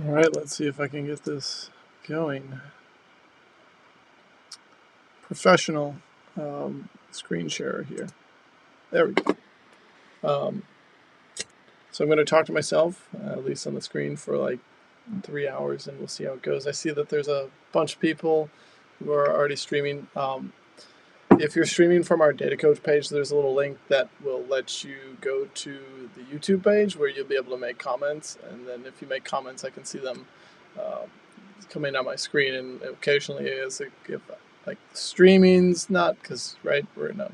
All right, let's see if I can get this going. Professional screen share here. There we go. So I'm going to talk to myself, at least on the screen, for like 3 hours, and we'll see how it goes. I see that there's a bunch of people who are already streaming. If you're streaming from our data coach page, there's a little link that will let you go to the YouTube page where you'll be able to make comments. And then if you make comments, I can see them coming on my screen. And occasionally, if like streaming's not, because right, we're in a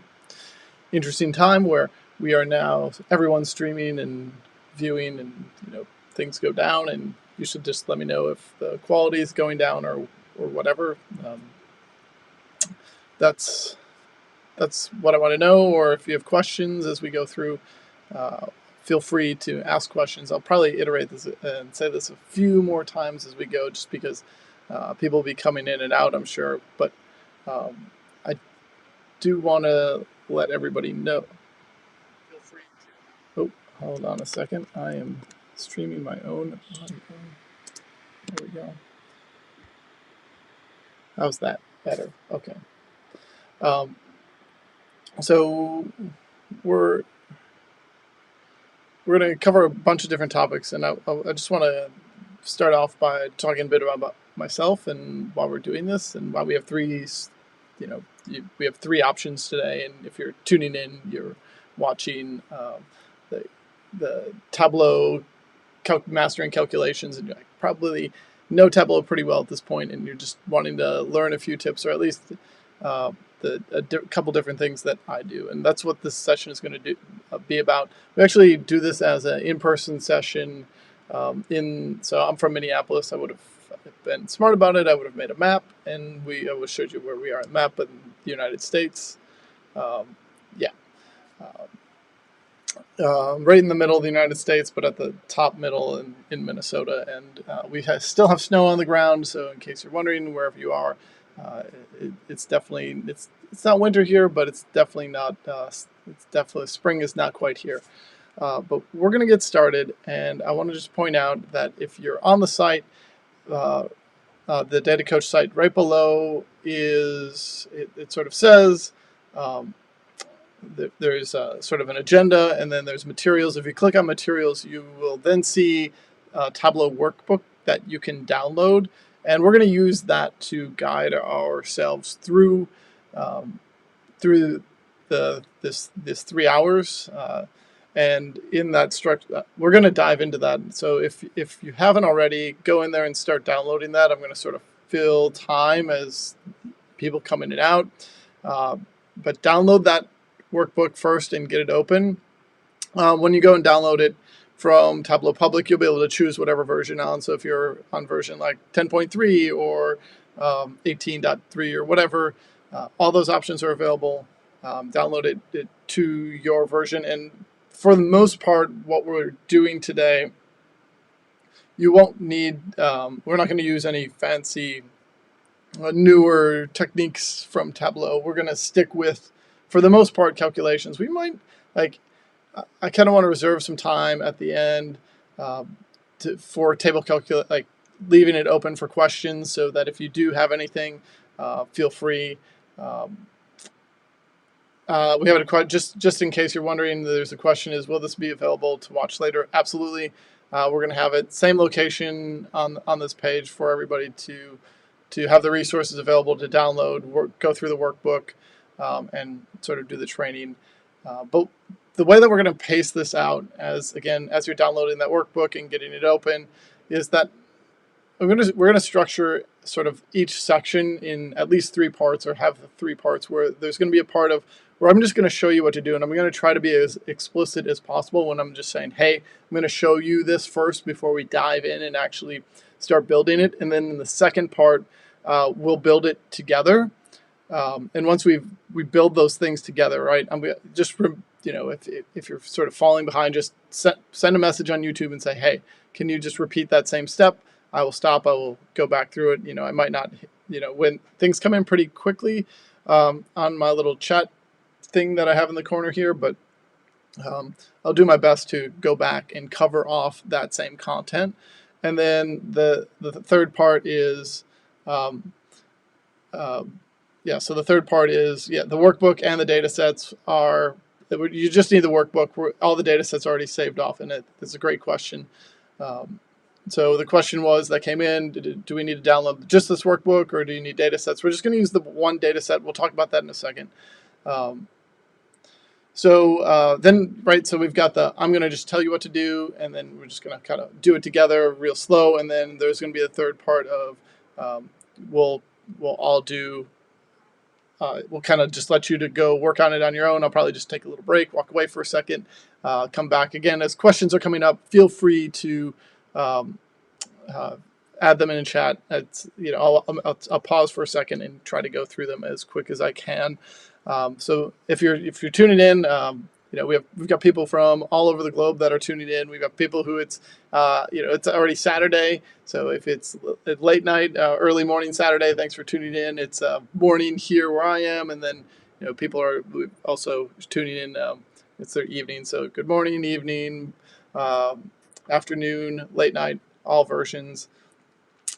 interesting time where we are now everyone's streaming and viewing, and things go down, and you should just let me know if the quality is going down or whatever. That's what I want to know. Or if you have questions as we go through, feel free to ask questions. I'll probably iterate this and say this a few more times as we go, just because people will be coming in and out, I'm sure. But I do want to let everybody know. Feel free to. Oh, hold on a second. I am streaming my own audio. There we go. How's that? Better. Okay. So we're going to cover a bunch of different topics, and I just want to start off by talking a bit about myself and why we're doing this, and why we have three. We have three options today, and if you're tuning in, you're watching the Tableau mastering calculations, and you probably know Tableau pretty well at this point, and you're just wanting to learn a few tips, or at least a couple different things that I do, and that's what this session is going to be about. We actually do this as an in-person session. So I'm from Minneapolis. I would have been smart about it. I would have made a map, and I would have showed you where we are on the map, but in the United States, right in the middle of the United States, but at the top middle in Minnesota, and we still have snow on the ground. So in case you're wondering, wherever you are, it's definitely it's not winter here, but it's definitely not. It's definitely spring is not quite here. But we're going to get started, and I want to just point out that if you're on the site, the Data Coach site, right below it sort of says there's sort of an agenda, and then there's materials. If you click on materials, you will then see a Tableau workbook that you can download, and we're going to use that to guide ourselves through this 3 hours. And in that structure, we're going to dive into that. So if you haven't already, go in there and start downloading that. I'm going to sort of fill time as people come in and out. But download that workbook first and get it open. When you go and download it from Tableau Public, you'll be able to choose whatever version on. So if you're on version like 10.3 or 18.3 or whatever, all those options are available. Download it to your version. And for the most part, what we're doing today, you won't need, we're not going to use any fancy newer techniques from Tableau. We're going to stick with, for the most part, calculations. We might, I kind of want to reserve some time at the end for table calculate, like leaving it open for questions, so that if you do have anything, feel free. We have a just in case you're wondering, there's a question: is will this be available to watch later? Absolutely. We're going to have it same location on this page for everybody to have the resources available to download, go through the workbook, and sort of do the training. But the way that we're going to pace this out, as you're downloading that workbook and getting it open, is that we're going to structure sort of each section in at least 3 parts, or have the 3 parts where there's going to be a part of where I'm just going to show you what to do, and I'm going to try to be as explicit as possible when I'm just saying, hey, I'm going to show you this first before we dive in and actually start building it. And then in the second part, we'll build it together. And once we build those things together, right? I'm just, if you're sort of falling behind, just send a message on YouTube and say, hey, can you just repeat that same step? I will stop. I will go back through it. I might not, when things come in pretty quickly on my little chat thing that I have in the corner here, but I'll do my best to go back and cover off that same content. and then the third part is, so the third part is, the workbook and the data sets are, you just need the workbook where all the data sets are already saved off in it. It's a great question. So the question was that came in, do we need to download just this workbook, or do you need data sets? We're just going to use the one data set. We'll talk about that in a second. So we've got I'm going to just tell you what to do, and then we're just going to kind of do it together real slow, and then there's going to be a third part of, we'll all do, we'll kind of just let you to go work on it on your own. I'll probably just take a little break, walk away for a second, come back again. As questions are coming up, feel free to add them in chat. It's, I'll pause for a second and try to go through them as quick as I can. So if you're tuning in, we've got people from all over the globe that are tuning in. We've got people who it's already Saturday. So if it's late night, early morning Saturday, thanks for tuning in. It's morning here where I am, and then people are also tuning in. It's their evening. So good morning, evening, afternoon, late night, all versions.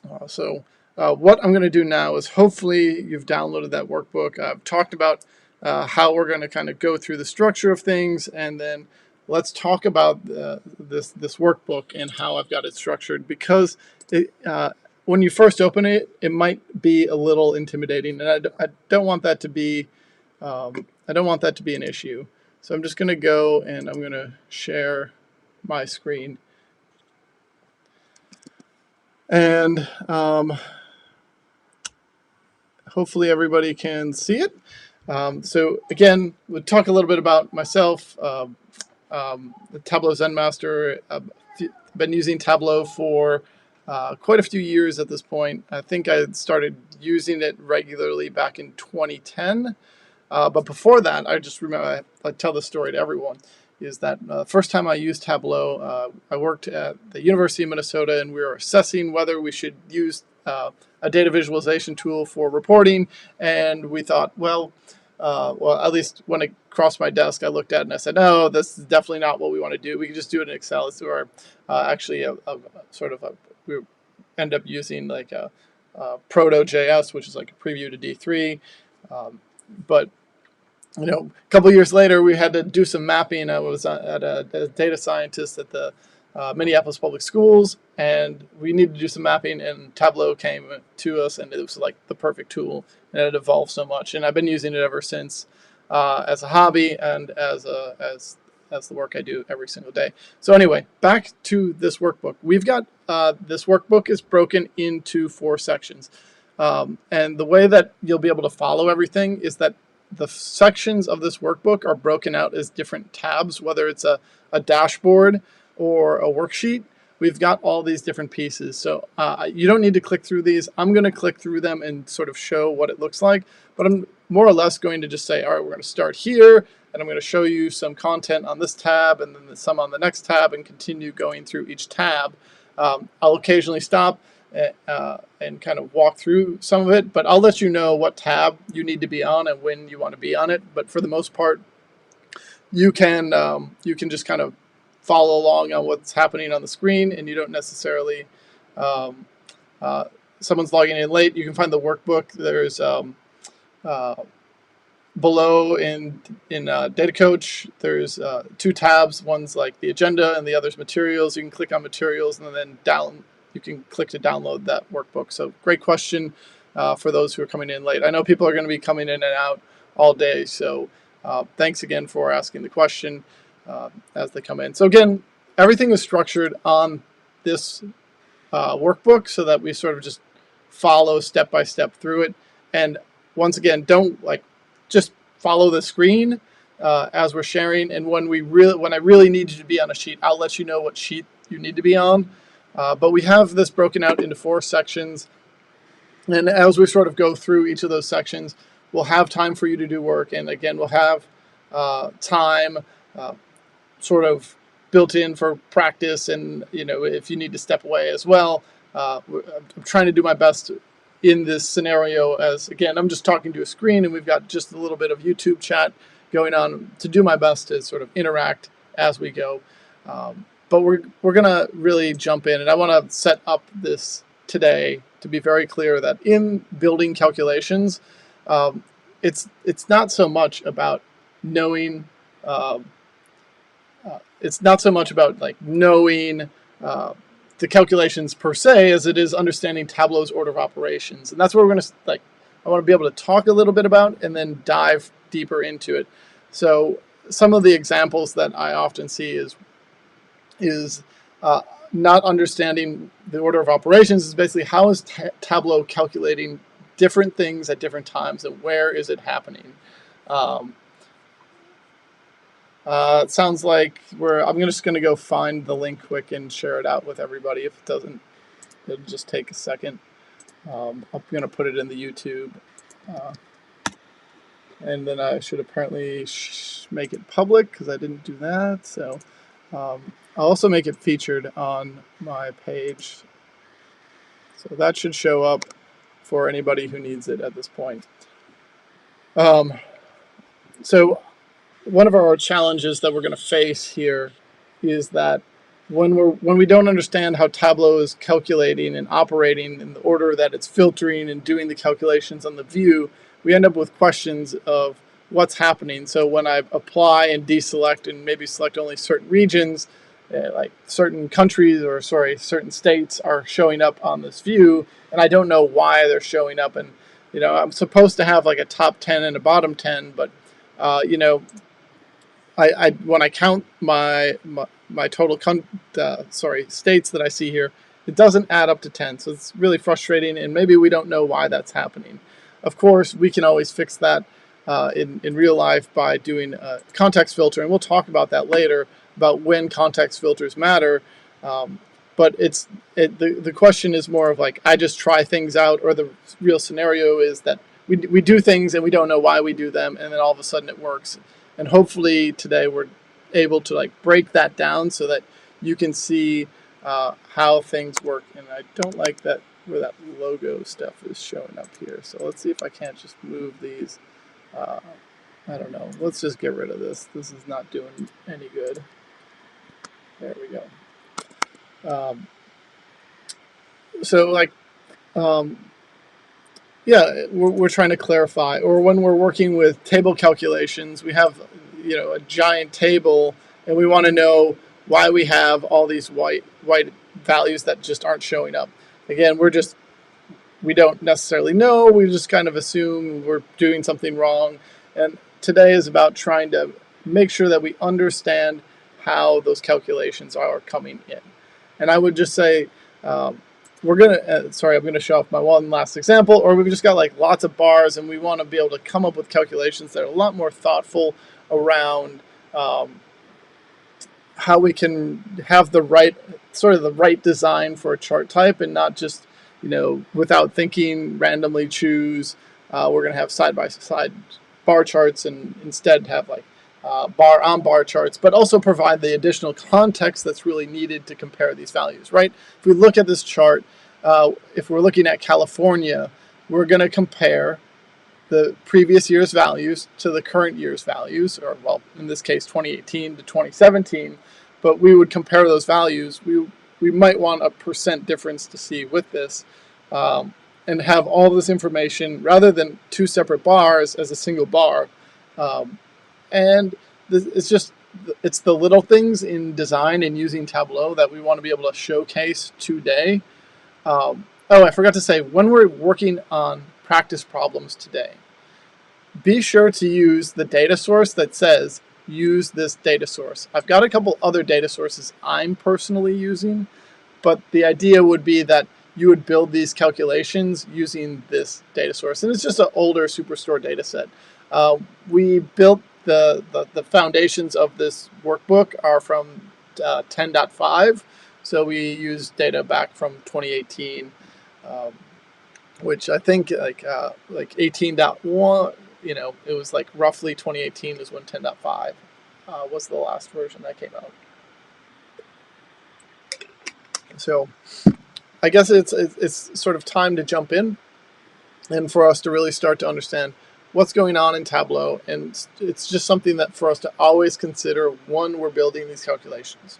What I'm going to do now is, hopefully you've downloaded that workbook. I've talked about how we're going to kind of go through the structure of things, and then let's talk about this workbook and how I've got it structured, because when you first open it, it might be a little intimidating, and I don't want that to be an issue. So I'm just going to go and I'm going to share my screen. And hopefully everybody can see it. So again, we'll talk a little bit about myself. The Tableau Zen Master. I've been using Tableau for quite a few years at this point. I think I started using it regularly back in 2010. But before that, I just remember, I tell this story to everyone, is that first time I used Tableau, I worked at the University of Minnesota, and we were assessing whether we should use a data visualization tool for reporting. And we thought, well, at least when it crossed my desk, I looked at it and I said, no, this is definitely not what we want to do. We can just do it in Excel. Let's do our, we end up using like a Proto.js, which is like a preview to D3. But a couple years later, we had to do some mapping. I was at a data scientist at the Minneapolis Public Schools, and we needed to do some mapping, and Tableau came to us, and it was like the perfect tool, and it evolved so much, and I've been using it ever since as a hobby and as the work I do every single day. So anyway, back to this workbook. We've got this workbook is broken into 4 sections, and the way that you'll be able to follow everything is that the sections of this workbook are broken out as different tabs, whether it's a dashboard or a worksheet. We've got all these different pieces. So you don't need to click through these. I'm going to click through them and sort of show what it looks like. But I'm more or less going to just say, all right, we're going to start here, and I'm going to show you some content on this tab, and then some on the next tab, and continue going through each tab. I'll occasionally stop and kind of walk through some of it, but I'll let you know what tab you need to be on and when you want to be on it. But for the most part, you can just kind of follow along on what's happening on the screen, and you don't necessarily, someone's logging in late, you can find the workbook. There's below in Data Coach, there's 2 tabs. One's like the agenda, and the other's materials. You can click on materials, and then you can click to download that workbook. So great question for those who are coming in late. I know people are going to be coming in and out all day, so thanks again for asking the question as they come in. So again, everything is structured on this workbook so that we sort of just follow step by step through it. And once again, don't just follow the screen as we're sharing. And when I really need you to be on a sheet, I'll let you know what sheet you need to be on. But we have this broken out into 4 sections. And as we sort of go through each of those sections, we'll have time for you to do work. And again, we'll have time sort of built in for practice. And, if you need to step away as well, I'm trying to do my best in this scenario as, again, I'm just talking to a screen, and we've got just a little bit of YouTube chat going on, to do my best to sort of interact as we go. But we're gonna really jump in, and I want to set up this today to be very clear that in building calculations, it's not so much about knowing. It's not so much about like knowing the calculations per se as it is understanding Tableau's order of operations, and that's what we're going to like. I want to be able to talk a little bit about and then dive deeper into it. So some of the examples that I often see is not understanding the order of operations is basically how is Tableau calculating different things at different times and where is it happening. It sounds like I'm just going to go find the link quick and share it out with everybody. If it doesn't, it'll just take a second. I'm going to put it in the YouTube. And then I should apparently make it public because I didn't do that. So I'll also make it featured on my page. So that should show up for anybody who needs it at this point. So one of our challenges that we're going to face here is that when we don't understand how Tableau is calculating and operating in the order that it's filtering and doing the calculations on the view, we end up with questions of what's happening. So when I apply and deselect and maybe select only certain regions, like certain countries or certain states are showing up on this view, and I don't know why they're showing up. And I'm supposed to have like a top 10 and a bottom 10, but I when I count my total states that I see here, it doesn't add up to 10. So it's really frustrating, and maybe we don't know why that's happening. Of course, we can always fix that in real life by doing a context filter, and we'll talk about that later about when context filters matter. But the question is more of like I just try things out, or the real scenario is that we do things and we don't know why we do them, and then all of a sudden it works. And hopefully today we're able to like break that down so that you can see how things work. And I don't like that where that logo stuff is showing up here. So let's see if I can't just move these. I don't know. Let's just get rid of this. This is not doing any good. There we go. Yeah, we're trying to clarify, or when we're working with table calculations, we have a giant table, and we want to know why we have all these white values that just aren't showing up. Again, we don't necessarily know. We just kind of assume we're doing something wrong. And today is about trying to make sure that we understand how those calculations are coming in. And I would just say, I'm going to show off my one last example, or we've just got like lots of bars and we want to be able to come up with calculations that are a lot more thoughtful around how we can have the right design for a chart type and not just, without thinking, randomly choose. We're going to have side-by-side bar charts and instead have like bar-on-bar charts, but also provide the additional context that's really needed to compare these values, right? If we look at this chart, if we're looking at California, we're going to compare the previous year's values to the current year's values, or well, in this case, 2018 to 2017, but we would compare those values. We might want a % difference to see with this, and have all this information rather than two separate bars as a single bar. And it's the little things in design and using Tableau that we want to be able to showcase today. I forgot to say, when we're working on practice problems today, be sure to use the data source that says use this data source. I've got a couple other data sources I'm personally using, but the idea would be that you would build these calculations using this data source. And it's just an older Superstore data set. We built the foundations of this workbook are from 10.5. So we use data back from 2018, which I think like 18.1, it was like roughly 2018 is when 10.5 was the last version that came out. So I guess it's sort of time to jump in and for us to really start to understand what's going on in Tableau. And it's just something that for us to always consider when we're building these calculations.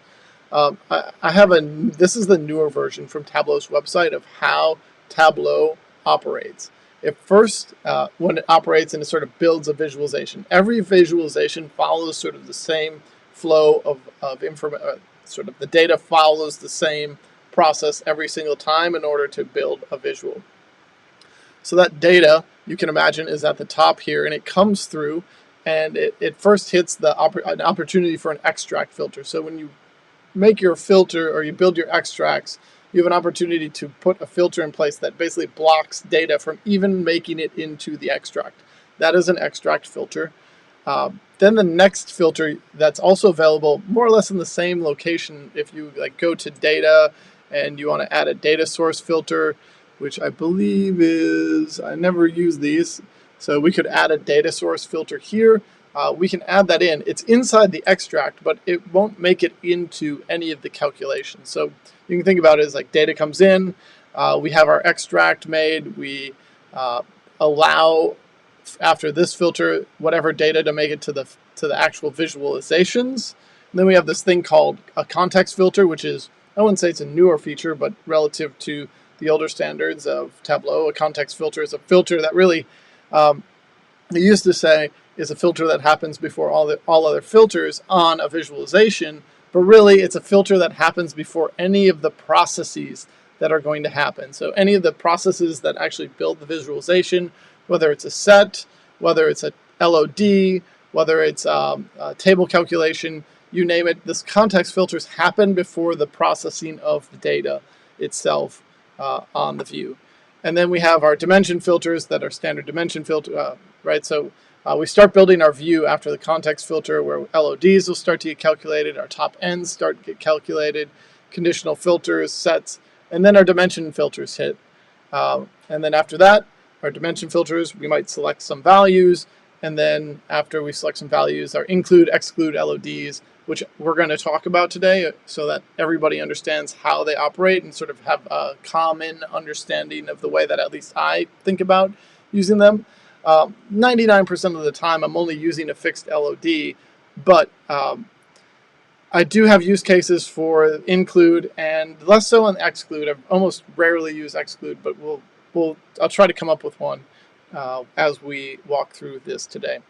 I have this is the newer version from Tableau's website of how Tableau operates. It first, when it operates and it sort of builds a visualization, every visualization follows sort of the same flow of information, sort of the data follows the same process every single time in order to build a visual. So that data, you can imagine, is at the top here, and it comes through, and it first hits an opportunity for an extract filter. So when you make your filter or you build your extracts, you have an opportunity to put a filter in place that basically blocks data from even making it into the extract. That is an extract filter. Then the next filter that's also available more or less in the same location, if you like go to data and you want to add a data source filter, which I believe is, I never use these, so we could add a data source filter here. We can add that in. It's inside the extract, but it won't make it into any of the calculations. So you can think about it as like data comes in, we have our extract made, we allow after this filter whatever data to make it to the actual visualizations. And then we have this thing called a context filter, which is, I wouldn't say it's a newer feature, but relative to the older standards of Tableau, a context filter is a filter that really, they used to say, is a filter that happens before all other filters on a visualization, but really it's a filter that happens before any of the processes that are going to happen. So any of the processes that actually build the visualization, whether it's a set, whether it's a LOD, whether it's a table calculation, you name it, this context filters happen before the processing of the data itself on the view. And then we have our dimension filters that are standard dimension filter, right? So we start building our view after the context filter where LODs will start to get calculated, our top ends start to get calculated, conditional filters, sets, and then our dimension filters hit. And then after that, our dimension filters, we might select some values, and then after we select some values, our include, exclude LODs, which we're going to talk about today so that everybody understands how they operate and sort of have a common understanding of the way that at least I think about using them. 99% of the time I'm only using a fixed LOD, but I do have use cases for include and less so on exclude. I almost rarely use exclude, but I'll try to come up with one as we walk through this today.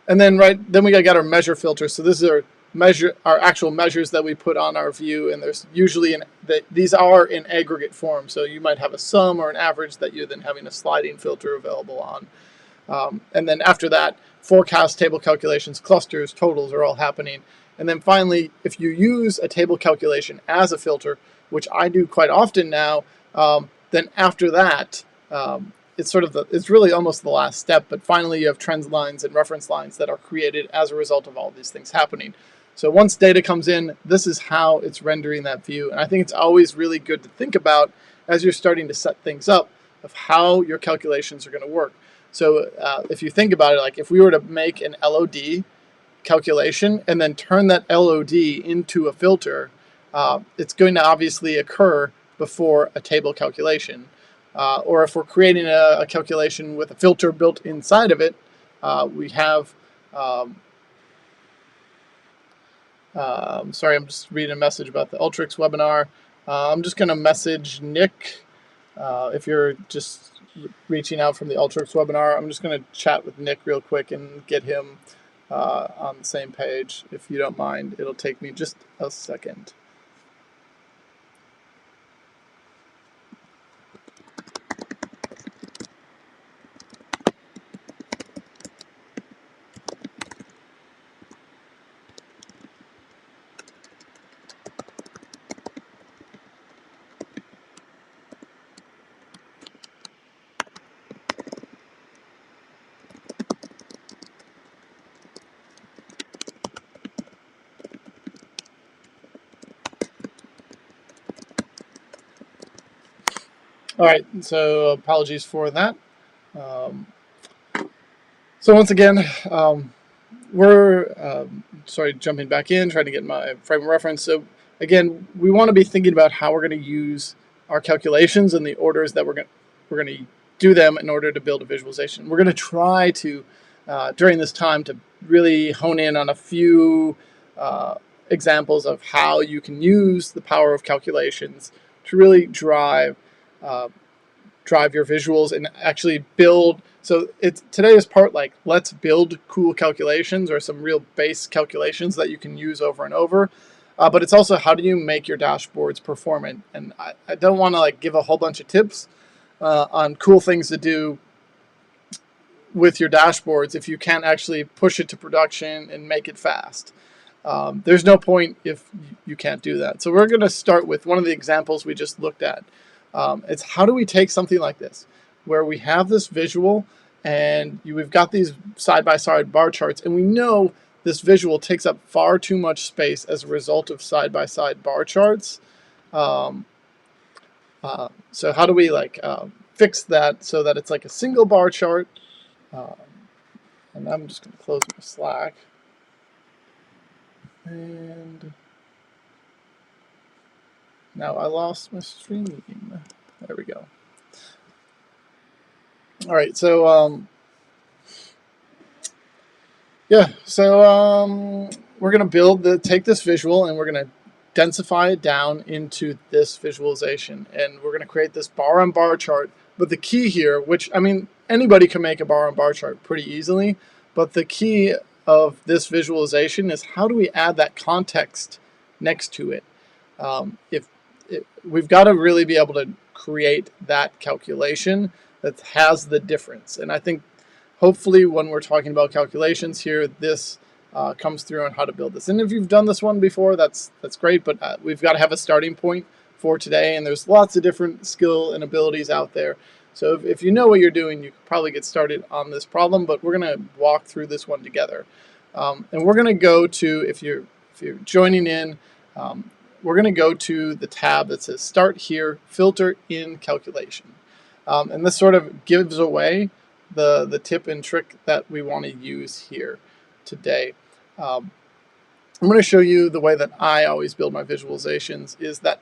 And then then we got our measure filter. So this is our actual measures that we put on our view, and there's usually these are in aggregate form. So you might have a sum or an average that you're then having a sliding filter available on. And then after that, forecast, table calculations, clusters, totals are all happening. And then finally, if you use a table calculation as a filter, which I do quite often now, then after that, it's really almost the last step, but finally you have trend lines and reference lines that are created as a result of all these things happening. So once data comes in, this is how it's rendering that view. And I think it's always really good to think about as you're starting to set things up of how your calculations are going to work. So if you think about it, like if we were to make an LOD calculation and then turn that LOD into a filter, it's going to obviously occur before a table calculation. Or if we're creating a calculation with a filter built inside of it, we have, sorry, I'm just reading a message about the Ultrix webinar. I'm just going to message Nick. If you're just reaching out from the Ultrix webinar, I'm just going to chat with Nick real quick and get him on the same page. If you don't mind, it'll take me just a second. All right, so apologies for that. So once again, we're jumping back in, trying to get my frame of reference. So again, we want to be thinking about how we're going to use our calculations and the orders that we're going to do them in order to build a visualization. We're going to try to during this time to really hone in on a few examples of how you can use the power of calculations to really drive your visuals and actually build. So today is part like, let's build cool calculations or some real base calculations that you can use over and over. But it's also, how do you make your dashboards performant? And I don't want to like give a whole bunch of tips on cool things to do with your dashboards if you can't actually push it to production and make it fast. There's no point if you can't do that. So we're going to start with one of the examples we just looked at. It's how do we take something like this, where we have this visual and we've got these side-by-side bar charts, and we know this visual takes up far too much space as a result of side-by-side bar charts. So how do we like fix that so that it's like a single bar chart? And I'm just going to close my Slack. And now I lost my stream. There we go. All right, so yeah, so we're going to take this visual and we're going to densify it down into this visualization, and we're going to create this bar on bar chart. But the key here, which, I mean, anybody can make a bar on bar chart pretty easily, but the key of this visualization is how do we add that context next to it? We've got to really be able to create that calculation that has the difference. And I think hopefully when we're talking about calculations here, this comes through on how to build this. And if you've done this one before, that's great, but we've got to have a starting point for today, and there's lots of different skill and abilities out there. So if you know what you're doing, you can probably get started on this problem, but we're going to walk through this one together. And we're going to go to, if you're joining in, we're going to go to the tab that says Start Here, Filter in Calculation. And this sort of gives away the tip and trick that we want to use here today. I'm going to show you the way that I always build my visualizations is that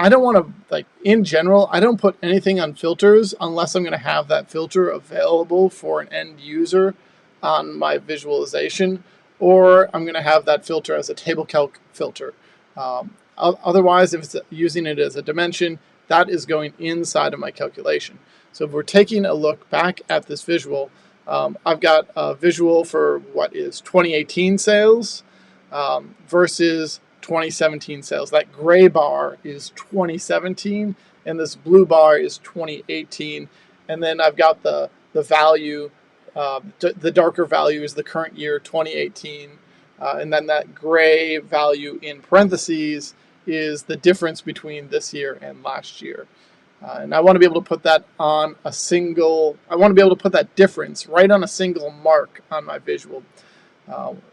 I don't want to, like, in general, I don't put anything on filters unless I'm going to have that filter available for an end user on my visualization, or I'm going to have that filter as a table calc filter. Otherwise, if it's using it as a dimension, that is going inside of my calculation. So if we're taking a look back at this visual, I've got a visual for what is 2018 sales versus 2017 sales. That gray bar is 2017 and this blue bar is 2018. And then I've got the value, the darker value is the current year, 2018. And then that gray value in parentheses is the difference between this year and last year. And I want to be able to put that on a single, I want to be able to put that difference right on a single mark on my visual.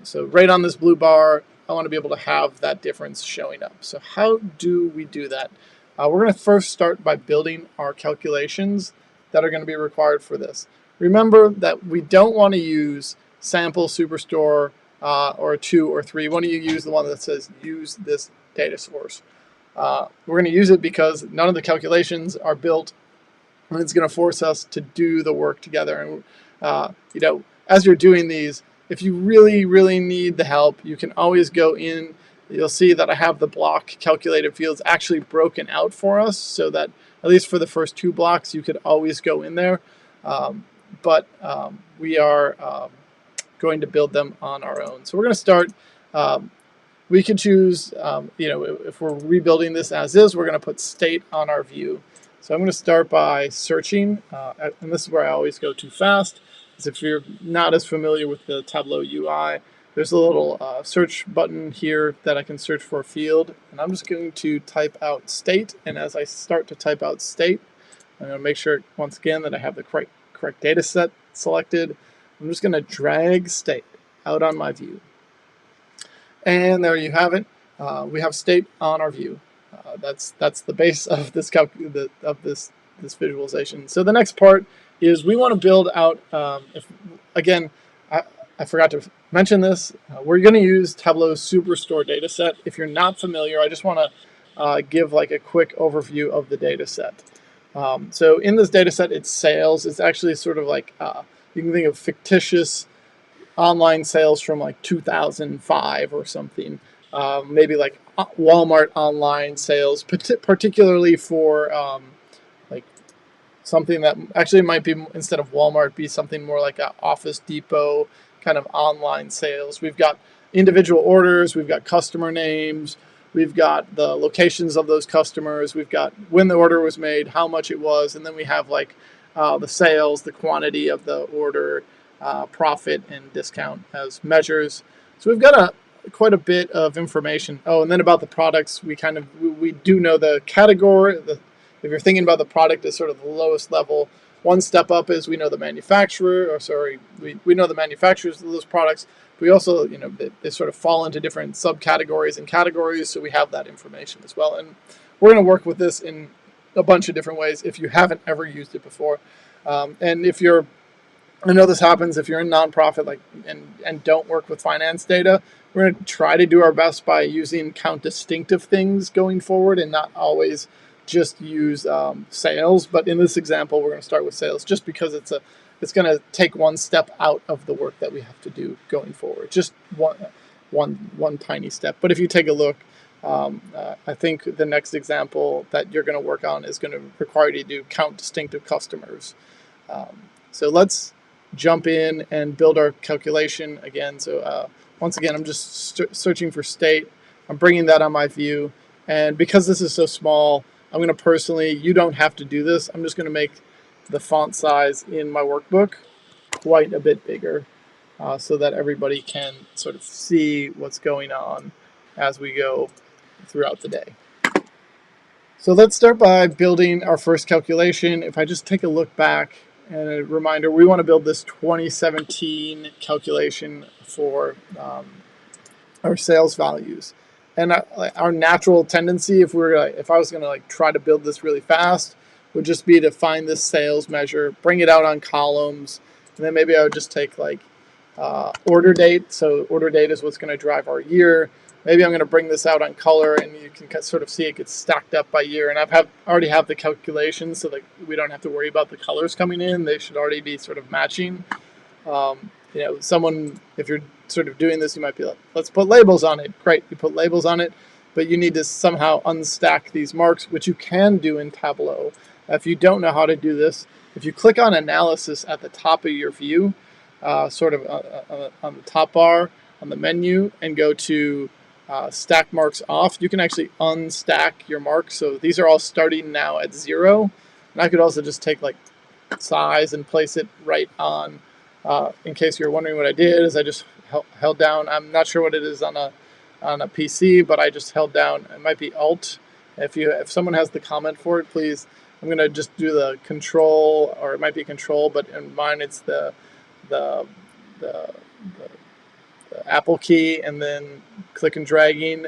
So right on this blue bar, I want to be able to have that difference showing up. So how do we do that? We're going to first start by building our calculations that are going to be required for this. Remember that we don't want to use sample Superstore or 2 or 3. We want to use the one that says use this data source. We're going to use it because none of the calculations are built, and it's going to force us to do the work together. And you know, as you're doing these, if you really need the help, you can always go in. You'll see that I have the block calculated fields actually broken out for us, so that at least for the first 2 blocks, you could always go in there. But we are going to build them on our own. So we're going to start. We can choose, you know, if we're rebuilding this as is, we're going to put state on our view. So I'm going to start by searching, and this is where I always go too fast. Because if you're not as familiar with the Tableau UI, there's a little search button here that I can search for a field. And I'm just going to type out state. And as I start to type out state, I'm going to make sure, once again, that I have the correct data set selected. I'm just going to drag state out on my view. And there you have it. We have state on our view. That's the base of this this visualization. So the next part is we want to build out. Again, I forgot to mention this. We're going to use Tableau Superstore dataset. If you're not familiar, I just want to give like a quick overview of the dataset. So in this dataset, it's sales. It's actually sort of like you can think of fictitious online sales from like 2005 or something. maybe like Walmart online sales, particularly for like something that actually might be, instead of Walmart, be something more like a Office Depot kind of online sales. We've got individual orders, we've got customer names, we've got the locations of those customers, we've got when the order was made, how much it was, and then we have like the sales, the quantity of the order, profit and discount as measures. So we've got quite a bit of information. Oh, and then about the products, we do know the category. If you're thinking about the product as sort of the lowest level, one step up is we know the manufacturer, or sorry, we know the manufacturers of those products. We also, they sort of fall into different subcategories and categories, so we have that information as well. And we're going to work with this in a bunch of different ways if you haven't ever used it before. And if you're, I know this happens if you're in nonprofit and don't work with finance data, we're going to try to do our best by using count distinctive things going forward and not always just use sales. But in this example, we're going to start with sales just because it's going to take one step out of the work that we have to do going forward. Just one tiny step. But if you take a look, I think the next example that you're going to work on is going to require you to do count distinctive customers. So let's jump in and build our calculation again. So once again, I'm just searching for state. I'm bringing that on my view. And because this is so small, I'm going to personally, you don't have to do this. I'm just going to make the font size in my workbook quite a bit bigger so that everybody can sort of see what's going on as we go throughout the day. So let's start by building our first calculation. If I just take a look back and a reminder, we want to build this 2017 calculation for our sales values. And our natural tendency, if I was going to try to build this really fast, would just be to find this sales measure, bring it out on columns, and then maybe I would just take order date. So order date is what's going to drive our year. Maybe I'm going to bring this out on color, and you can sort of see it gets stacked up by year. And I already have the calculations, so that we don't have to worry about the colors coming in. They should already be sort of matching. If you're sort of doing this, you might be like, let's put labels on it. Great, you put labels on it, but you need to somehow unstack these marks, which you can do in Tableau. If you don't know how to do this, if you click on analysis at the top of your view, sort of on the top bar on the menu, and go to stack marks off, you can actually unstack your marks. So these are all starting now at 0. And I could also just take size and place it right on. In case you're wondering what I did, is I just held down. I'm not sure what it is on a PC, but I just held down. It might be Alt. If someone has the comment for it, please. I'm gonna just do the Control, or it might be Control, but in mine it's the Apple key, and then click and dragging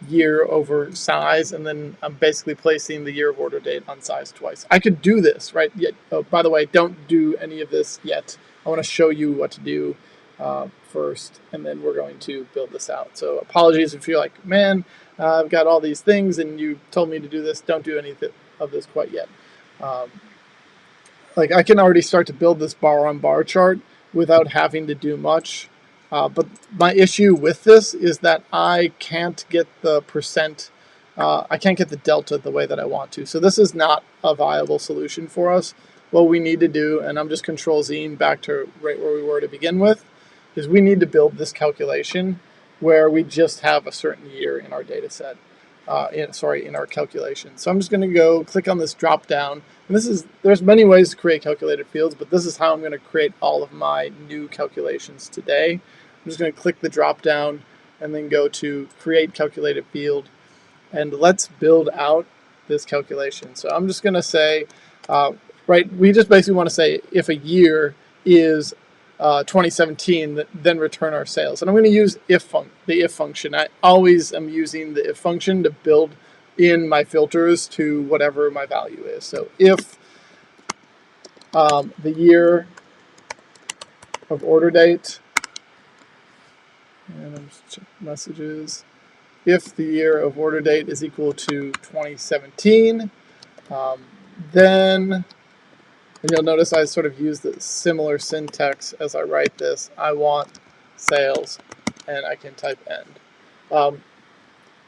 year over size, and then I'm basically placing the year of order date on size twice. I could do this, right? Oh, by the way, don't do any of this yet. I want to show you what to do first, and then we're going to build this out. So apologies if you're like, man, I've got all these things and you told me to do this. Don't do any of this quite yet. I can already start to build this bar on bar chart without having to do much. But my issue with this is that I can't get the percent, I can't get the delta the way that I want to. So this is not a viable solution for us. What we need to do, and I'm just Control-Z back to right where we were to begin with, is we need to build this calculation where we just have a certain year in our data set, in our calculation. So I'm just going to go click on this drop down. And there's many ways to create calculated fields, but this is how I'm going to create all of my new calculations today. I'm just going to click the drop down and then go to create calculated field, and let's build out this calculation. So I'm just going to say, we just basically want to say if a year is 2017, then return our sales. And I'm going to use the if function. I always am using the if function to build in my filters to whatever my value is. So if the year of order date, and I'm just checking messages, if the year of order date is equal to 2017, then, and you'll notice I sort of use the similar syntax as I write this. I want sales, and I can type end.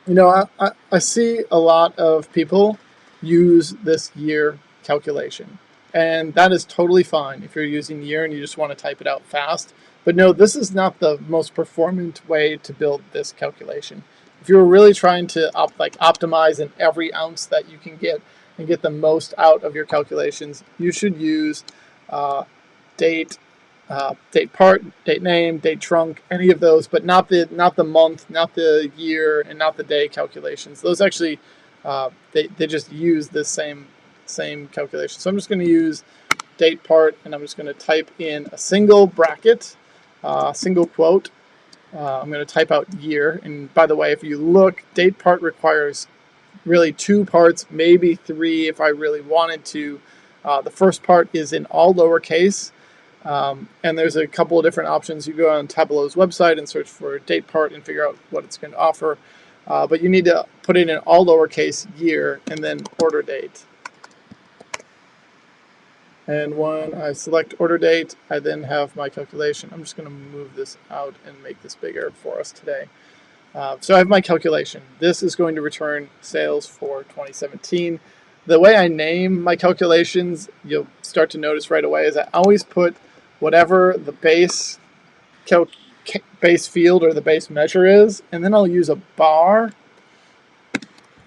You know, I see a lot of people use this year calculation, and that is totally fine if you're using year and you just want to type it out fast. But no, this is not the most performant way to build this calculation. If you're really trying to optimize in every ounce that you can get and get the most out of your calculations, you should use date, date part, date name, date trunk, any of those, but not the month, not the year, and not the day calculations. Those actually they just use the same calculation. So I'm just going to use date part, and I'm just going to type in a single bracket, single quote. I'm going to type out year. And by the way, if you look, date part requires really 2 parts, maybe 3 if I really wanted to. The first part is in all lowercase. And there's a couple of different options. You go on Tableau's website and search for date part and figure out what it's going to offer. But you need to put it in all lowercase year and then order date. And when I select order date, I then have my calculation. I'm just going to move this out and make this bigger for us today. So I have my calculation. This is going to return sales for 2017. The way I name my calculations, you'll start to notice right away, is I always put whatever the base field or the base measure is, and then I'll use a bar.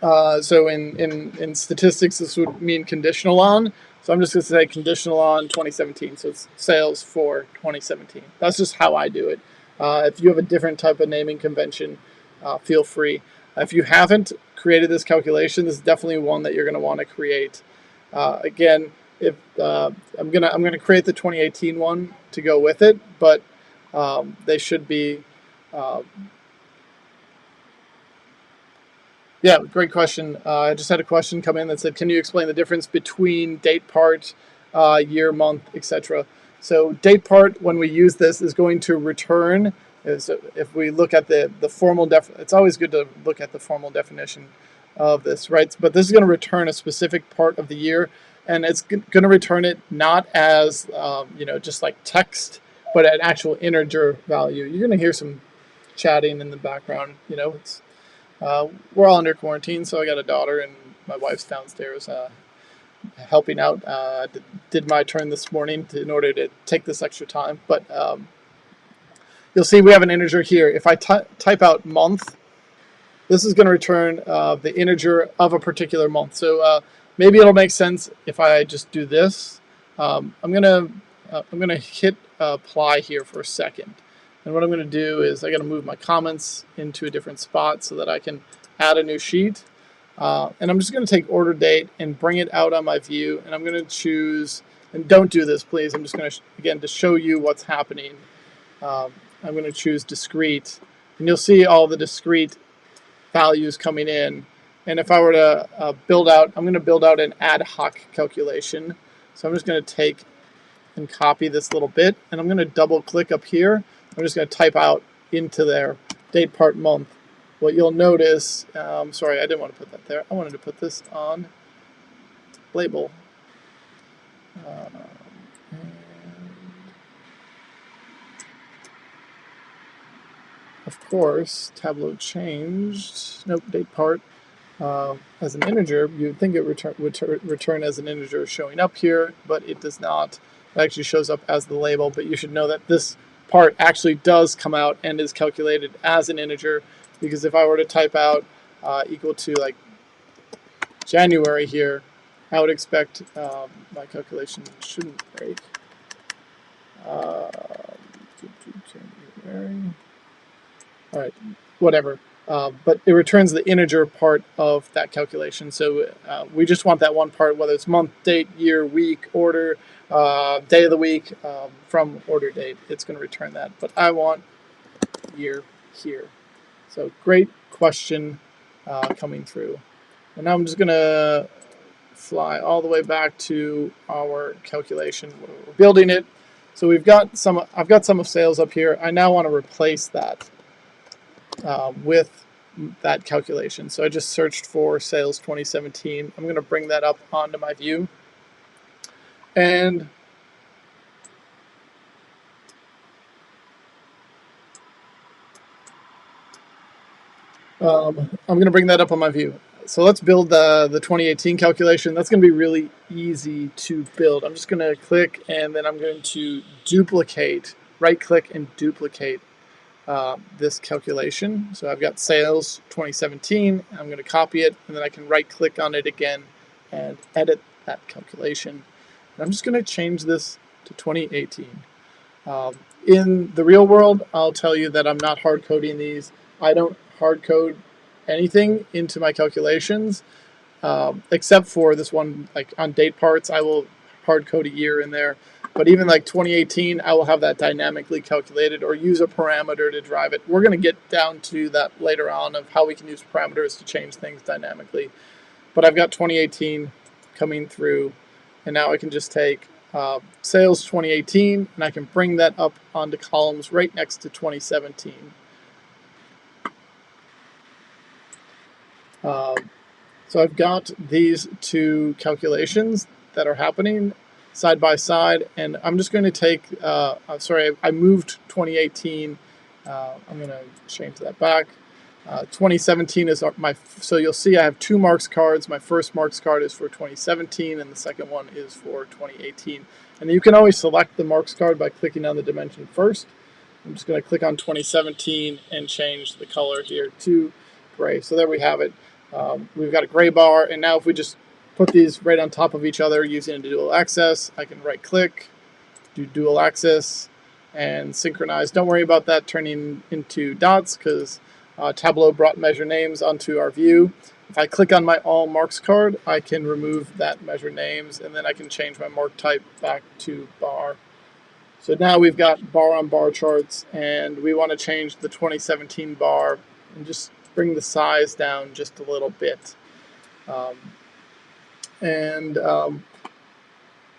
So in statistics, this would mean conditional on. So I'm just going to say conditional on 2017. So it's sales for 2017. That's just how I do it. If you have a different type of naming convention, feel free. If you haven't created this calculation, this is definitely one that you're going to want to create. Again, if I'm gonna create the 2018 one to go with it, but they should be. Yeah, great question. I just had a question come in that said, can you explain the difference between date part, year, month, etc.? So date part, when we use this, is going to return. If we look at the formal it's always good to look at the formal definition of this, right? But this is going to return a specific part of the year, and it's going to return it not as just like text, but an actual integer value. You're going to hear some chatting in the background. We're all under quarantine, so I got a daughter and my wife's downstairs helping out. Did my turn this morning in order to take this extra time. But you'll see we have an integer here. If I type out month, this is going to return the integer of a particular month. So maybe it'll make sense if I just do this. I'm gonna hit apply here for a second. And what I'm going to do is I got to move my comments into a different spot so that I can add a new sheet. And I'm just going to take order date and bring it out on my view. And I'm going to choose, and don't do this, please. I'm just going to, again, to show you what's happening. I'm going to choose discrete. And you'll see all the discrete values coming in. And if I were to build out, I'm going to build out an ad hoc calculation. So I'm just going to take and copy this little bit. And I'm going to double click up here. I'm just going to type out into there date part month. What you'll notice, sorry, I didn't want to put that there. I wanted to put this on label. And of course, Tableau changed. Nope, date part as an integer. You'd think it would return as an integer showing up here, but it does not. It actually shows up as the label, but you should know that this part actually does come out and is calculated as an integer, because if I were to type out equal to like January here, I would expect my calculation shouldn't break. January. All right, whatever. But it returns the integer part of that calculation. So we just want that one part, whether it's month, date, year, week, order, day of the week, from order date. It's going to return that. But I want year here. So great question coming through. And now I'm just going to fly all the way back to our calculation. We're building it. So I've got some of sales up here. I now want to replace that with that calculation. So I just searched for sales 2017. I'm going to bring that up onto my view. And I'm going to bring that up on my view. So let's build the 2018 calculation. That's going to be really easy to build. I'm just going to click, and then I'm going to duplicate, right-click and duplicate this calculation. So I've got sales 2017. I'm going to copy it, and then I can right-click on it again and edit that calculation. And I'm just going to change this to 2018. In the real world, I'll tell you that I'm not hard coding these. I don't hard code anything into my calculations, except for this one, like on date parts, I will hard code a year in there. But even like 2018, I will have that dynamically calculated or use a parameter to drive it. We're going to get down to that later on of how we can use parameters to change things dynamically. But I've got 2018 coming through, and now I can just take sales 2018, and I can bring that up onto columns right next to 2017. So I've got these two calculations that are happening side by side, and I'm just going to take, sorry, I moved 2018. I'm going to change that back. 2017 is my, so you'll see I have two marks cards. My first marks card is for 2017, and the second one is for 2018. And you can always select the marks card by clicking on the dimension first. I'm just going to click on 2017 and change the color here to gray. So there we have it. We've got a gray bar, and now if we just put these right on top of each other using a dual axis, I can right click, do dual axis, and synchronize. Don't worry about that turning into dots, because Tableau brought measure names onto our view. If I click on my all marks card, I can remove that measure names, and then I can change my mark type back to bar. So now we've got bar on bar charts, and we want to change the 2017 bar and just bring the size down just a little bit.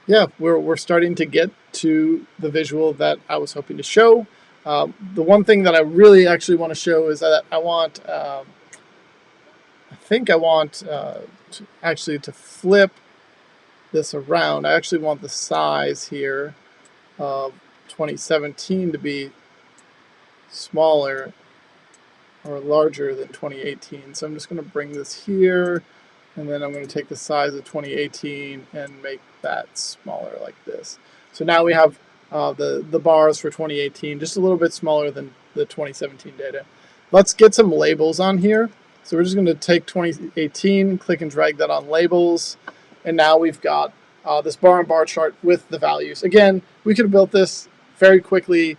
Yeah, we're starting to get to the visual that I was hoping to show. The one thing that I really actually want to show is that I want, I think I want to flip this around. I actually want the size here of 2017 to be smaller or larger than 2018. So I'm just going to bring this here, and then I'm going to take the size of 2018 and make that smaller like this. So now we have the bars for 2018 just a little bit smaller than the 2017 data. Let's get some labels on here. So we're just going to take 2018, click and drag that on labels, and now we've got this bar and bar chart with the values. Again, we could have built this very quickly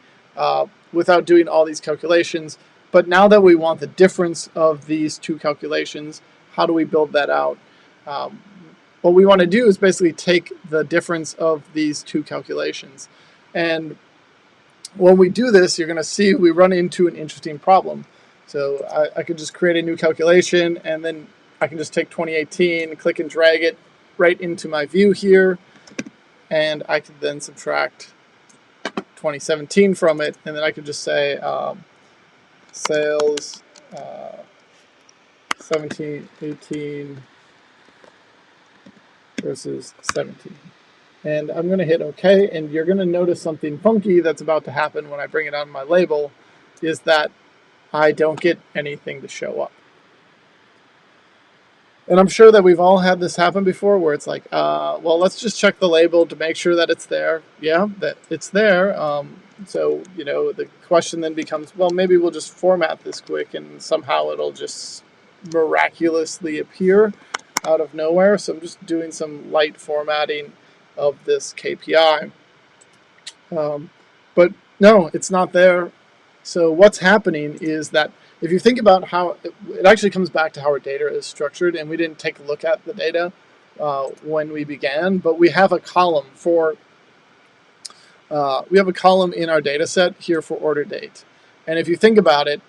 without doing all these calculations, but now that we want the difference of these two calculations, how do we build that out? What we want to do is basically take the difference of these two calculations. And when we do this, you're going to see we run into an interesting problem. So I could just create a new calculation, and then I can just take 2018, click and drag it right into my view here, and I could then subtract 2017 from it, and then I could just say sales 17, 18 versus 17. And I'm going to hit OK, and you're going to notice something funky that's about to happen when I bring it on my label, is that I don't get anything to show up. And I'm sure that we've all had this happen before, where it's like, well, let's just check the label to make sure that it's there. Yeah, that it's there. So, you know, the question then becomes, well, maybe we'll just format this quick and somehow it'll just miraculously appear out of nowhere. So I'm just doing some light formatting of this KPI. But no, it's not there. So what's happening is that if you think about how it actually comes back to how our data is structured, and we didn't take a look at the data when we began, but we have a column for in our data set here for order date. And if you think about it,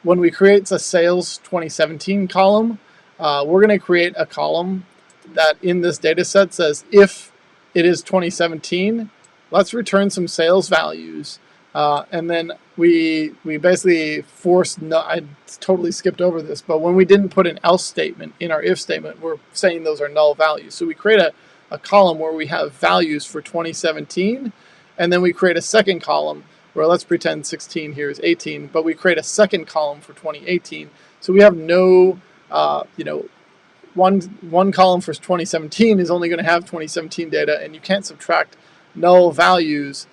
when we create a sales 2017 column, we're going to create a column that in this data set says if it is 2017, let's return some sales values. And then we basically forced, I totally skipped over this, but when we didn't put an else statement in our if statement, we're saying those are null values. So we create a column where we have values for 2017, and then we create a second column where let's pretend 16 here is 18, but we create a second column for 2018. So we have no, one column for 2017 is only going to have 2017 data, and you can't subtract null values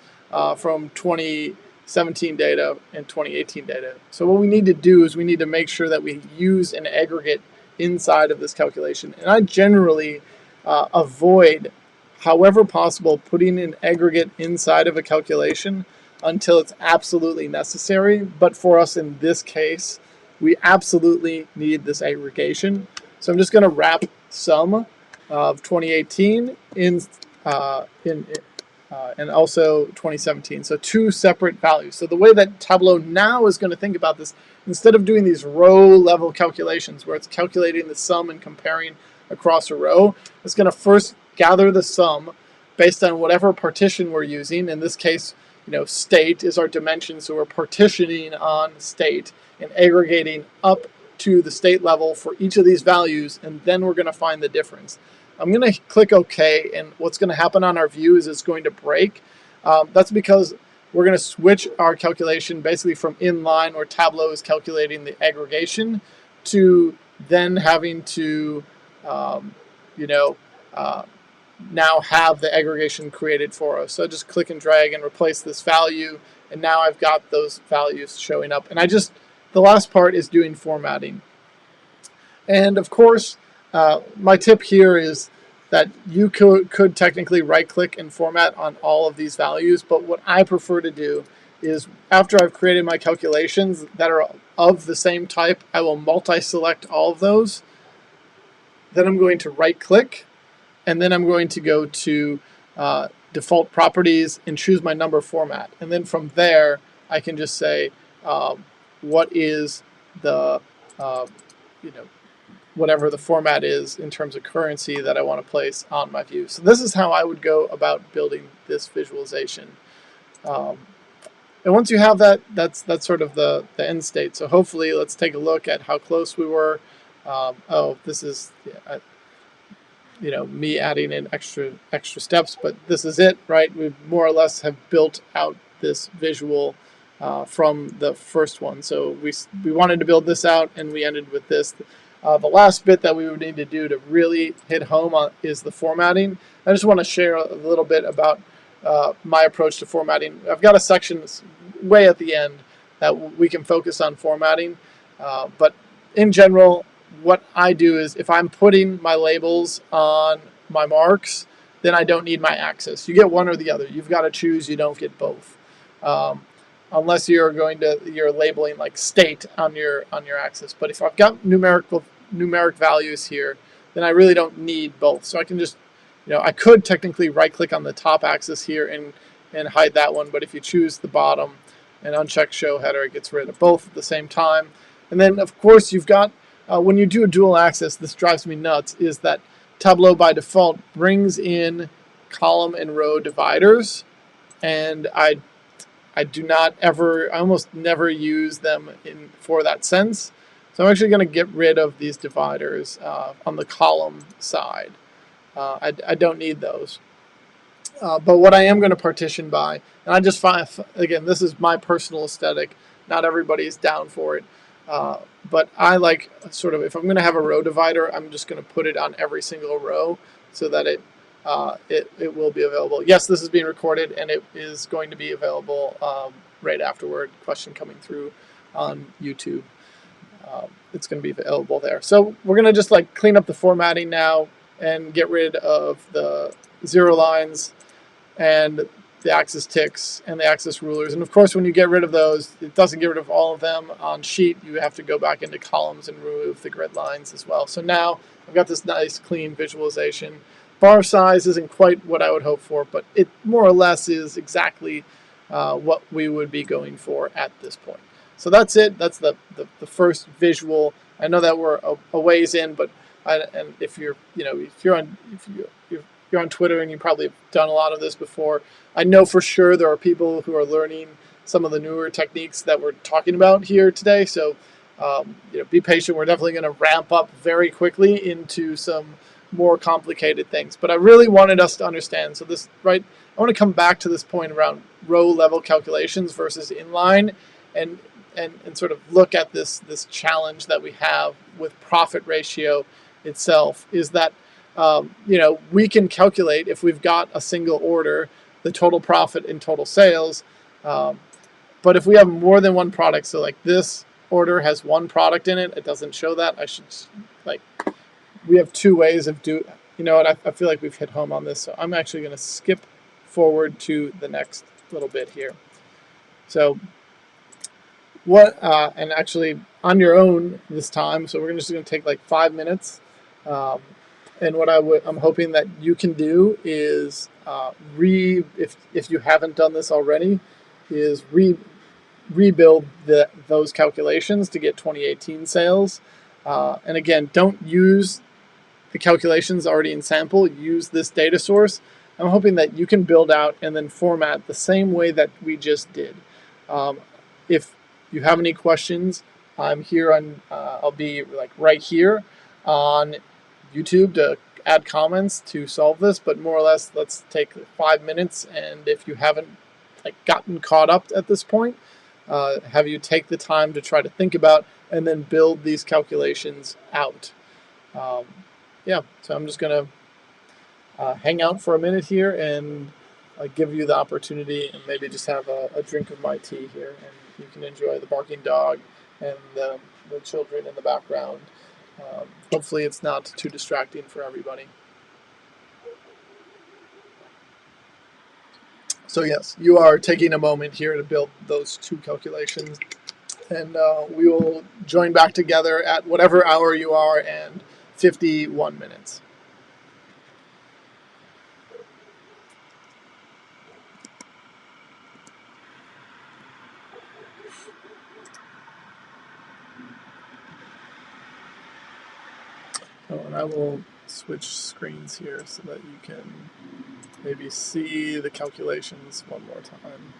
from 2017 data and 2018 data. So what we need to do is we need to make sure that we use an aggregate inside of this calculation. And I generally avoid, however possible, putting an aggregate inside of a calculation until it's absolutely necessary. But for us in this case, we absolutely need this aggregation. So I'm just going to wrap sum of 2018 in and also 2017. So two separate values. So the way that Tableau now is going to think about this, instead of doing these row level calculations where it's calculating the sum and comparing across a row, it's going to first gather the sum based on whatever partition we're using. In this case, state is our dimension, so we're partitioning on state and aggregating up to the state level for each of these values, and then we're going to find the difference. I'm going to click OK, and what's going to happen on our view is it's going to break. That's because we're going to switch our calculation basically from inline, where Tableau is calculating the aggregation, to then having to now have the aggregation created for us. So I just click and drag and replace this value, and now I've got those values showing up. And the last part is doing formatting. And of course, my tip here is that you could technically right-click and format on all of these values, but what I prefer to do is after I've created my calculations that are of the same type, I will multi-select all of those. Then I'm going to right-click, and then I'm going to go to default properties and choose my number format. And then from there, I can just say what is the, whatever the format is in terms of currency that I want to place on my view. So this is how I would go about building this visualization. And once you have that, that's sort of the end state. So hopefully, let's take a look at how close we were. This is me adding in extra steps, but this is it, right? We more or less have built out this visual from the first one. So we wanted to build this out, and we ended with this. The last bit that we would need to do to really hit home is the formatting. I just want to share a little bit about my approach to formatting. I've got a section that's way at the end that we can focus on formatting, but in general, what I do is if I'm putting my labels on my marks, then I don't need my axis. You get one or the other. You've got to choose. You don't get both, unless you're labeling like state on your axis. But if I've got numeric values here, then I really don't need both. So I can just, I could technically right-click on the top axis here and hide that one. But if you choose the bottom and uncheck show header, it gets rid of both at the same time. And then of course you've got when you do a dual axis, this drives me nuts, is that Tableau by default brings in column and row dividers, and I almost never use them for that sense. So I'm actually going to get rid of these dividers on the column side. I don't need those. But what I am going to partition by, and I just find, again, this is my personal aesthetic. Not everybody's down for it. But I like sort of, if I'm going to have a row divider, I'm just going to put it on every single row so that it will be available. Yes, this is being recorded, and it is going to be available right afterward. Question coming through on YouTube. It's going to be available there. So we're going to just like clean up the formatting now and get rid of the zero lines and the axis ticks and the axis rulers. And of course, when you get rid of those, it doesn't get rid of all of them on sheet. You have to go back into columns and remove the grid lines as well. So now I've got this nice clean visualization. Bar size isn't quite what I would hope for, but it more or less is exactly what we would be going for at this point. So that's it. That's the first visual. I know that we're a ways in, but and if you're on Twitter, and you probably have done a lot of this before, I know for sure there are people who are learning some of the newer techniques that we're talking about here today. So be patient. We're definitely going to ramp up very quickly into some more complicated things. But I really wanted us to understand. So this, right, I want to come back to this point around row level calculations versus inline, and sort of look at this challenge that we have with profit ratio itself. Is that we can calculate, if we've got a single order, the total profit and total sales. But if we have more than one product, so like this order has one product in it, it doesn't show that. We have two ways of you know what, I feel like we've hit home on this, so I'm actually going to skip forward to the next little bit here. So and actually on your own this time, so we're just going to take like 5 minutes. And what I'm hoping that you can do is if you haven't done this already, is rebuild those calculations to get 2018 sales. And again, don't use the calculations already in sample. Use this data source. I'm hoping that you can build out and then format the same way that we just did. If you have any questions, I'm here on. I'll be like right here on YouTube to add comments to solve this. But more or less, let's take 5 minutes. And if you haven't gotten caught up at this point, have you take the time to try to think about and then build these calculations out. Yeah, so I'm just going to hang out for a minute here and give you the opportunity and maybe just have a drink of my tea here, and you can enjoy the barking dog and the children in the background. Hopefully it's not too distracting for everybody. So yes, you are taking a moment here to build those two calculations, and we will join back together at whatever hour you are and 51 minutes. Oh, and I will switch screens here so that you can maybe see the calculations one more time.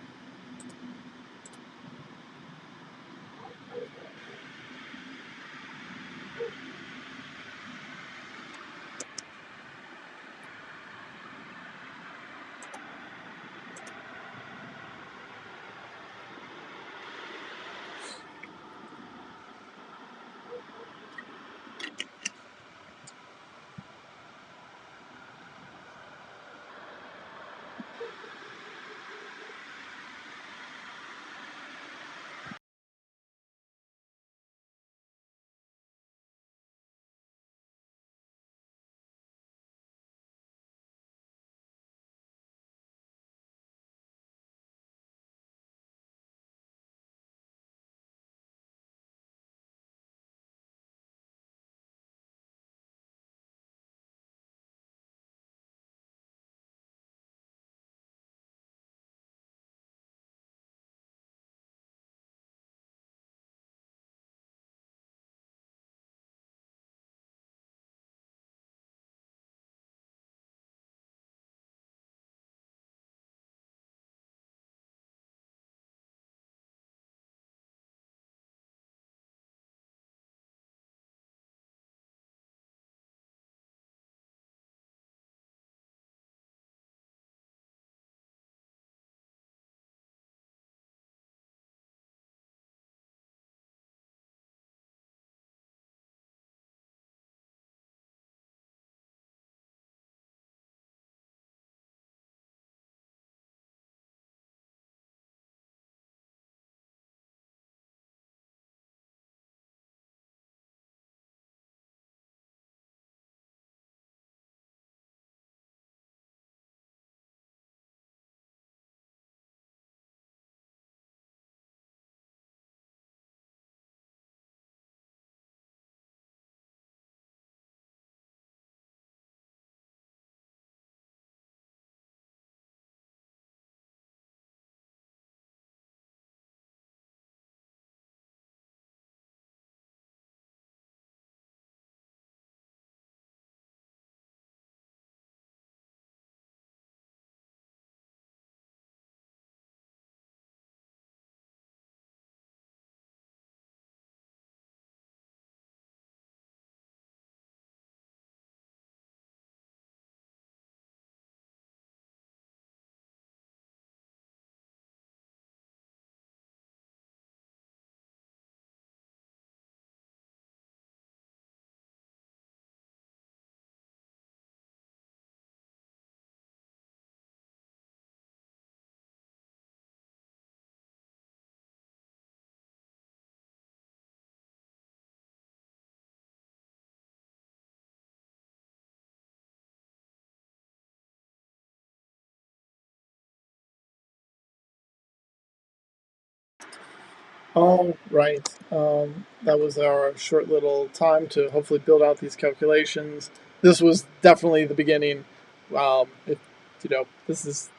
All right. That was our short little time to hopefully build out these calculations. This was definitely the beginning. If you know, this is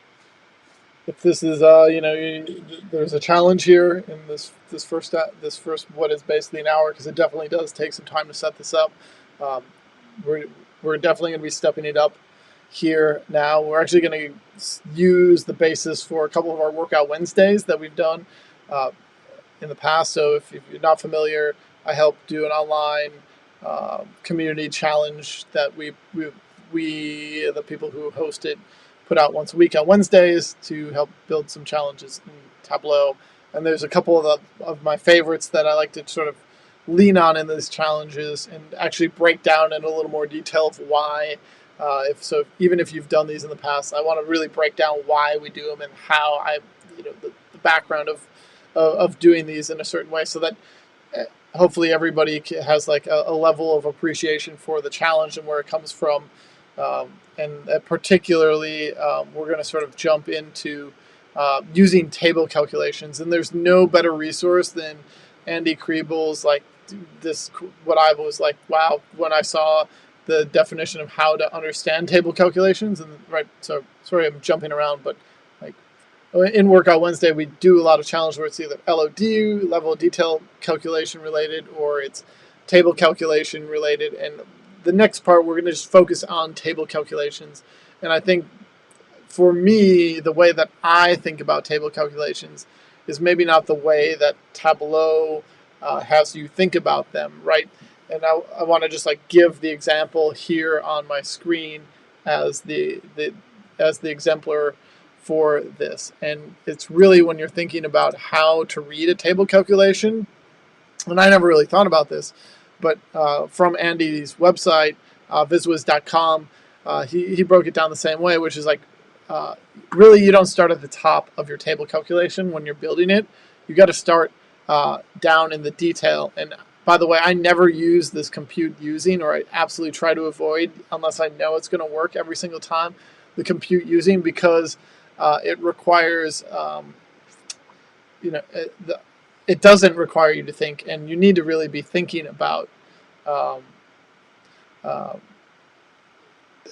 if this is there's a challenge here in this first what is basically an hour, because it definitely does take some time to set this up. Um, we're we're definitely going to be stepping it up here now. We're actually going to use the basis for a couple of our workout Wednesdays that we've done in the past. So if you're not familiar, I help do an online community challenge that we the people who host it put out once a week on Wednesdays to help build some challenges in Tableau. And there's a couple of my favorites that I like to sort of lean on in these challenges and actually break down in a little more detail of why. Even if you've done these in the past, I want to really break down why we do them and how the background of doing these in a certain way, so that hopefully everybody has like a level of appreciation for the challenge and where it comes from. And particularly, we're going to sort of jump into using table calculations. And there's no better resource than Andy Kriebel's like this. What I was like, wow, when I saw the definition of how to understand table calculations. And right, so sorry, I'm jumping around, but like in Workout Wednesday, we do a lot of challenges where it's either LOD, level of detail calculation related, or it's table calculation related. And the next part, we're going to just focus on table calculations. And I think for me, the way that I think about table calculations is maybe not the way that Tableau has you think about them, right? And I want to just like give the example here on my screen as the exemplar for this. And it's really when you're thinking about how to read a table calculation, and I never really thought about this, but from Andy's website, viswiz.com, he broke it down the same way, which is like, really you don't start at the top of your table calculation when you're building it. You got to start down in the detail. And by the way, I never use this compute using, or I absolutely try to avoid, unless I know it's going to work every single time, the compute using, because it requires, it doesn't require you to think, and you need to really be thinking about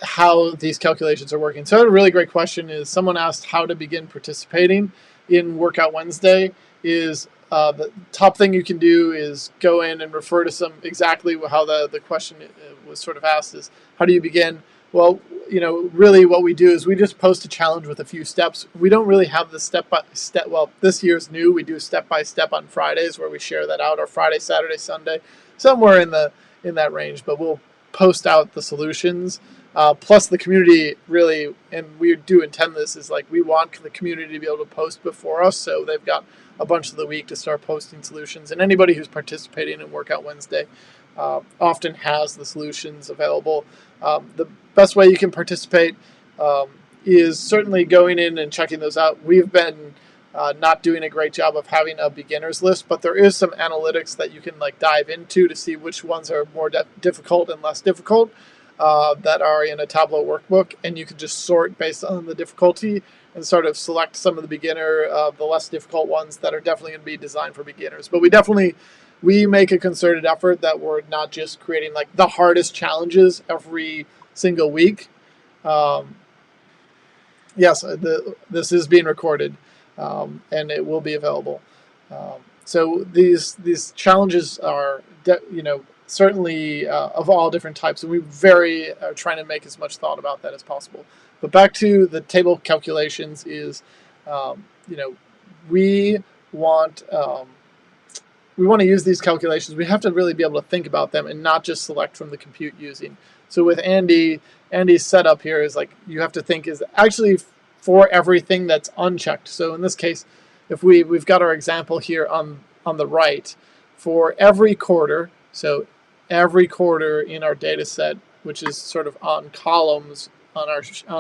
how these calculations are working. So a really great question is, someone asked how to begin participating in Workout Wednesday. Is the top thing you can do is go in and refer to some exactly how the question was sort of asked is, how do you begin? Well, really what we do is we just post a challenge with a few steps. We don't really have the step-by-step. Well, this year's new. We do step-by-step on Fridays where we share that out, or Friday, Saturday, Sunday, somewhere in that range. But we'll post out the solutions. Plus the community really, and we do intend this, is like we want the community to be able to post before us, so they've got a bunch of the week to start posting solutions. And anybody who's participating in Workout Wednesday often has the solutions available. The best way you can participate is certainly going in and checking those out. We've been not doing a great job of having a beginner's list, but there is some analytics that you can like dive into to see which ones are more difficult and less difficult that are in a Tableau workbook, and you can just sort based on the difficulty and sort of select some of the the less difficult ones that are definitely going to be designed for beginners. But we make a concerted effort that we're not just creating like the hardest challenges every single week. Yes, this is being recorded, and it will be available. So these challenges are, certainly of all different types, and we are trying to make as much thought about that as possible. But back to the table calculations is, we want to use these calculations. We have to really be able to think about them and not just select from the compute using. So with Andy's setup here is like, you have to think is actually for everything that's unchecked. So in this case, if we've got our example here on the right, for every quarter, so every quarter in our data set, which is sort of on columns on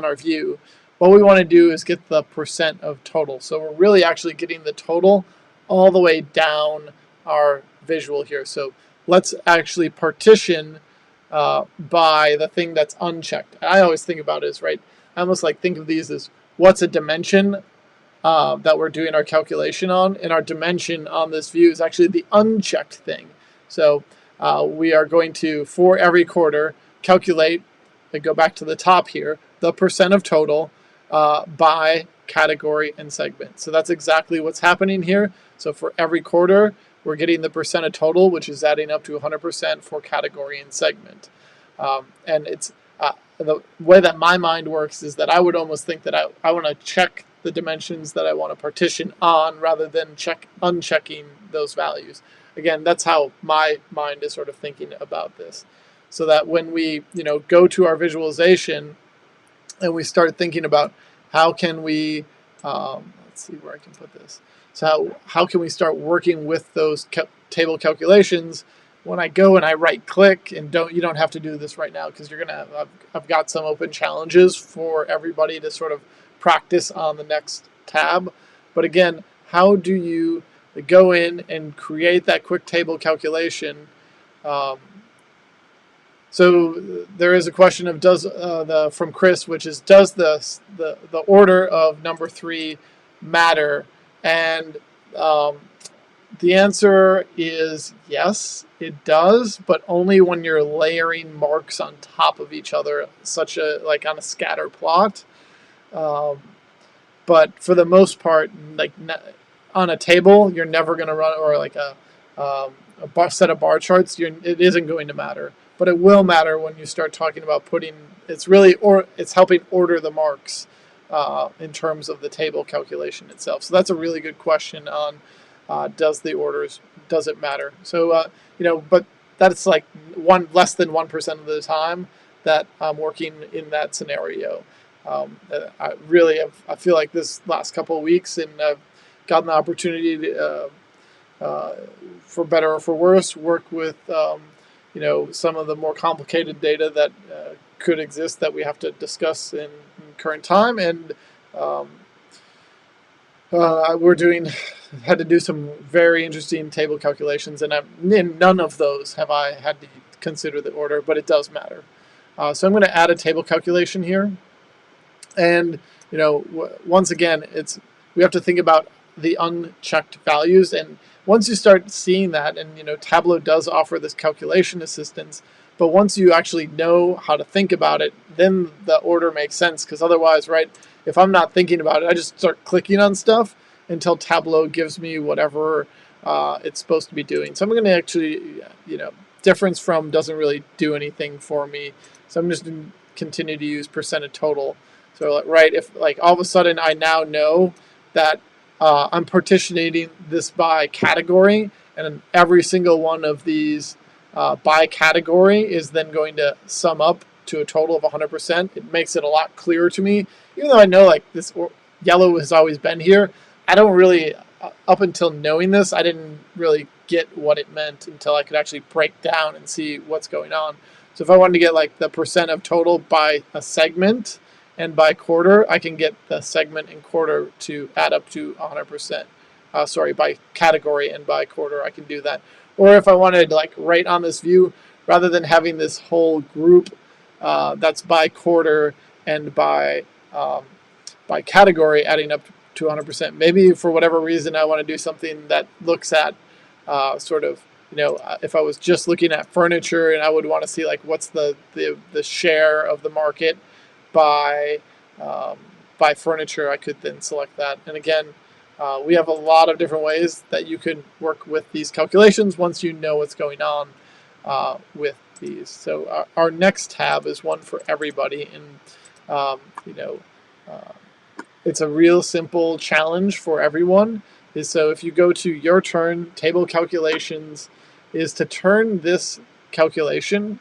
our view, what we want to do is get the percent of total. So we're really actually getting the total all the way down our visual here. So let's actually partition by the thing that's unchecked. I always think about it as, right, I almost like think of these as, what's a dimension that we're doing our calculation on, and our dimension on this view is actually the unchecked thing. So we are going to, for every quarter, calculate, and go back to the top here, the percent of total by category and segment. So that's exactly what's happening here. So for every quarter, we're getting the percent of total, which is adding up to 100% for category and segment. And it's the way that my mind works is that I would almost think that I want to check the dimensions that I want to partition on rather than unchecking those values. Again, that's how my mind is sort of thinking about this. So that when we go to our visualization and we start thinking about how can we, let's see where I can put this. So how can we start working with those table calculations? When I go and I right click, and you don't have to do this right now because I've got some open challenges for everybody to sort of practice on the next tab. But again, how do you go in and create that quick table calculation? So there is a question of from Chris, which is, does the order of number 3 matter? And the answer is yes, it does, but only when you're layering marks on top of each other, like on a scatter plot. But for the most part, like on a table, you're never going to run, or like a set of bar charts, it isn't going to matter. But it will matter when you start talking about it's helping order the marks in terms of the table calculation itself. So that's a really good question on does it matter? So but that's like less than 1% of the time that I'm working in that scenario. I feel like this last couple of weeks, and I've gotten the opportunity to, for better or for worse, work with some of the more complicated data that could exist that we have to discuss in current time, and had to do some very interesting table calculations, and in none of those have I had to consider the order, but it does matter. So I'm going to add a table calculation here, and once again, we have to think about the unchecked values, and once you start seeing that, and Tableau does offer this calculation assistance, but once you actually know how to think about it, then the order makes sense, because otherwise, right, if I'm not thinking about it, I just start clicking on stuff until Tableau gives me whatever it's supposed to be doing. So I'm going to actually, difference from doesn't really do anything for me, so I'm just going to continue to use percent of total. So right, if like all of a sudden I now know that I'm partitioning this by category, and every single one of these by category is then going to sum up to a total of 100%. It makes it a lot clearer to me. Even though I know like this yellow has always been here, I don't really, up until knowing this, I didn't really get what it meant until I could actually break down and see what's going on. So if I wanted to get like the percent of total by a segment and by quarter, I can get the segment and quarter to add up to 100%. By category and by quarter, I can do that. Or if I wanted, like right on this view, rather than having this whole group that's by quarter and by category adding up to 100%, maybe for whatever reason I want to do something that looks at if I was just looking at furniture and I would want to see like what's the share of the market by furniture, I could then select that. And again, we have a lot of different ways that you can work with these calculations once you know what's going on with these. So our next tab is one for everybody, and it's a real simple challenge for everyone. So if you go to your turn, table calculations, is to turn this calculation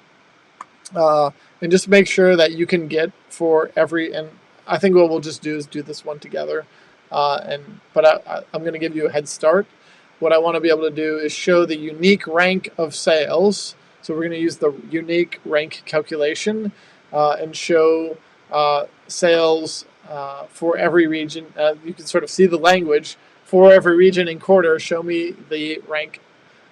and just make sure that you can get for every, and I think what we'll just do is do this one together. But I'm going to give you a head start. What I want to be able to do is show the unique rank of sales. So we're going to use the unique rank calculation and show sales for every region. You can sort of see the language. For every region and quarter, show me the rank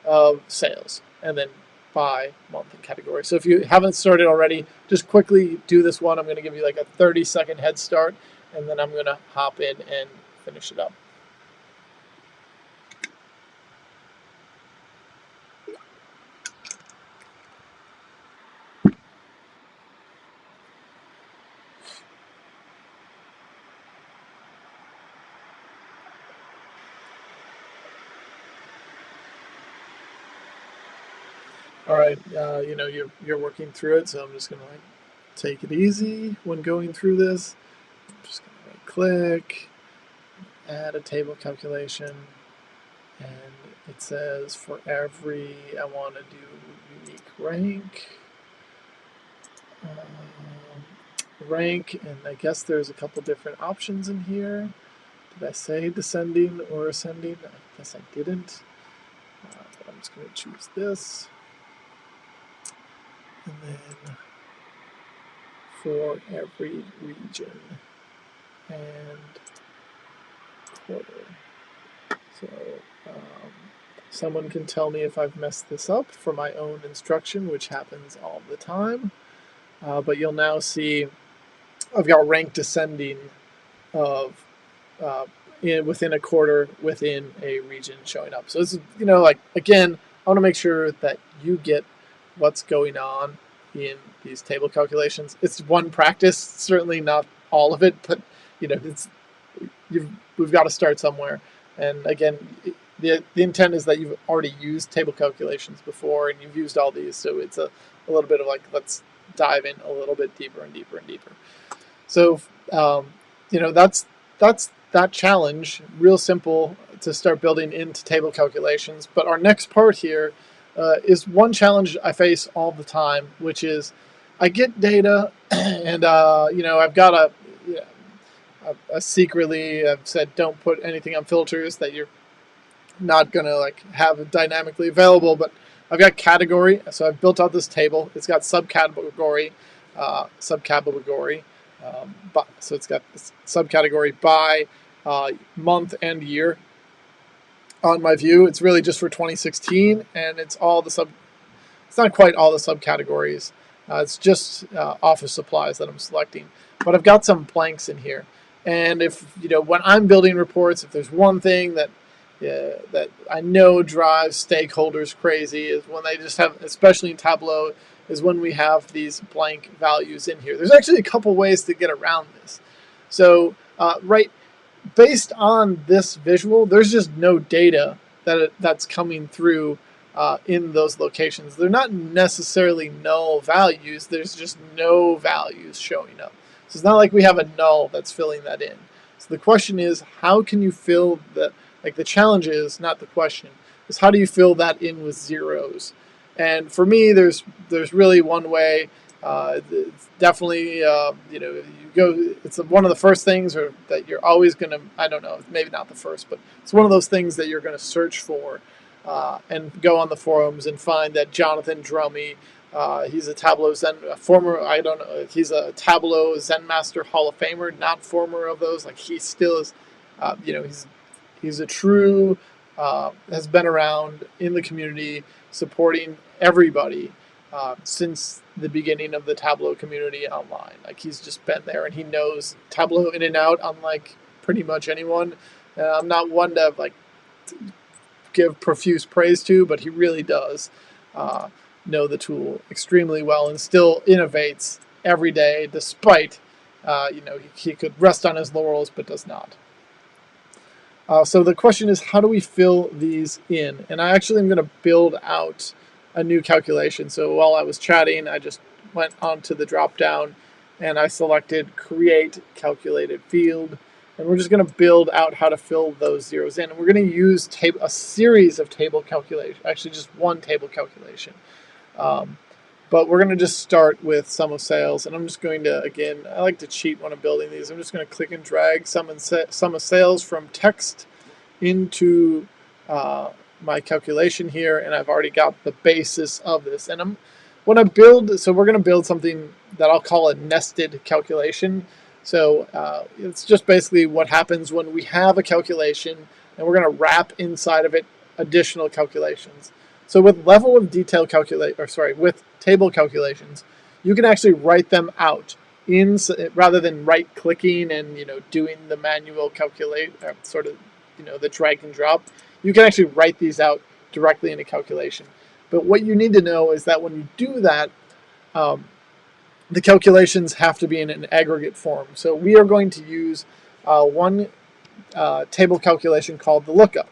of sales, and then by month and category. So if you haven't started already, just quickly do this one. I'm going to give you like a 30-second head start, and then I'm going to hop in and finish it up. All right, you know, you're working through it, so I'm just gonna like take it easy when going through this. I'm just gonna right click, add a table calculation, and it says for every, I want to do unique rank, and I guess there's a couple different options in here. Did I say descending or ascending? I guess I didn't. But I'm just going to choose this. And then for every region and quarter. So someone can tell me if I've messed this up for my own instruction, which happens all the time. But you'll now see I've got rank descending of within a quarter within a region showing up. So this is, you know, like, again, I want to make sure that you get what's going on in these table calculations. It's one practice, certainly not all of it, but you know, we've got to start somewhere. And again, the intent is that you've already used table calculations before and you've used all these, so it's a little bit of like, let's dive in a little bit deeper and deeper and deeper. So you know, that's that challenge, real simple to start building into table calculations. But our next part here is one challenge I face all the time, which is I get data and you know, I've got a secretly, I've said don't put anything on filters that you're not gonna like have dynamically available, but I've got category, so I've built out this table. It's got subcategory, so it's got this subcategory by month and year. On my view, it's really just for 2016, and it's all the it's not quite all the subcategories. It's just office supplies that I'm selecting, but I've got some blanks in here. And if, you know, when I'm building reports, if there's one thing that that I know drives stakeholders crazy is when they just have, especially in Tableau, is when we have these blank values in here. There's actually a couple ways to get around this. So right, based on this visual, there's just no data that's coming through in those locations. They're not necessarily null values. There's just no values showing up. So it's not like we have a null that's filling that in. So the question is, how can you fill the, like the challenge is, not the question, is how do you fill that in with zeros? And for me, there's really one way. It's definitely, you know, you go. It's one of the first things that you're always going to. I don't know, maybe not the first, but it's one of those things that you're going to search for, and go on the forums and find that Jonathan Drummy, he's a Tableau Zen former. I don't know. He's a Tableau Zen Master Hall of Famer, not former of those. Like he still is. You know, he's a true. Has been around in the community, supporting everybody since the beginning of the Tableau community online. Like he's just been there and he knows Tableau in and out, unlike pretty much anyone. I'm not one to like give profuse praise to, but he really does know the tool extremely well and still innovates every day, despite you know, he could rest on his laurels, but does not. So the question is, how do we fill these in? And I actually am going to build out a new calculation. So while I was chatting, I just went onto the drop down and I selected create calculated field. And we're just going to build out how to fill those zeros in. And we're going to use a series of table calculations, actually just one table calculation. But we're going to just start with sum of sales. And I'm just going to, again, I like to cheat when I'm building these. I'm just going to click and drag sum of sales from text into my calculation here. And I've already got the basis of this. And when I build, so we're going to build something that I'll call a nested calculation. So it's just basically what happens when we have a calculation and we're going to wrap inside of it additional calculations. So with with table calculations, you can actually write them out rather than right clicking and doing the manual calculate sort of the drag and drop. You can actually write these out directly in a calculation. But what you need to know is that when you do that, the calculations have to be in an aggregate form. So we are going to use one table calculation called the lookup.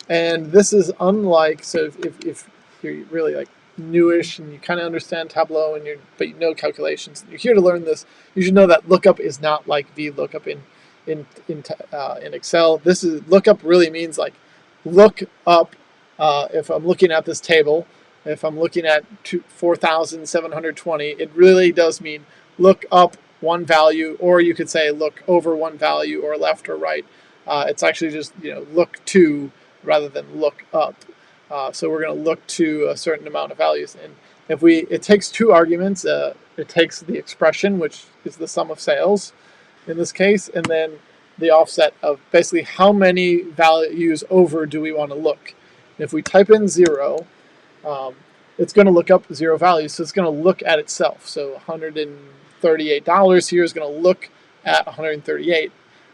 And this is unlike, so if you're really like newish and you kind of understand Tableau but you know calculations, you're here to learn this, you should know that lookup is not like VLOOKUP in Excel. This is lookup really means like look up. If I'm looking at this table, if I'm looking at 4,720, it really does mean look up one value, or you could say look over one value, or left or right. It's actually just look to rather than look up. So we're going to look to a certain amount of values, and it takes two arguments. It takes the expression, which is the sum of sales in this case, and then the offset of basically how many values over do we want to look. If we type in 0, it's going to look up 0 values, so it's going to look at itself. So $138 here is going to look at 138.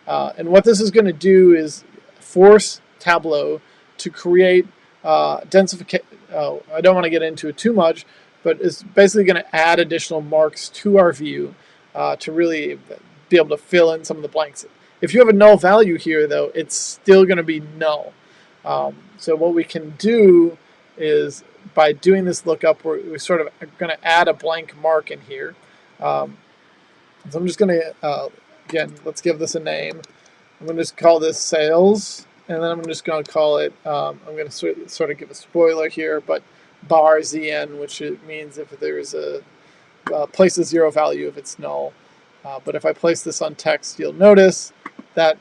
And what this is going to do is force Tableau to create densification. I don't want to get into it too much, but it's basically going to add additional marks to our view to really be able to fill in some of the blanks. If you have a null value here, though, it's still going to be null. So what we can do is, by doing this lookup, we're sort of going to add a blank mark in here. So I'm just going to, again, let's give this a name. I'm going to just call this sales, and then I'm just going to call it, I'm going to sort of give a spoiler here, but bar ZN, which means if there's place a 0 value if it's null. But if I place this on text, you'll notice that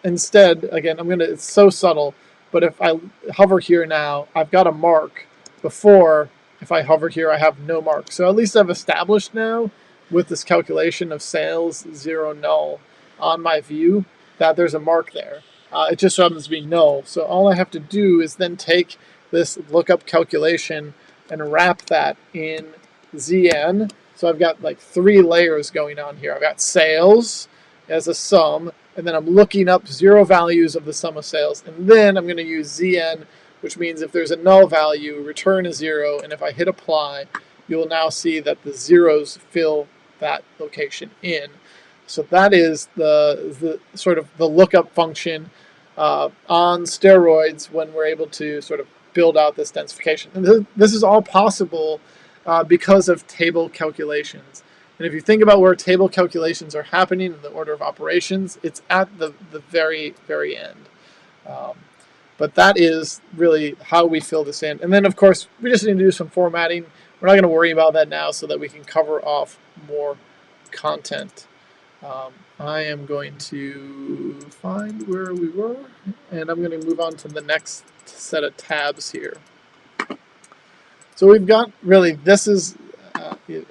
instead, again, it's so subtle, but if I hover here now, I've got a mark before. If I hover here, I have no mark. So at least I've established now with this calculation of sales 0 null on my view that there's a mark there. It just happens to be null. So all I have to do is then take this lookup calculation and wrap that in ZN. So I've got like 3 layers going on here. I've got sales as a sum, and then I'm looking up 0 values of the sum of sales. And then I'm going to use ZN, which means if there's a null value, return a 0. And if I hit apply, you will now see that the zeros fill that location in. So that is the sort of the lookup function on steroids when we're able to sort of build out this densification. And this is all possible because of table calculations. And if you think about where table calculations are happening in the order of operations, it's at the very, very end. But that is really how we fill this in. And then, of course, we just need to do some formatting. We're not going to worry about that now so that we can cover off more content. I am going to find where we were, and I'm going to move on to the next set of tabs here. So we've got, really, this is going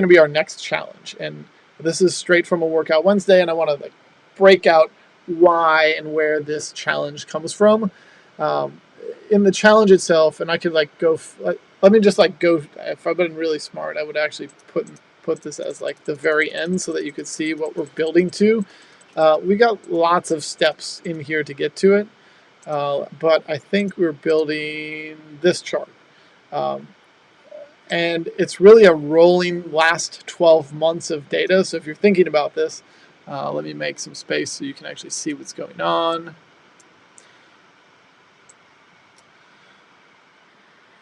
to be our next challenge, and this is straight from a Workout Wednesday, and I want to break out why and where this challenge comes from. In the challenge itself, and I could go, let me just go, if I've been really smart, I would actually put this as the very end so that you could see what we're building to. We got lots of steps in here to get to it, but I think we're building this chart. And it's really a rolling last 12 months of data. So if you're thinking about this, let me make some space so you can actually see what's going on.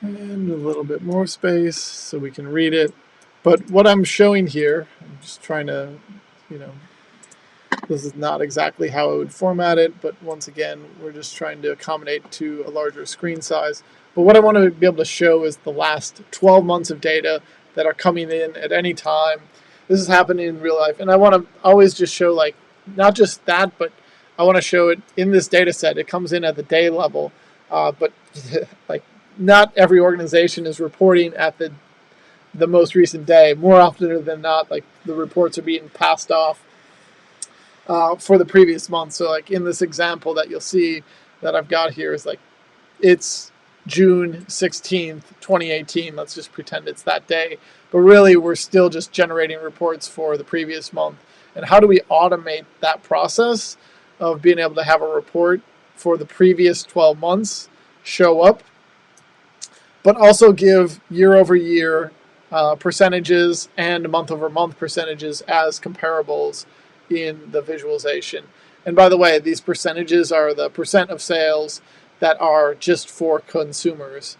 And a little bit more space so we can read it. But what I'm showing here, I'm just trying to, this is not exactly how I would format it, but once again, we're just trying to accommodate to a larger screen size. But what I want to be able to show is the last 12 months of data that are coming in at any time. This is happening in real life. And I want to always just show, not just that, but I want to show it in this data set. It comes in at the day level, but not every organization is reporting at the most recent day. More often than not, the reports are being passed off for the previous month. So in this example that you'll see that I've got here is it's June 16th, 2018. Let's just pretend it's that day. But really, we're still just generating reports for the previous month. And how do we automate that process of being able to have a report for the previous 12 months show up, but also give year-over-year percentages and month-over-month percentages as comparables in the visualization. And by the way, these percentages are the percent of sales that are just for consumers.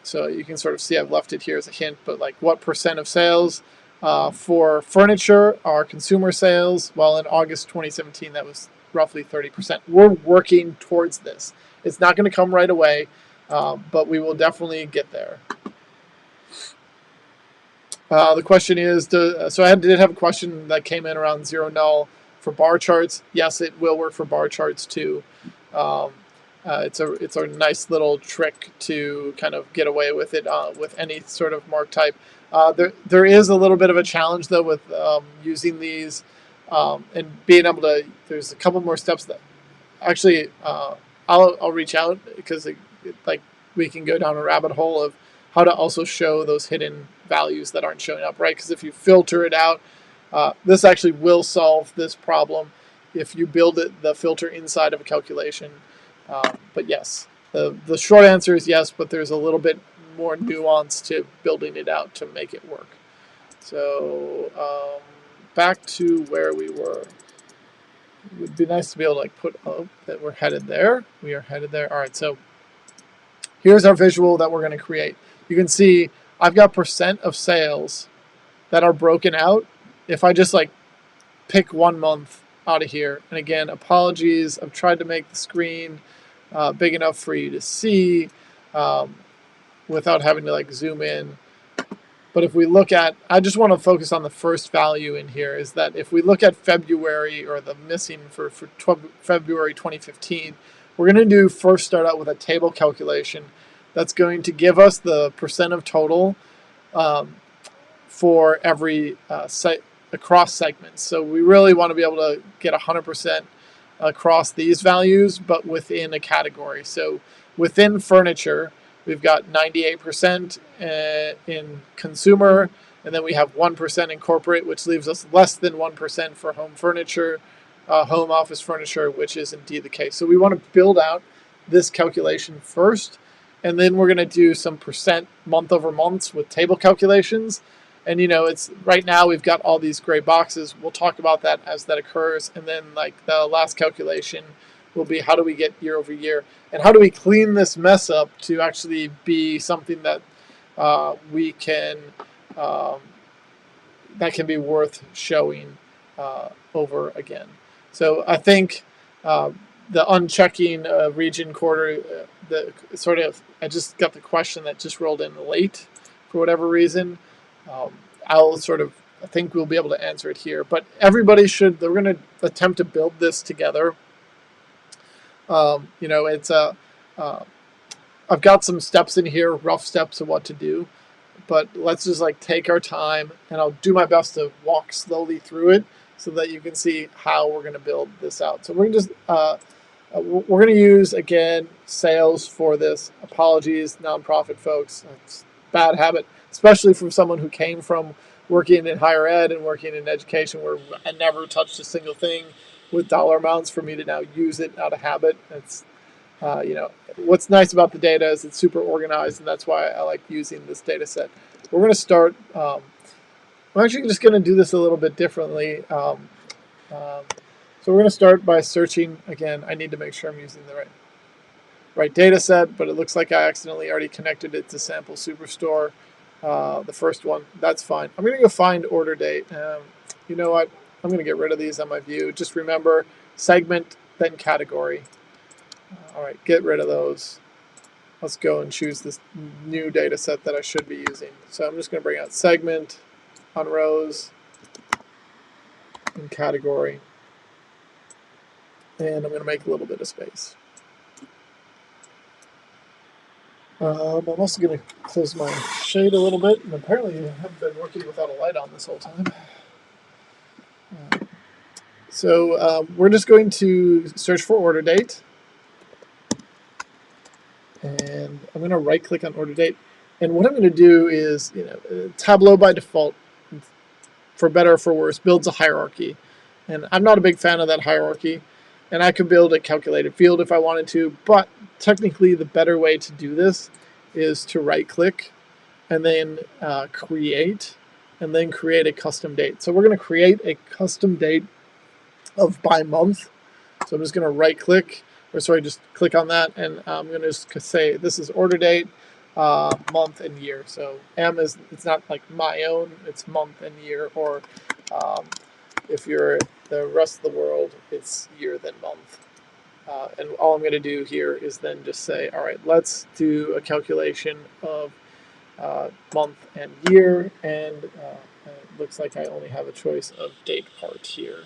So you can sort of see I've left it here as a hint, but like what percent of sales for furniture are consumer sales? Well, in August 2017, that was roughly 30%. We're working towards this. It's not going to come right away, but we will definitely get there. The question is, so I did have a question that came in around zero null for bar charts. Yes, it will work for bar charts too. It's a nice little trick to kind of get away with it with any sort of mark type. There is a little bit of a challenge though with using these and being able to. There's a couple more steps that actually I'll reach out because like we can go down a rabbit hole of how to also show those hidden values that aren't showing up, right? Because if you filter it out, this actually will solve this problem if you build the filter inside of a calculation. But yes, the short answer is yes, but there's a little bit more nuance to building it out to make it work. So back to where we were. It would be nice to be able to like put that we're headed there. We are headed there. All right, so here's our visual that we're going to create. You can see I've got percent of sales that are broken out. If I just like pick 1 month out of here, and again, apologies, I've tried to make the screen big enough for you to see without having to like zoom in. But if we look at, I just want to focus on the first value in here, is that if we look at February, or the missing for February 2015, we're going to first start out with a table calculation that's going to give us the percent of total for every across segments. So we really want to be able to get 100% across these values, but within a category. So within furniture, we've got 98% in consumer, and then we have 1% in corporate, which leaves us less than 1% for home furniture, home office furniture, which is indeed the case. So we want to build out this calculation first, and then we're going to do some percent month over months with table calculations. And it's right now we've got all these gray boxes. We'll talk about that as that occurs. And then like the last calculation will be how do we get year over year, and how do we clean this mess up to actually be something that we can that can be worth showing over again. So I think the unchecking region quarter, I just got the question that just rolled in late for whatever reason. I think we'll be able to answer it here, but everybody we're going to attempt to build this together. I've got some steps in here, rough steps of what to do, but let's just like take our time, and I'll do my best to walk slowly through it so that you can see how we're going to build this out. So we're going to use again sales for this. Apologies, nonprofit folks. It's a bad habit, especially from someone who came from working in higher ed and working in education, where I never touched a single thing with dollar amounts. For me to now use it out of habit, it's what's nice about the data is it's super organized, and that's why I like using this data set. We're going to start. I'm actually just going to do this a little bit differently. So we're going to start by searching. Again, I need to make sure I'm using the right data set, but it looks like I accidentally already connected it to Sample Superstore, the first one. That's fine. I'm going to go find order date. You know what? I'm going to get rid of these on my view. Just remember segment, then category. All right, get rid of those. Let's go and choose this new data set that I should be using. So I'm just going to bring out segment on rows and category. And I'm going to make a little bit of space. I'm also going to close my shade a little bit. And apparently I haven't been working without a light on this whole time. So we're just going to search for order date. and I'm going to right click on order date. And what I'm going to do is, Tableau by default, for better or for worse, builds a hierarchy. And I'm not a big fan of that hierarchy. And I could build a calculated field if I wanted to, but technically the better way to do this is to right click and then create, and then create a custom date. So we're going to create a custom date of by month. So I'm just going to right click, or sorry, just click on that, and I'm going to just say this is order date, month and year. So M is, it's not like my own, it's month and year, or if you're the rest of the world, it's year then month. And all I'm going to do here is then just say, all right, let's do a calculation of month and year, and it looks like I only have a choice of date part here.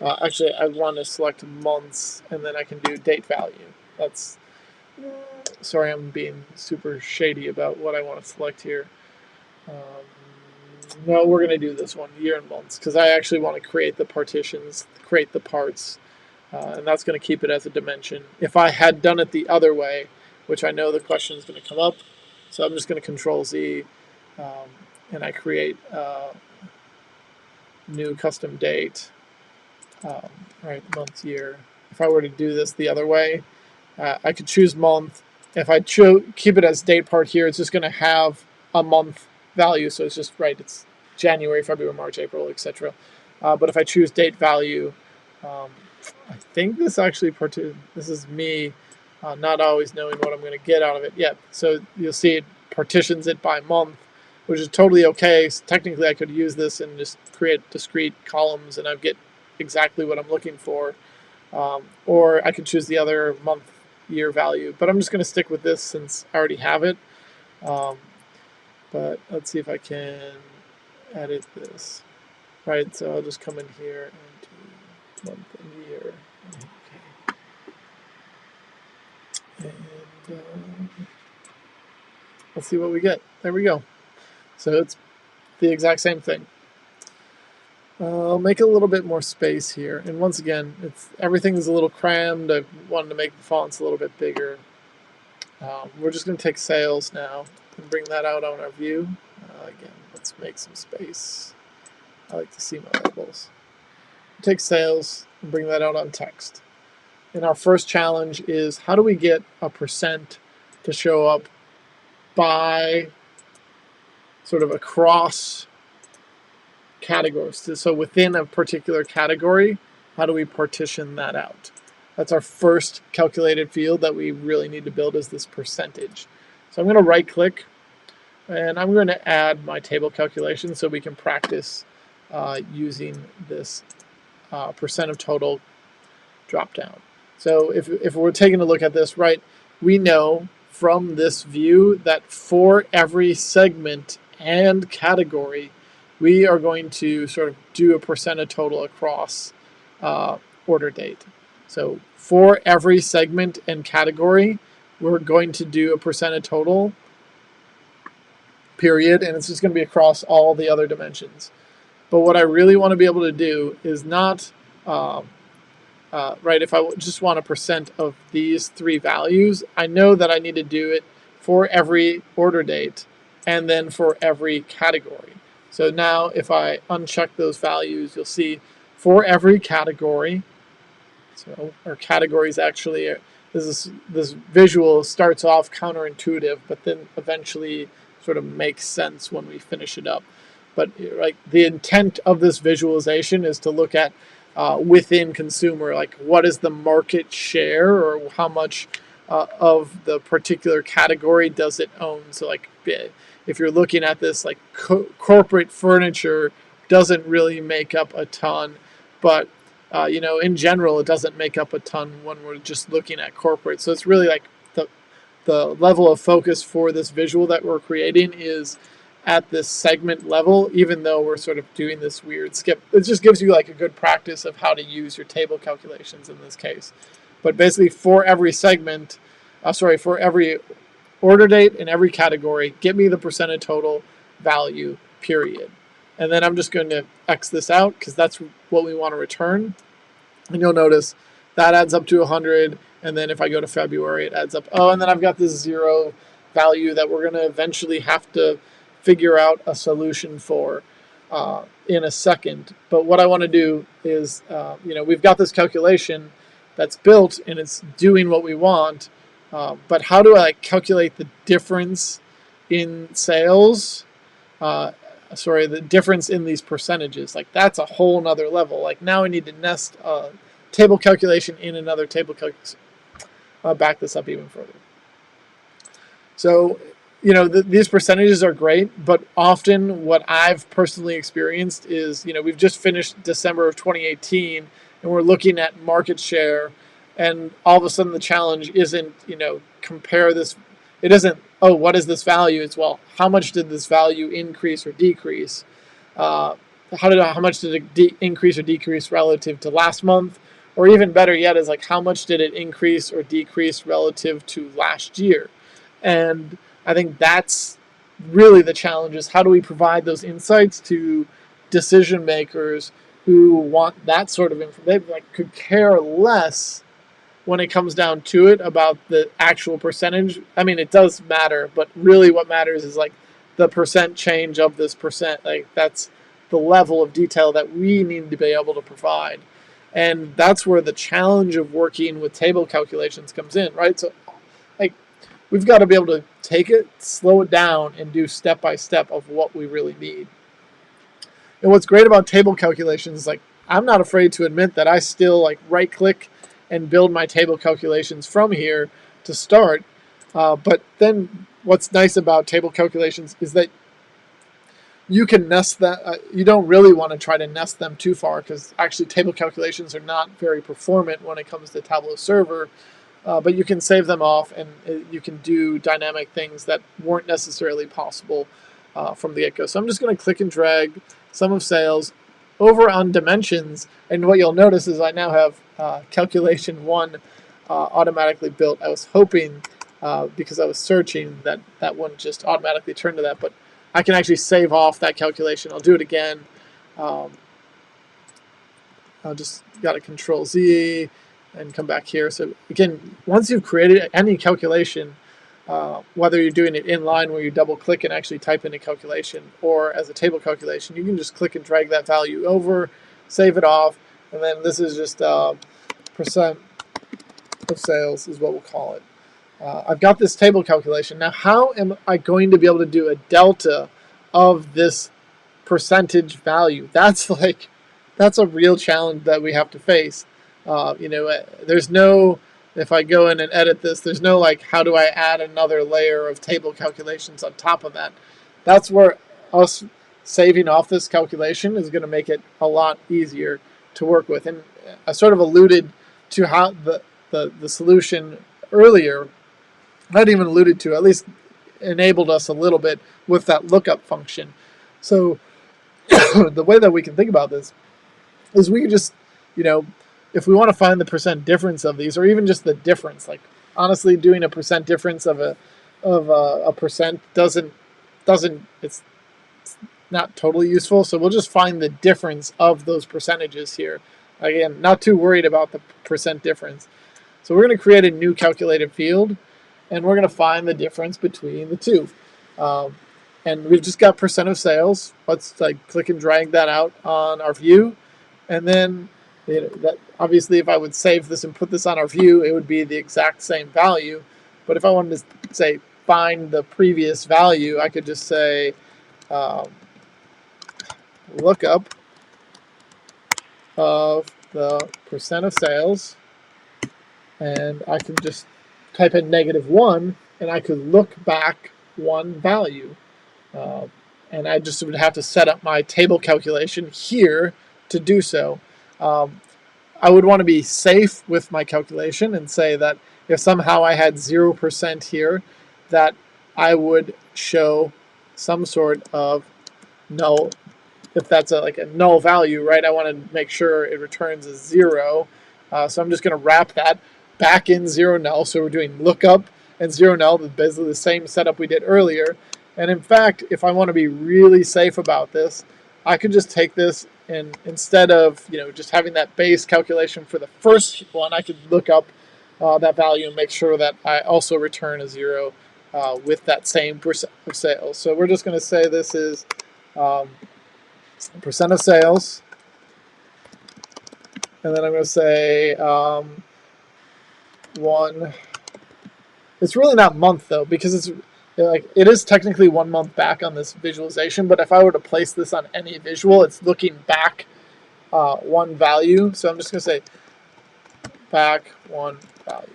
Actually, I want to select months, and then I can do date value. That's, sorry, I'm being super shady about what I want to select here. No, we're going to do this one, year and months, because I actually want to create the partitions, create the parts, and that's going to keep it as a dimension. If I had done it the other way, which I know the question is going to come up, so I'm just going to Control Z, and I create new custom date, right, month, year. If I were to do this the other way, I could choose month. If I keep it as date part here, it's just going to have a month value, so it's just, right, it's January, February, March, April, etc. But if I choose date value, I think this actually, this is me not always knowing what I'm going to get out of it. Yeah, so you'll see it partitions it by month, which is totally okay. So technically, I could use this and just create discrete columns, and I'd get exactly what I'm looking for. Or I could choose the other month, year value. But I'm just going to stick with this since I already have it. But let's see if I can edit this. Right, so I'll just come in here and do month and year. Okay. And let's see what we get. There we go. So it's the exact same thing. I'll make a little bit more space here. And once again, everything's a little crammed. I wanted to make the fonts a little bit bigger. We're just going to take sales now and bring that out on our view. Again, let's make some space. I like to see my labels. Take sales and bring that out on text. And our first challenge is, how do we get a percent to show up by sort of across categories? So within a particular category, how do we partition that out? That's our first calculated field that we really need to build, is this percentage. So I'm going to right click, and I'm going to add my table calculation so we can practice using this percent of total drop down. So if we're taking a look at this, right, we know from this view that for every segment and category, we are going to sort of do a percent of total across order date. So for every segment and category, we're going to do a percent of total, period, and it's just going to be across all the other dimensions. But what I really want to be able to do is not, right, if I just want a percent of these three values, I know that I need to do it for every order date and then for every category. So now if I uncheck those values, you'll see for every category, so our categories actually, this visual starts off counterintuitive, but then eventually sort of makes sense when we finish it up. But like the intent of this visualization is to look at within consumer, like what is the market share, or how much of the particular category does it own. So like if you're looking at this, like corporate furniture doesn't really make up a ton, but in general, it doesn't make up a ton when we're just looking at corporate. So it's really like the level of focus for this visual that we're creating is at this segment level, even though we're sort of doing this weird skip. It just gives you like a good practice of how to use your table calculations in this case. But basically for every segment, for every order date in every category, get me the percent of total value, period. And then I'm just going to X this out because that's what we want to return. And you'll notice that adds up to 100. And then if I go to February, it adds up. Oh, and then I've got this 0 value that we're going to eventually have to figure out a solution for in a second. But what I want to do is, we've got this calculation that's built and it's doing what we want. But how do I calculate the difference in sales? The difference in these percentages. Like, that's a whole nother level. Like, now I need to nest a table calculation in another table calculation. I'll back this up even further. So, these percentages are great, but often what I've personally experienced is, we've just finished December of 2018 and we're looking at market share, and all of a sudden the challenge isn't, compare this. It isn't, oh, what is this value? It's, well, how much did this value increase or decrease? How much did it increase or decrease relative to last month? Or even better yet is, like, how much did it increase or decrease relative to last year? And I think that's really the challenge, is how do we provide those insights to decision makers who want that sort of information. They could care less when it comes down to it about the actual percentage. I mean, it does matter, but really what matters is, like, the percent change of this percent. Like, that's the level of detail that we need to be able to provide. And that's where the challenge of working with table calculations comes in, right? So, like, we've got to be able to take it, slow it down, and do step by step of what we really need. And what's great about table calculations is, like, I'm not afraid to admit that I still, like, right click and build my table calculations from here to start. But then what's nice about table calculations is that you can nest that. You don't really want to try to nest them too far, because actually table calculations are not very performant when it comes to Tableau Server. But you can save them off, and you can do dynamic things that weren't necessarily possible from the get-go. So I'm just going to click and drag sum of sales over on dimensions, and what you'll notice is I now have calculation 1 automatically built. I was hoping, because I was searching, that wouldn't just automatically turn to that, but I can actually save off that calculation. I'll do it again. I'll just got to Control Z and come back here. So again, once you've created any calculation, whether you're doing it inline where you double click and actually type in a calculation, or as a table calculation, you can just click and drag that value over, save it off, and then this is just percent of sales is what we'll call it. I've got this table calculation. Now, how am I going to be able to do a delta of this percentage value? That's a real challenge that we have to face. There's no, if I go in and edit this, there's no, like, how do I add another layer of table calculations on top of that? That's where us saving off this calculation is going to make it a lot easier to work with. And I sort of alluded to how the solution earlier, not even alluded to, at least enabled us a little bit with that lookup function. So the way that we can think about this is we can just, if we want to find the percent difference of these, or even just the difference, like, honestly, doing a percent difference of a percent doesn't it's not totally useful. So we'll just find the difference of those percentages here. Again, not too worried about the percent difference. So we're going to create a new calculated field, and we're going to find the difference between the two. And we've just got percent of sales. Let's click and drag that out on our view, and then that obviously, if I would save this and put this on our view, it would be the exact same value. But if I wanted to say find the previous value, I could just say lookup of the percent of sales, and I could just type in -1, and I could look back one value. And I just would have to set up my table calculation here to do so. I would want to be safe with my calculation and say that if somehow I had 0% here, that I would show some sort of null. If that's a null value, right? I want to make sure it returns as 0. So I'm just going to wrap that back in 0 null. So we're doing lookup and 0 null, basically the same setup we did earlier. And in fact, if I want to be really safe about this, I could just take this and instead of just having that base calculation for the first one, I could look up that value and make sure that I also return a 0 with that same percent of sales. So we're just going to say this is percent of sales, and then I'm going to say 1. It's really not month though, because it's like it is technically 1 month back on this visualization, but if I were to place this on any visual, it's looking back one value. So I'm just going to say back one value.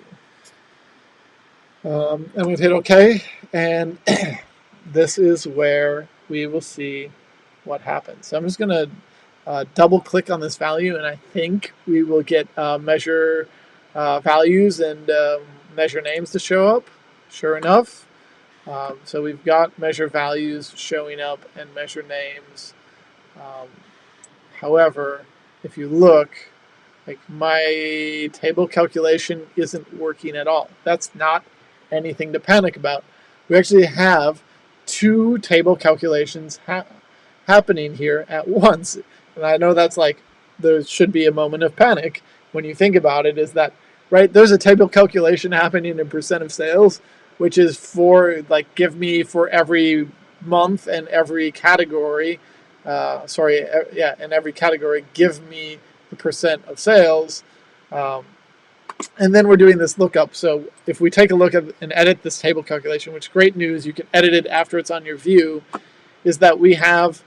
I'm going to hit OK, and this is where we will see what happens. So I'm just going to double click on this value, and I think we will get measure values and measure names to show up. Sure enough, so we've got measure values showing up and measure names. However, if you look, like my table calculation isn't working at all. That's not anything to panic about. We actually have 2 table calculations happening here at once. And I know that's like, there should be a moment of panic when you think about it, is that, right, there's a table calculation happening in percent of sales, which is for, like, give me for every month and every category, in every category, give me the percent of sales. And then we're doing this lookup. So if we take a look at and edit this table calculation, which great news, you can edit it after it's on your view, is that we have,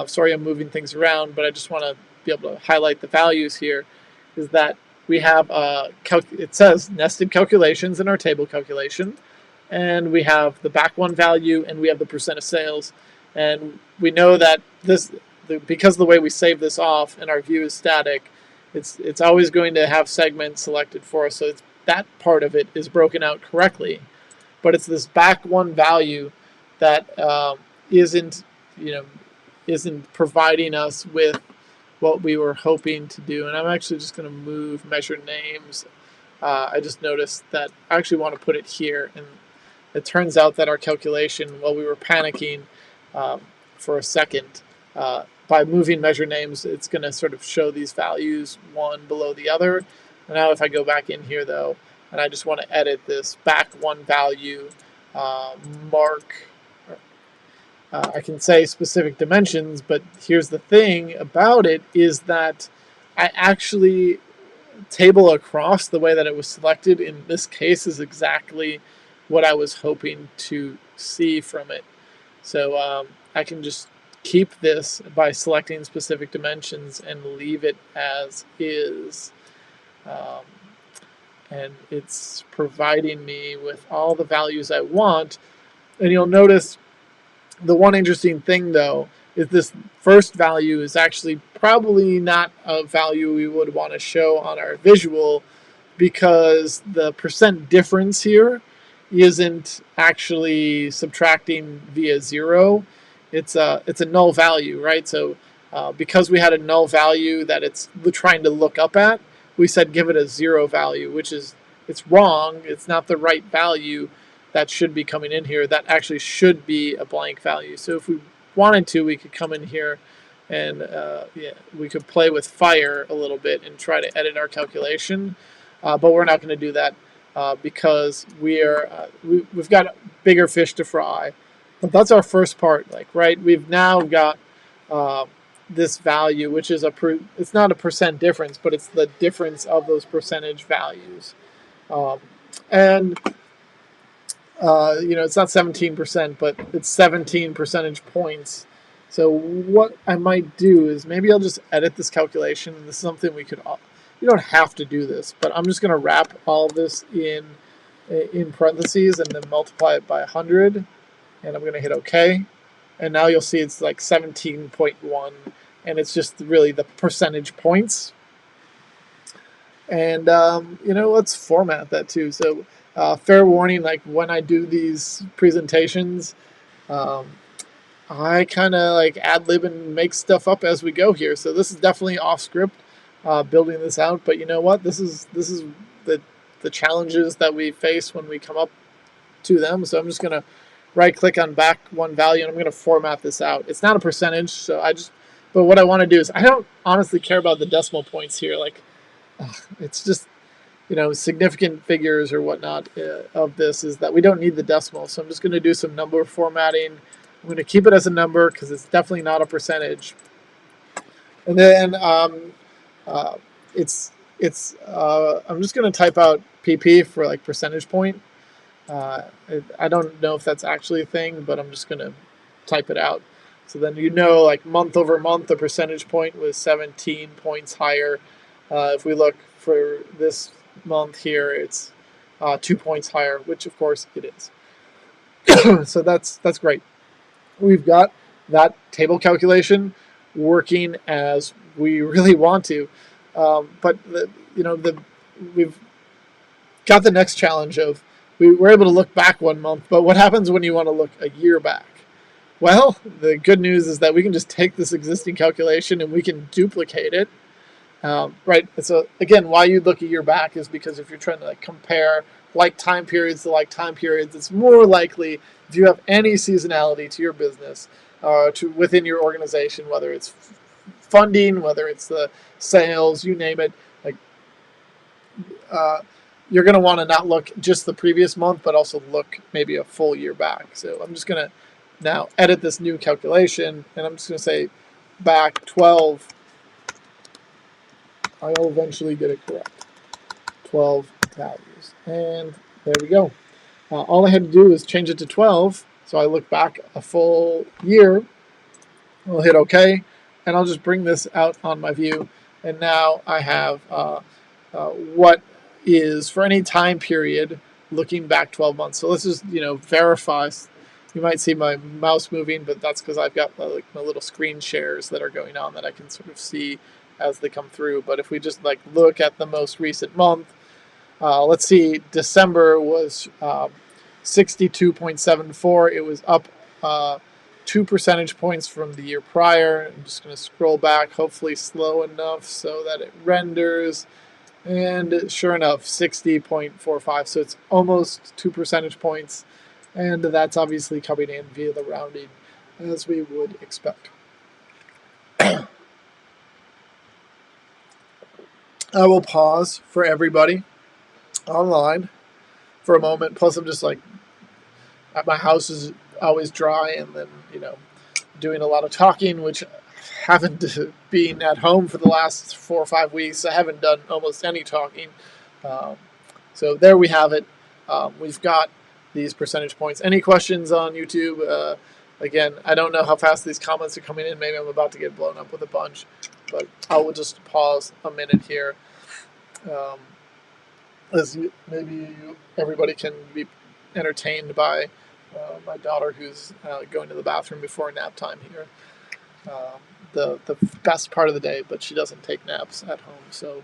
sorry I'm moving things around, but I just want to be able to highlight the values here, is that we have, it says nested calculations in our table calculation, and we have the back one value, and we have the percent of sales. And we know that because of the way we save this off and our view is static, it's always going to have segments selected for us, so that part of it is broken out correctly. But it's this back one value that isn't providing us with what we were hoping to do. And I'm actually just going to move measure names. I just noticed that I actually want to put it here, and it turns out that our calculation, while we were panicking for a second, by moving measure names, it's going to sort of show these values one below the other. And now if I go back in here though, and I just want to edit this back one value, mark, I can say specific dimensions, but here's the thing about it, is that I actually table across the way that it was selected in this case is exactly what I was hoping to see from it. So I can just keep this by selecting specific dimensions and leave it as is. And it's providing me with all the values I want. And you'll notice the one interesting thing though is this first value is actually probably not a value we would want to show on our visual, because the percent difference here isn't actually subtracting via 0. It's a null value, right? So because we had a null value that it's trying to look up at, we said give it a 0 value, which is, it's wrong. It's not the right value that should be coming in here. That actually should be a blank value. So if we wanted to, we could come in here and we could play with fire a little bit and try to edit our calculation, but we're not going to do that because we've got bigger fish to fry. But that's our first part, like, right? We've now got this value, which is it's not a percent difference, but it's the difference of those percentage values. And it's not 17%, but it's 17 percentage points. So what I might do is maybe I'll just edit this calculation. This is something you don't have to do this, but I'm just going to wrap all this in parentheses and then multiply it by 100. And I'm going to hit OK. And now you'll see it's like 17.1. And it's just really the percentage points. And, let's format that too. So fair warning, like when I do these presentations, I kind of like ad-lib and make stuff up as we go here. So this is definitely off script, building this out. But you know what? This is the challenges that we face when we come up to them. So I'm just going to right click on back one value, and I'm going to format this out. It's not a percentage, so But what I want to do is, I don't honestly care about the decimal points here. Like, it's just, significant figures or whatnot of this is that we don't need the decimal. So I'm just going to do some number formatting. I'm going to keep it as a number because it's definitely not a percentage. And then I'm just going to type out PP for like percentage point. I don't know if that's actually a thing, but I'm just going to type it out. So then like month over month, the percentage point was 17 points higher. If we look for this month here, it's 2 points higher, which of course it is. So that's great. We've got that table calculation working as we really want to, but we've got the next challenge of we were able to look back 1 month, but what happens when you want to look a year back? Well, the good news is that we can just take this existing calculation and we can duplicate it. Right. So again, why you look a year back is because if you're trying to compare like time periods to like time periods, it's more likely if you have any seasonality to your business, to within your organization, whether it's funding, whether it's the sales, you name it, you're going to want to not look just the previous month, but also look maybe a full year back. So I'm just going to now edit this new calculation, and I'm just going to say back 12. I'll eventually get it correct. 12 values. And there we go. All I had to do is change it to 12. So I look back a full year. I'll hit OK. And I'll just bring this out on my view. And now I have what is for any time period looking back 12 months. So let's just verify. You might see my mouse moving, but that's because I've got my little screen shares that are going on that I can sort of see as they come through. But if we just look at the most recent month, let's see, December was 62.74. It was up 2 percentage points from the year prior. I'm just going to scroll back, hopefully slow enough so that it renders. And sure enough, 60.45. So it's almost 2 percentage points. And that's obviously coming in via the rounding, as we would expect. I will pause for everybody online for a moment. Plus, I'm just my house is always dry, and then doing a lot of talking, which haven't been at home for the last 4 or 5 weeks. I haven't done almost any talking. So there we have it. We've got these percentage points. Any questions on YouTube? Again, I don't know how fast these comments are coming in. Maybe I'm about to get blown up with a bunch, but I will just pause a minute here. As maybe everybody can be entertained by my daughter who's going to the bathroom before nap time here. The best part of the day, but she doesn't take naps at home, so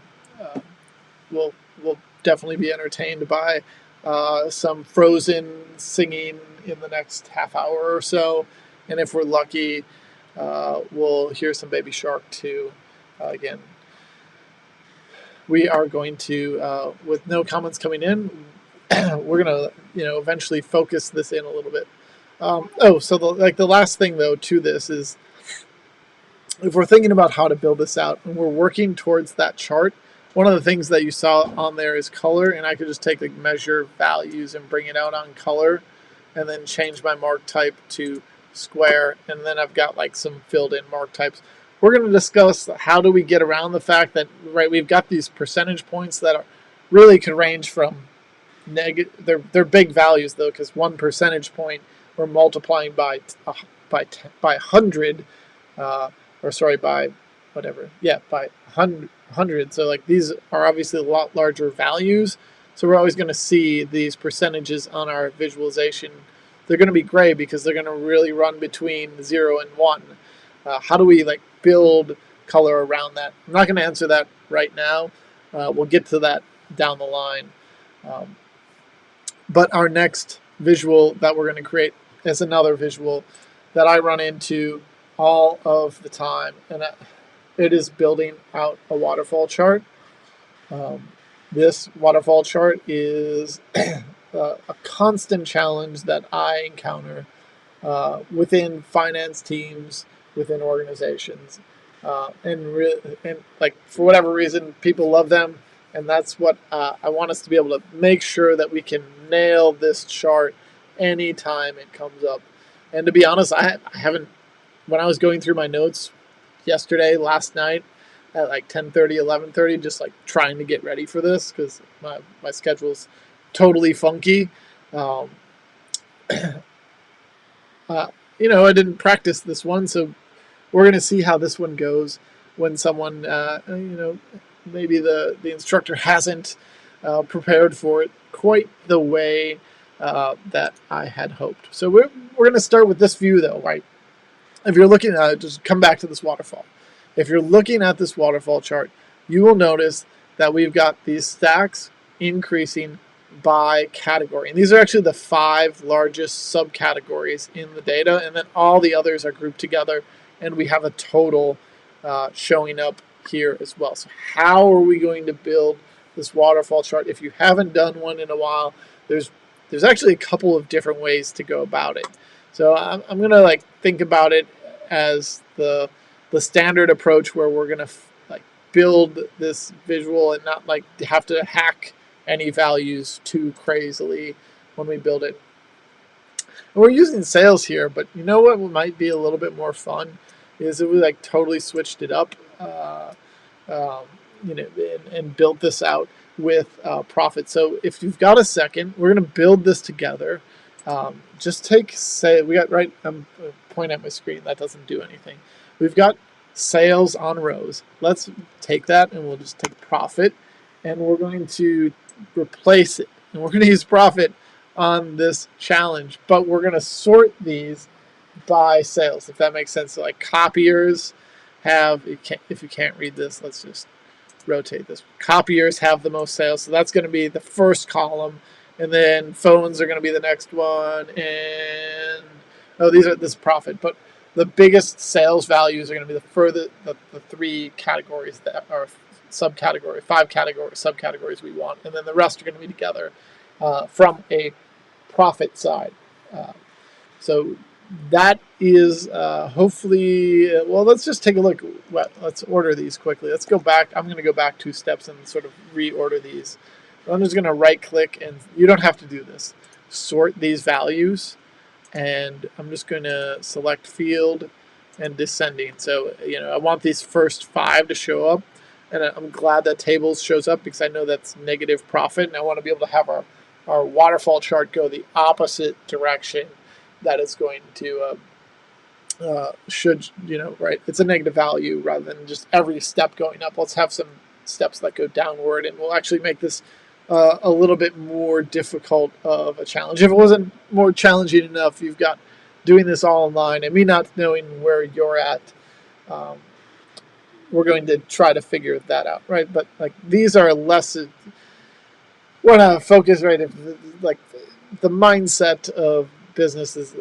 we'll definitely be entertained by some Frozen singing in the next half hour or so, and if we're lucky, we'll hear some Baby Shark too. Again, we are going to, with no comments coming in, we're gonna eventually focus this in a little bit. So the last thing though to this is, if we're thinking about how to build this out and we're working towards that chart, one of the things that you saw on there is color, and I could just take the measure values and bring it out on color and then change my mark type to square, and then I've got some filled in mark types. We're going to discuss how do we get around the fact that we've got these percentage points that really could range from they're big values though, because 1 percentage point we're multiplying by 100, by whatever, by 100. So these are obviously a lot larger values. So we're always going to see these percentages on our visualization. They're going to be gray because they're going to really run between 0 and 1. How do we build color around that? I'm not going to answer that right now. We'll get to that down the line. But our next visual that we're going to create is another visual that I run into all of the time, and it is building out a waterfall chart. This waterfall chart is a constant challenge that I encounter within finance teams, within organizations. and like for whatever reason, people love them, and that's what I want us to be able to make sure that we can nail this chart anytime it comes up. And to be honest, I haven't. When I was going through my notes yesterday, last night at like 10:30, 11:30, just like trying to get ready for this because my schedule's totally funky. Um, I didn't practice this one, so we're going to see how this one goes when someone, maybe the instructor hasn't prepared for it quite the way that I had hoped. So we're going to start with this view, though, right? If you're looking at it, just come back to this waterfall. If you're looking at this waterfall chart, you will notice that we've got these stacks increasing by category. And these are actually the 5 largest subcategories in the data, and then all the others are grouped together, and we have a total showing up here as well. So how are we going to build this waterfall chart? If you haven't done one in a while, there's actually a couple of different ways to go about it. So I'm going to think about it as the standard approach where we're going to build this visual and not have to hack any values too crazily when we build it. And we're using sales here, but you know what might be a little bit more fun is if we totally switched it up, and built this out with profit. So if you've got a second, we're going to build this together. Just we got right. I'm pointing at my screen. That doesn't do anything. We've got sales on rows. Let's take that and we'll just take profit, and we're going to replace it. And we're going to use profit on this challenge, but we're going to sort these by sales, if that makes sense. So copiers have, if you can't read this, let's just rotate this. Copiers have the most sales, so that's going to be the first column, and then phones are going to be the next one, and this is profit, but the biggest sales values are going to be the 3 categories that are subcategory, 5 subcategories we want, and then the rest are going to be together from a profit side. So that is hopefully, let's just take a look. Let's order these quickly. Let's go back. I'm going to go back 2 steps and sort of reorder these. I'm just going to right click, and you don't have to do this. Sort these values, and I'm just going to select field and descending. So, I want these first 5 to show up, and I'm glad that tables shows up because I know that's negative profit, and I want to be able to have our waterfall chart go the opposite direction that it's going to right? It's a negative value rather than just every step going up. Let's have some steps that go downward, and we'll actually make this a little bit more difficult of a challenge. If it wasn't more challenging enough, you've got doing this all online and me not knowing where you're at. We're going to try to figure that out, right? But these are less. Want to focus, right? If the mindset of business is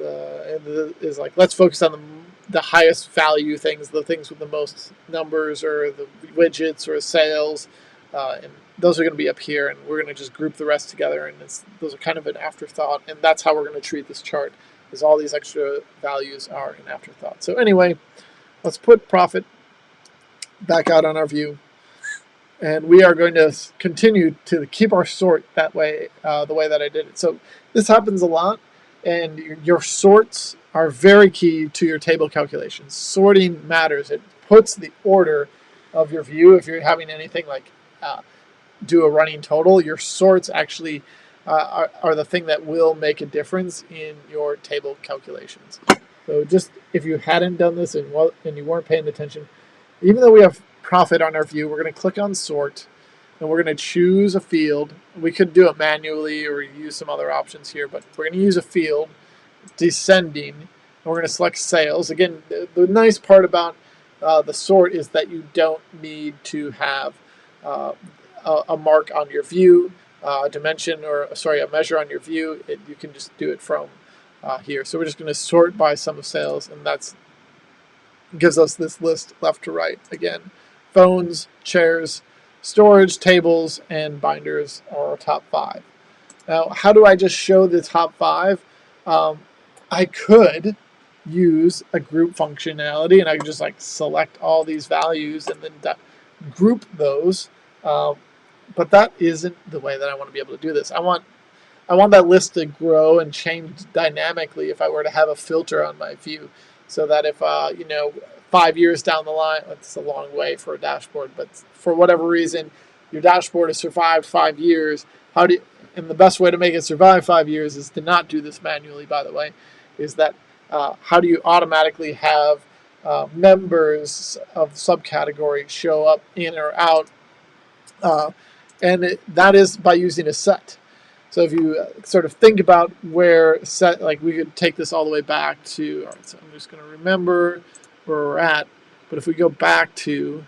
let's focus on the highest value things, the things with the most numbers, or the widgets or sales, and those are going to be up here, and we're going to just group the rest together, and those are kind of an afterthought, and that's how we're going to treat this chart, is all these extra values are an afterthought. So anyway, let's put profit back out on our view, and we are going to continue to keep our sort that way, the way that I did it. So this happens a lot, and your sorts are very key to your table calculations. Sorting matters. It puts the order of your view. If you're having anything do a running total, your sorts actually are the thing that will make a difference in your table calculations. So just if you hadn't done this and you weren't paying attention, even though we have profit on our view, we're going to click on sort, and we're going to choose a field. We could do it manually or use some other options here, but we're going to use a field, descending, and we're going to select sales. Again, the nice part about the sort is that you don't need to have a mark on your view, a measure on your view. You can just do it from here. So we're just going to sort by sum of sales, and that's gives us this list left to right. Again, phones, chairs, storage, tables, and binders are our top 5. Now, how do I just show the top 5? I could use a group functionality, and I can just like select all these values and then group those. But that isn't the way that I want to be able to do this. I want that list to grow and change dynamically if I were to have a filter on my view, so that if 5 years down the line, that's a long way for a dashboard, but for whatever reason your dashboard has survived 5 years, and the best way to make it survive 5 years is to not do this manually, by the way, is that how do you automatically have members of subcategory show up in or out, and that is by using a set. So if you sort of think about where set, like we could take this all the way back to, all right, so I'm just going to remember where we're at, but if we go back to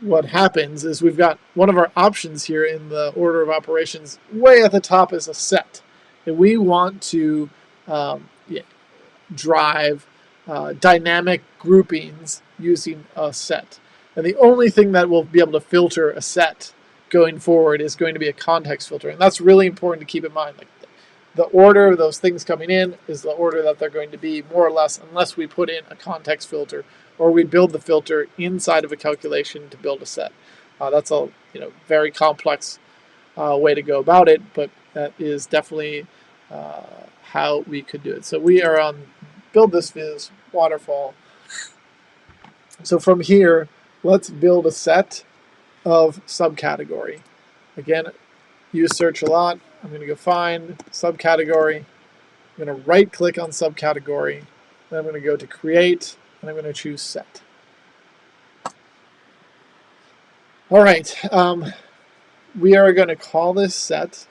what happens is we've got one of our options here in the order of operations way at the top is a set, and we want to drive dynamic groupings using a set. And the only thing that will be able to filter a set going forward is going to be a context filter, and that's really important to keep in mind. Like the order of those things coming in is the order that they're going to be, more or less, unless we put in a context filter or we build the filter inside of a calculation to build a set. That's a very complex way to go about it, but that is definitely how we could do it. So we are on build this viz waterfall. So from here, let's build a set of subcategory. Again, use search a lot. I'm going to go find subcategory. I'm going to right click on subcategory. Then I'm going to go to create, and I'm going to choose set. All right, we are going to call this set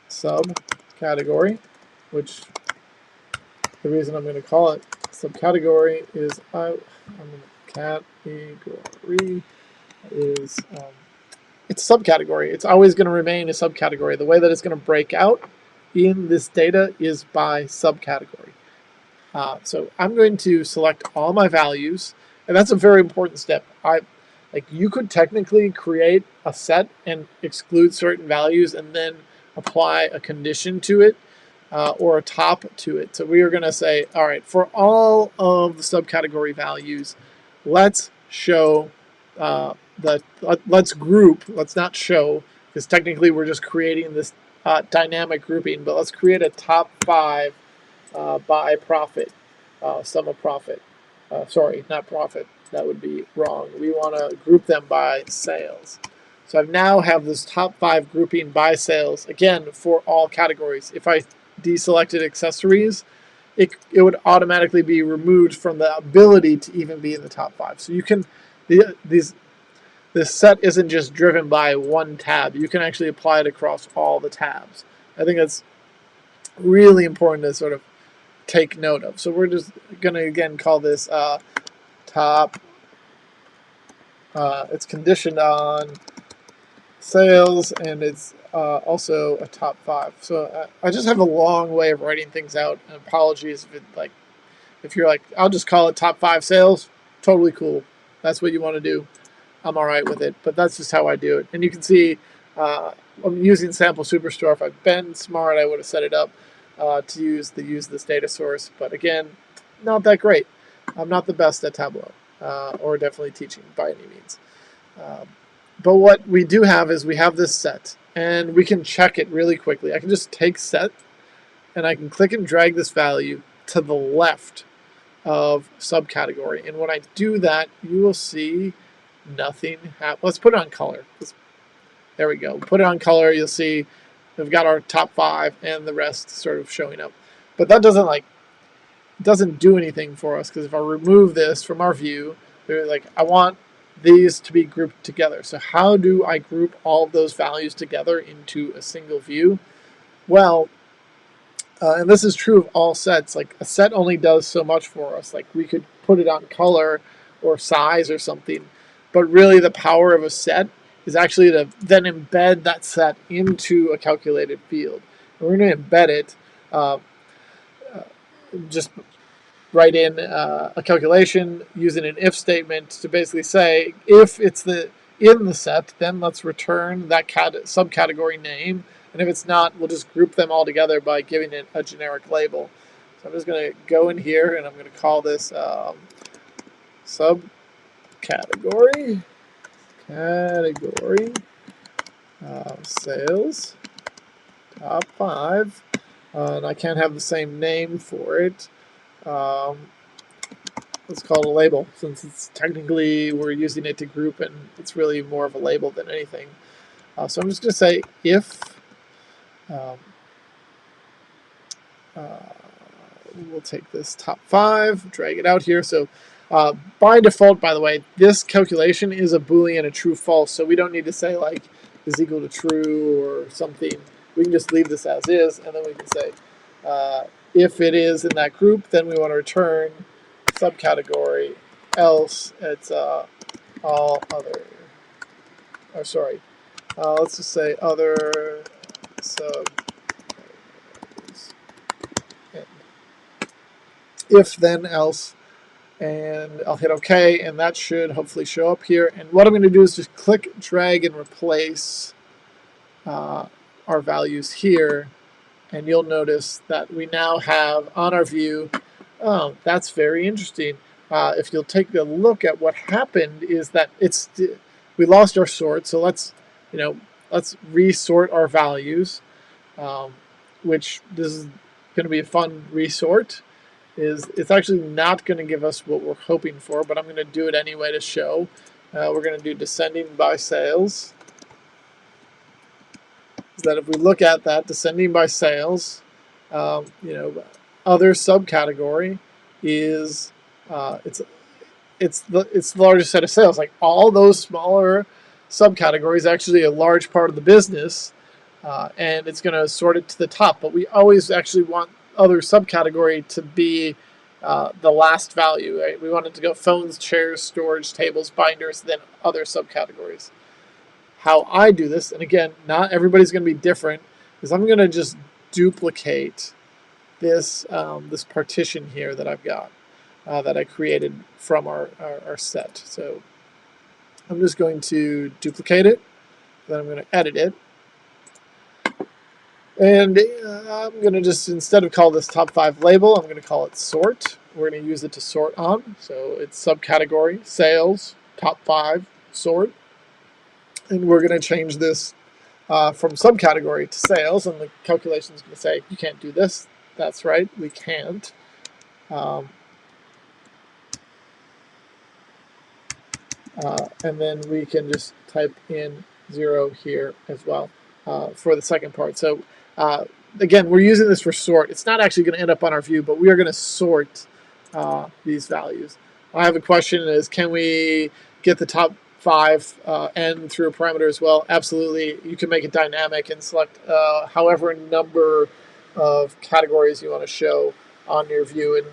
subcategory, which the reason I'm going to call it subcategory is category is it's subcategory. It's always going to remain a subcategory. The way that it's going to break out in this data is by subcategory. So I'm going to select all my values, and that's a very important step. You could technically create a set and exclude certain values and then apply a condition to it or a top to it. So we are going to say, all right, for all of the subcategory values, let's show let's group. Let's not show, because technically we're just creating this dynamic grouping, but let's create a top 5 by profit, sum of profit. Sorry, not profit. That would be wrong. We want to group them by sales. So I now have this top 5 grouping by sales, again, for all categories. If I deselected accessories, it would automatically be removed from the ability to even be in the top 5. So you can, this set isn't just driven by one tab. You can actually apply it across all the tabs. I think that's really important to sort of take note of. So we're just going to, again, call this top. It's conditioned on sales, and it's also a top 5. So I just have a long way of writing things out, and apologies if you're like, I'll just call it top 5 sales. Totally cool. That's what you want to do. I'm all right with it, but that's just how I do it. And you can see I'm using sample Superstore. If I'd been smart, I would have set it up to use this data source. But again, not that great. I'm not the best at Tableau, or definitely teaching by any means. But what we do have is we have this set, and we can check it really quickly. I can just take set, and I can click and drag this value to the left of subcategory. And when I do that, you will see nothing happen. Let's put it on color. There we go. Put it on color. You'll see we've got our top 5 and the rest sort of showing up. But that doesn't do anything for us, because if I remove this from our view, they're like, I want these to be grouped together. So how do I group all of those values together into a single view? Well, and this is true of all sets. Like a set only does so much for us. Like we could put it on color or size or something, but really the power of a set is actually to then embed that set into a calculated field. And we're going to embed it just write in a calculation using an if statement to basically say if in the set, then let's return that subcategory name. And if it's not, we'll just group them all together by giving it a generic label. So I'm just going to go in here and I'm going to call this subcategory sales top 5. And I can't have the same name for it. Let's call it a label, since it's technically we're using it to group, and it's really more of a label than anything. So I'm just going to say if we'll take this top 5, drag it out here. So by default, by the way, this calculation is a Boolean, a true false, so we don't need to say like is equal to true or something. We can just leave this as is, and then we can say if it is in that group, then we want to return subcategory, else it's all other, or sorry, let's just say other sub. If then else, and I'll hit OK, and that should hopefully show up here. And what I'm going to do is just click, drag, and replace our values here, and you'll notice that we now have on our view. Oh, that's very interesting. If you'll take a look at what happened, is that we lost our sort. So let's resort our values, which this is going to be a fun resort. It's actually not going to give us what we're hoping for, but I'm going to do it anyway to show. We're going to do descending by sales. Is that if we look at that descending by sales, other subcategory is it's the largest set of sales. Like all those smaller subcategories, actually a large part of the business, and it's going to sort it to the top. But we always actually want other subcategory to be the last value. Right? We want it to go phones, chairs, storage, tables, binders, then other subcategories. How I do this, and again, not everybody's going to be different, is I'm going to just duplicate this this partition here that I've got that I created from our set. So I'm just going to duplicate it, then I'm going to edit it. And I'm going to just, instead of call this top 5 label, I'm going to call it sort. We're going to use it to sort on. So it's subcategory, sales, top 5, sort. And we're going to change this from subcategory to sales. And the calculation is going to say, you can't do this. That's right, we can't. And then we can just type in 0 here as well for the second part. So again, we're using this for sort. It's not actually going to end up on our view, but we are going to sort these values. I have a question is, can we get the top 5 n through a parameter as well? Absolutely. You can make it dynamic and select however number of categories you want to show on your view. And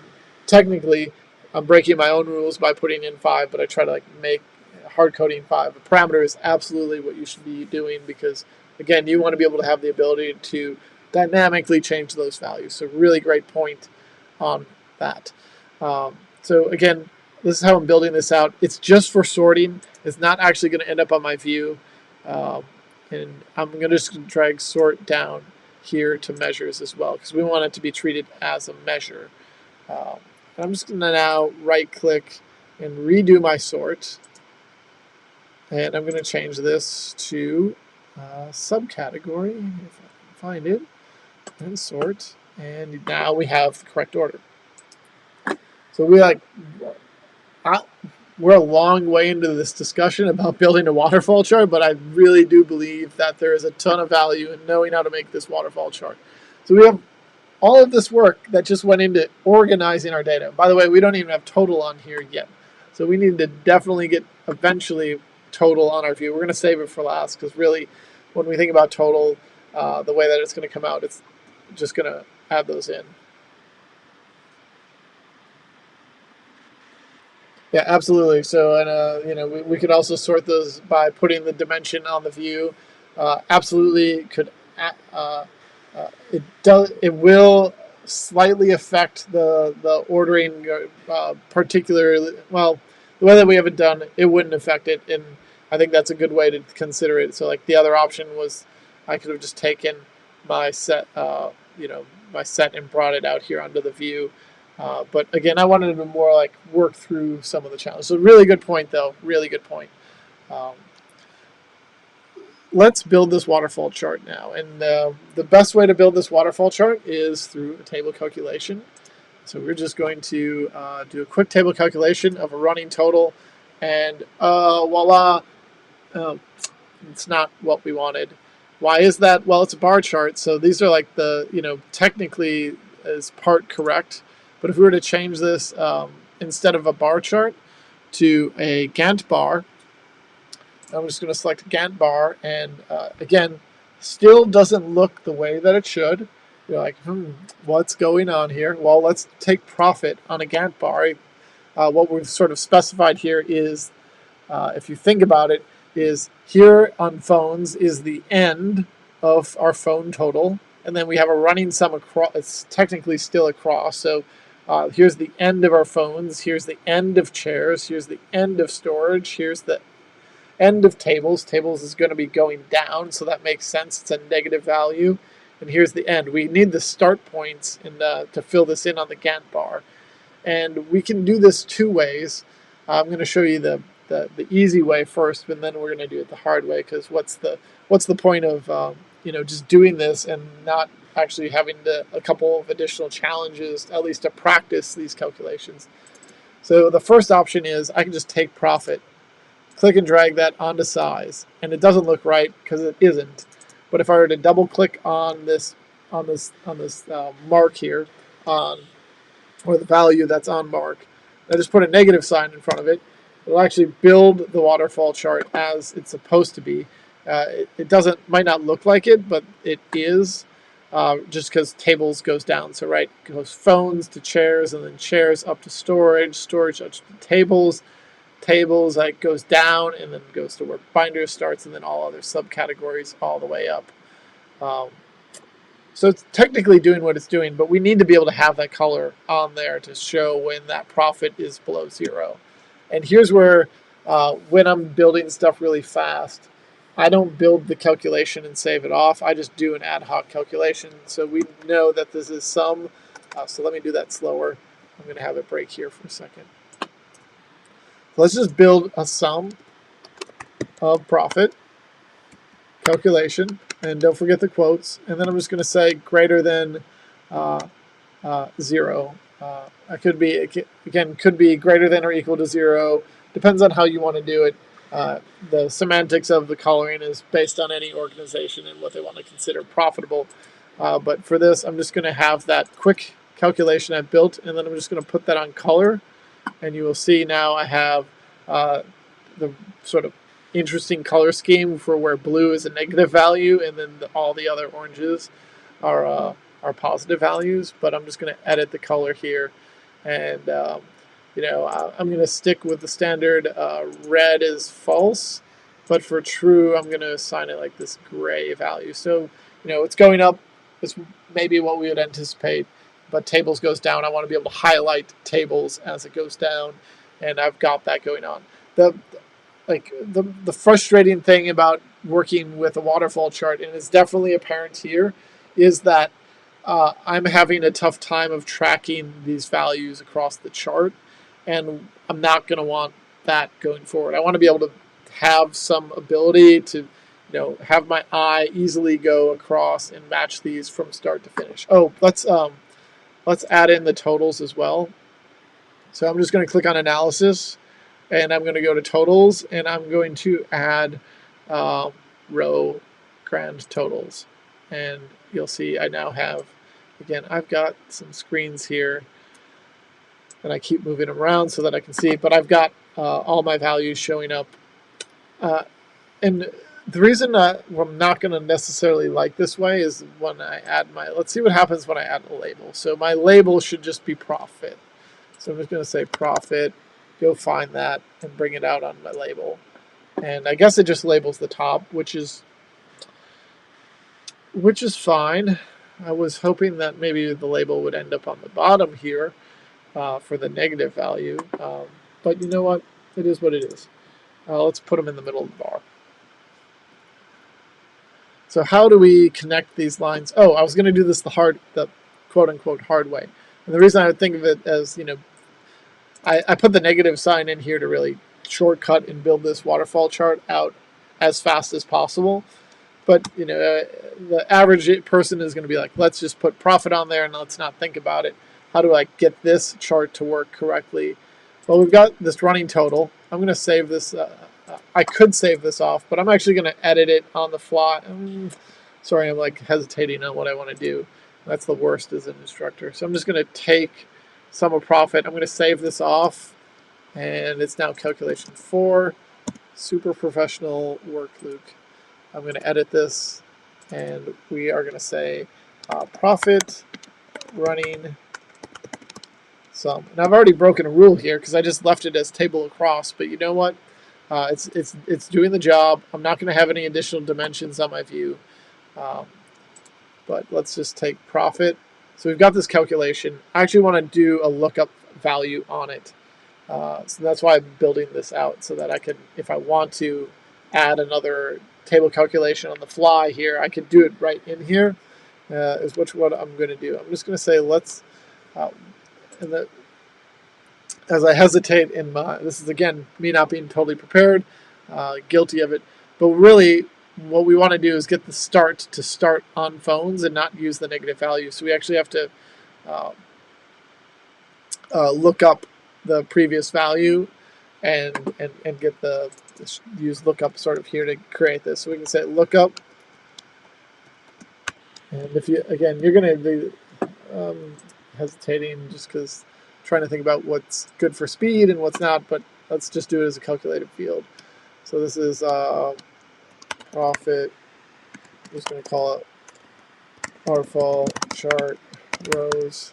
technically, I'm breaking my own rules by putting in 5, but I try to make hard coding 5. A parameter is absolutely what you should be doing because, again, you want to be able to have the ability to dynamically change those values. So really great point on that. So again, this is how I'm building this out. It's just for sorting. It's not actually going to end up on my view. And I'm going to just drag sort down here to measures as well because we want it to be treated as a measure. I'm just going to now right click and redo my sort. And I'm going to change this to subcategory, if I can find it, and sort. And now we have the correct order. So we're a long way into this discussion about building a waterfall chart, but I really do believe that there is a ton of value in knowing how to make this waterfall chart. So we have all of this work that just went into organizing our data. By the way, we don't even have total on here yet. So we need to definitely get eventually total on our view. We're going to save it for last because really when we think about total, the way that it's going to come out, it's just going to add those in. Yeah, absolutely. So, and we could also sort those by putting the dimension on the view. Absolutely, could it will slightly affect the ordering, particularly. Well, the way that we have it done, it wouldn't affect it, and I think that's a good way to consider it. So like the other option was I could have just taken my set, my set and brought it out here under the view. But again, I wanted to more like work through some of the challenges. So really good point, though. Really good point. Let's build this waterfall chart now. And the best way to build this waterfall chart is through a table calculation. So we're just going to do a quick table calculation of a running total. And voila, it's not what we wanted. Why is that? Well, it's a bar chart. So these are like the, technically is part correct. But if we were to change this instead of a bar chart to a Gantt bar, I'm just going to select Gantt bar, and again, still doesn't look the way that it should. You're like, what's going on here? Well, let's take profit on a Gantt bar. What we've sort of specified here is, if you think about it, is here on phones is the end of our phone total, and then we have a running sum across. It's technically still across, so here's the end of our phones, here's the end of chairs, here's the end of storage, here's the end of tables. Tables is going to be going down, so that makes sense. It's a negative value. And here's the end. We need the start points to fill this in on the Gantt bar. And we can do this two ways. I'm going to show you the easy way first, and then we're going to do it the hard way, because what's the point of just doing this and not actually having a couple of additional challenges, at least to practice these calculations. So the first option is I can just take profit, click and drag that onto size, and it doesn't look right because it isn't. But if I were to double click on this mark here, or the value that's on mark, I just put a negative sign in front of it, it'll actually build the waterfall chart as it's supposed to be. It might not look like it, but it is, just because tables goes down. So right, it goes phones to chairs, and then chairs up to storage, storage up to tables, tables, like goes down and then goes to where binders starts, and then all other subcategories all the way up. So it's technically doing what it's doing, but we need to be able to have that color on there to show when that profit is below zero. And here's where when I'm building stuff really fast, I don't build the calculation and save it off. I just do an ad hoc calculation. So we know that this is sum. So let me do that slower. I'm going to have it break here for a second. Let's just build a sum of profit calculation, and don't forget the quotes. And then I'm just going to say greater than 0. Could be greater than or equal to 0. Depends on how you want to do it. The semantics of the coloring is based on any organization and what they want to consider profitable. But for this, I'm just going to have that quick calculation I've built, and then I'm just going to put that on color. And you will see now I have the sort of interesting color scheme for where blue is a negative value, and then all the other oranges are positive values. But I'm just going to edit the color here, and I'm going to stick with the standard red is false, but for true I'm going to assign it like this gray value. So it's going up. It's maybe what we would anticipate. But tables goes down. I want to be able to highlight tables as it goes down, and I've got that going on. The frustrating thing about working with a waterfall chart, and it's definitely apparent here, is that I'm having a tough time of tracking these values across the chart, and I'm not going to want that going forward. I want to be able to have some ability to have my eye easily go across and match these from start to finish. Oh, let's add in the totals as well. So I'm just going to click on analysis, and I'm going to go to totals, and I'm going to add row grand totals. And you'll see I now have, again, I've got some screens here, and I keep moving them around so that I can see, but I've got all my values showing up. And the reason I'm not going to necessarily like this way is when I add let's see what happens when I add a label. So my label should just be profit. So I'm just going to say profit, go find that, and bring it out on my label. And I guess it just labels the top, which is fine. I was hoping that maybe the label would end up on the bottom here for the negative value. But you know what? It is what it is. Let's put them in the middle of the bar. So how do we connect these lines? Oh, I was going to do this the quote-unquote hard way. And the reason I would think of it as, I put the negative sign in here to really shortcut and build this waterfall chart out as fast as possible. But, the average person is going to be like, let's just put profit on there and let's not think about it. How do I get this chart to work correctly? Well, we've got this running total. I'm going to save this. I could save this off, but I'm actually going to edit it on the fly. Sorry, I'm like hesitating on what I want to do. That's the worst as an instructor. So I'm just going to take sum of profit. I'm going to save this off, and it's now calculation 4. Super professional work, Luke. I'm going to edit this, and we are going to say profit running sum. And I've already broken a rule here because I just left it as table across. But you know what? It's doing the job. I'm not going to have any additional dimensions on my view. But let's just take profit. So we've got this calculation. I actually want to do a lookup value on it. So that's why I'm building this out, so that I can, if I want to add another table calculation on the fly here, I can do it right in here, is what I'm going to do. I'm just going to say let's, as I hesitate in this is again me not being totally prepared, guilty of it, but really what we want to do is get the start to start on phones and not use the negative value. So we actually have to look up the previous value and get use lookup sort of here to create this. So we can say lookup, and if you again you're going to be hesitating just because trying to think about what's good for speed and what's not, but let's just do it as a calculated field. So this is profit. I'm just going to call it Waterfall Chart rows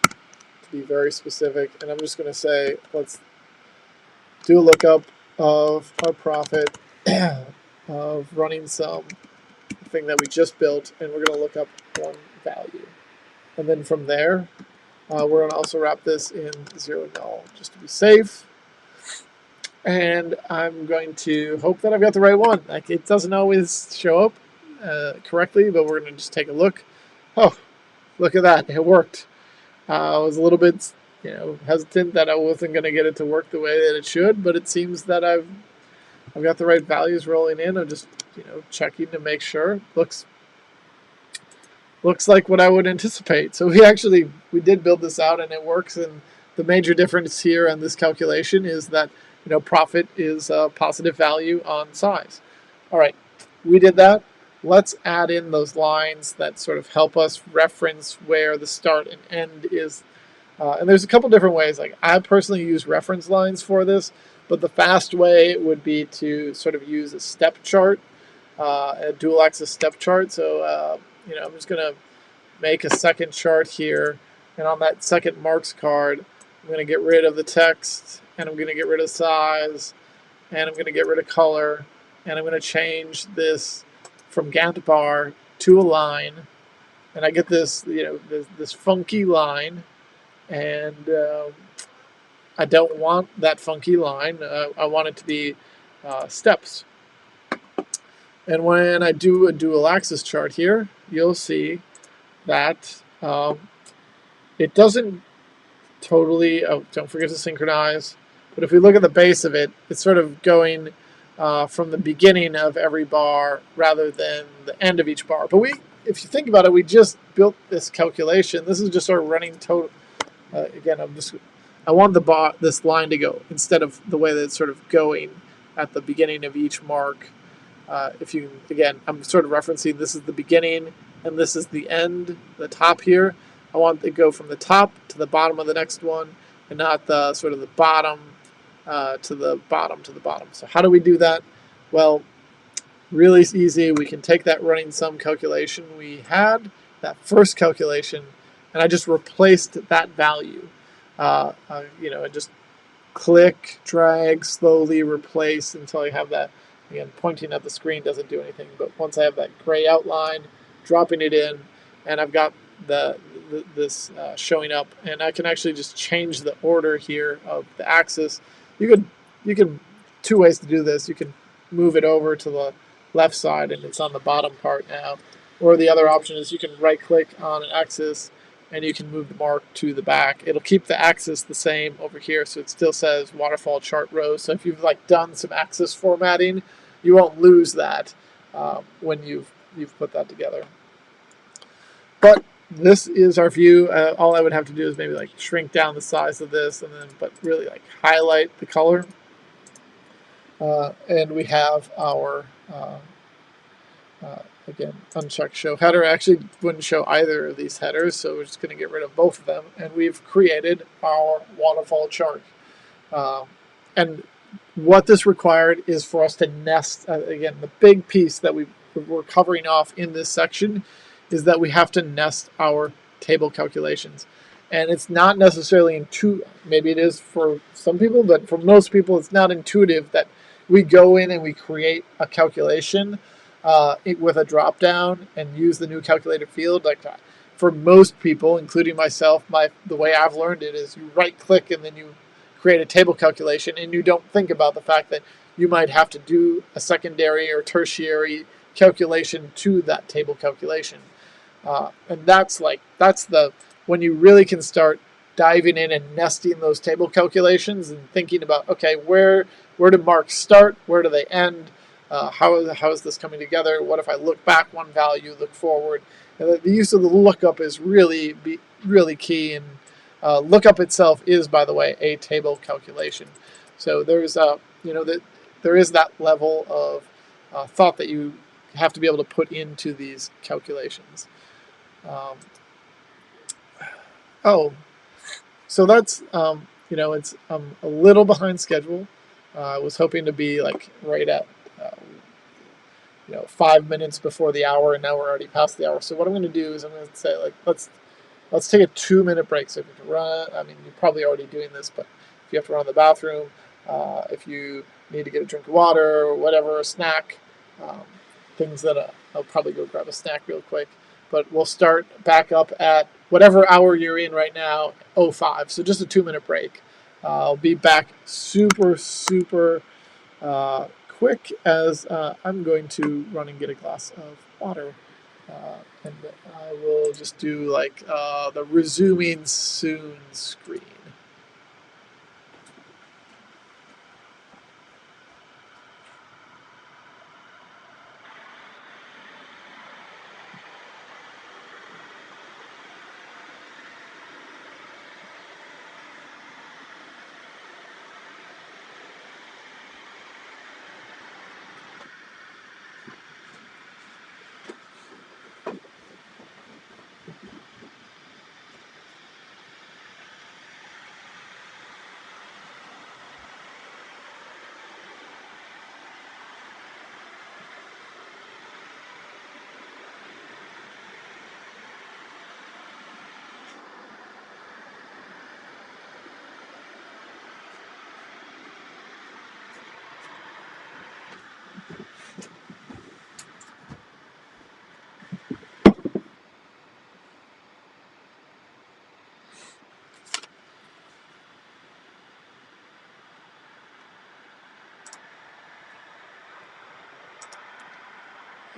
to be very specific, and I'm just going to say let's do a lookup of our profit of running some thing that we just built, and we're going to look up one value, and then from there we're going to also wrap this in 0 null just to be safe. And I'm going to hope that I've got the right one. Like, it doesn't always show up correctly, but we're going to just take a look. Oh, look at that. It worked. I was a little bit hesitant that I wasn't going to get it to work the way that it should, but it seems that I've got the right values rolling in. I'm just checking to make sure. Looks like what I would anticipate. So we did build this out and it works. And the major difference here on this calculation is that profit is a positive value on size. All right, we did that. Let's add in those lines that sort of help us reference where the start and end is. And there's a couple different ways. Like, I personally use reference lines for this, but the fast way would be to sort of use a step chart, a dual axis step chart. So I'm just going to make a second chart here, and on that second marks card, I'm going to get rid of the text, and I'm going to get rid of size, and I'm going to get rid of color, and I'm going to change this from Gantt Bar to a line, and I get this, this funky line, and I don't want that funky line. I want it to be steps. And when I do a dual axis chart here, you'll see that it doesn't totally, don't forget to synchronize, but if we look at the base of it, it's sort of going from the beginning of every bar rather than the end of each bar. But if you think about it, we just built this calculation. This is just our running total. Again, I want this line to go instead of the way that it's sort of going at the beginning of each mark. Again, I'm sort of referencing this is the beginning and this is the end, the top here. I want it to go from the top to the bottom of the next one, and not the sort of the bottom to the bottom to the bottom. So how do we do that? Well, really easy. We can take that running sum calculation we had, that first calculation, and I just replaced that value. I just click, drag, slowly replace until I have that. Again, pointing at the screen doesn't do anything, but once I have that gray outline, dropping it in, and I've got this showing up, and I can actually just change the order here of the axis. You can two ways to do this. You can move it over to the left side and it's on the bottom part now. Or the other option is you can right click on an axis and you can move the mark to the back. It'll keep the axis the same over here, so it still says Waterfall Chart rows. So if you've like done some axis formatting, you won't lose that when you've put that together. But this is our view. All I would have to do is maybe like shrink down the size of this, and then but really like highlight the color. And we have our again, unchecked show header. I actually wouldn't show either of these headers, so we're just going to get rid of both of them. And we've created our waterfall chart. And what this required is for us to nest, again, the big piece that we're covering off in this section is that we have to nest our table calculations. And it's not necessarily intuitive. Maybe it is for some people, but for most people, it's not intuitive that we go in and we create a calculation with a drop down and use the new calculator field. Like for most people, including myself, the way I've learned it is you right click and then you create a table calculation, and you don't think about the fact that you might have to do a secondary or tertiary calculation to that table calculation. And that's when you really can start diving in and nesting those table calculations and thinking about, okay, where do marks start? Where do they end? How is this coming together? What if I look back one value, look forward? And the use of the lookup is really key. And lookup itself is, by the way, a table calculation. So there's there is that level of thought that you have to be able to put into these calculations. So that's it's a little behind schedule. I was hoping to be like right at 5 minutes before the hour, and now we're already past the hour. So what I'm going to do is I'm going to say like let's take a 2-minute break. So if you run, I mean you're probably already doing this, but if you have to run to the bathroom, if you need to get a drink of water or whatever, a snack, things that I'll probably go grab a snack real quick. But we'll start back up at whatever hour you're in right now, 05. So just a 2-minute break. I'll be back super quick as I'm going to run and get a glass of water. And I will just do like the resuming soon screen.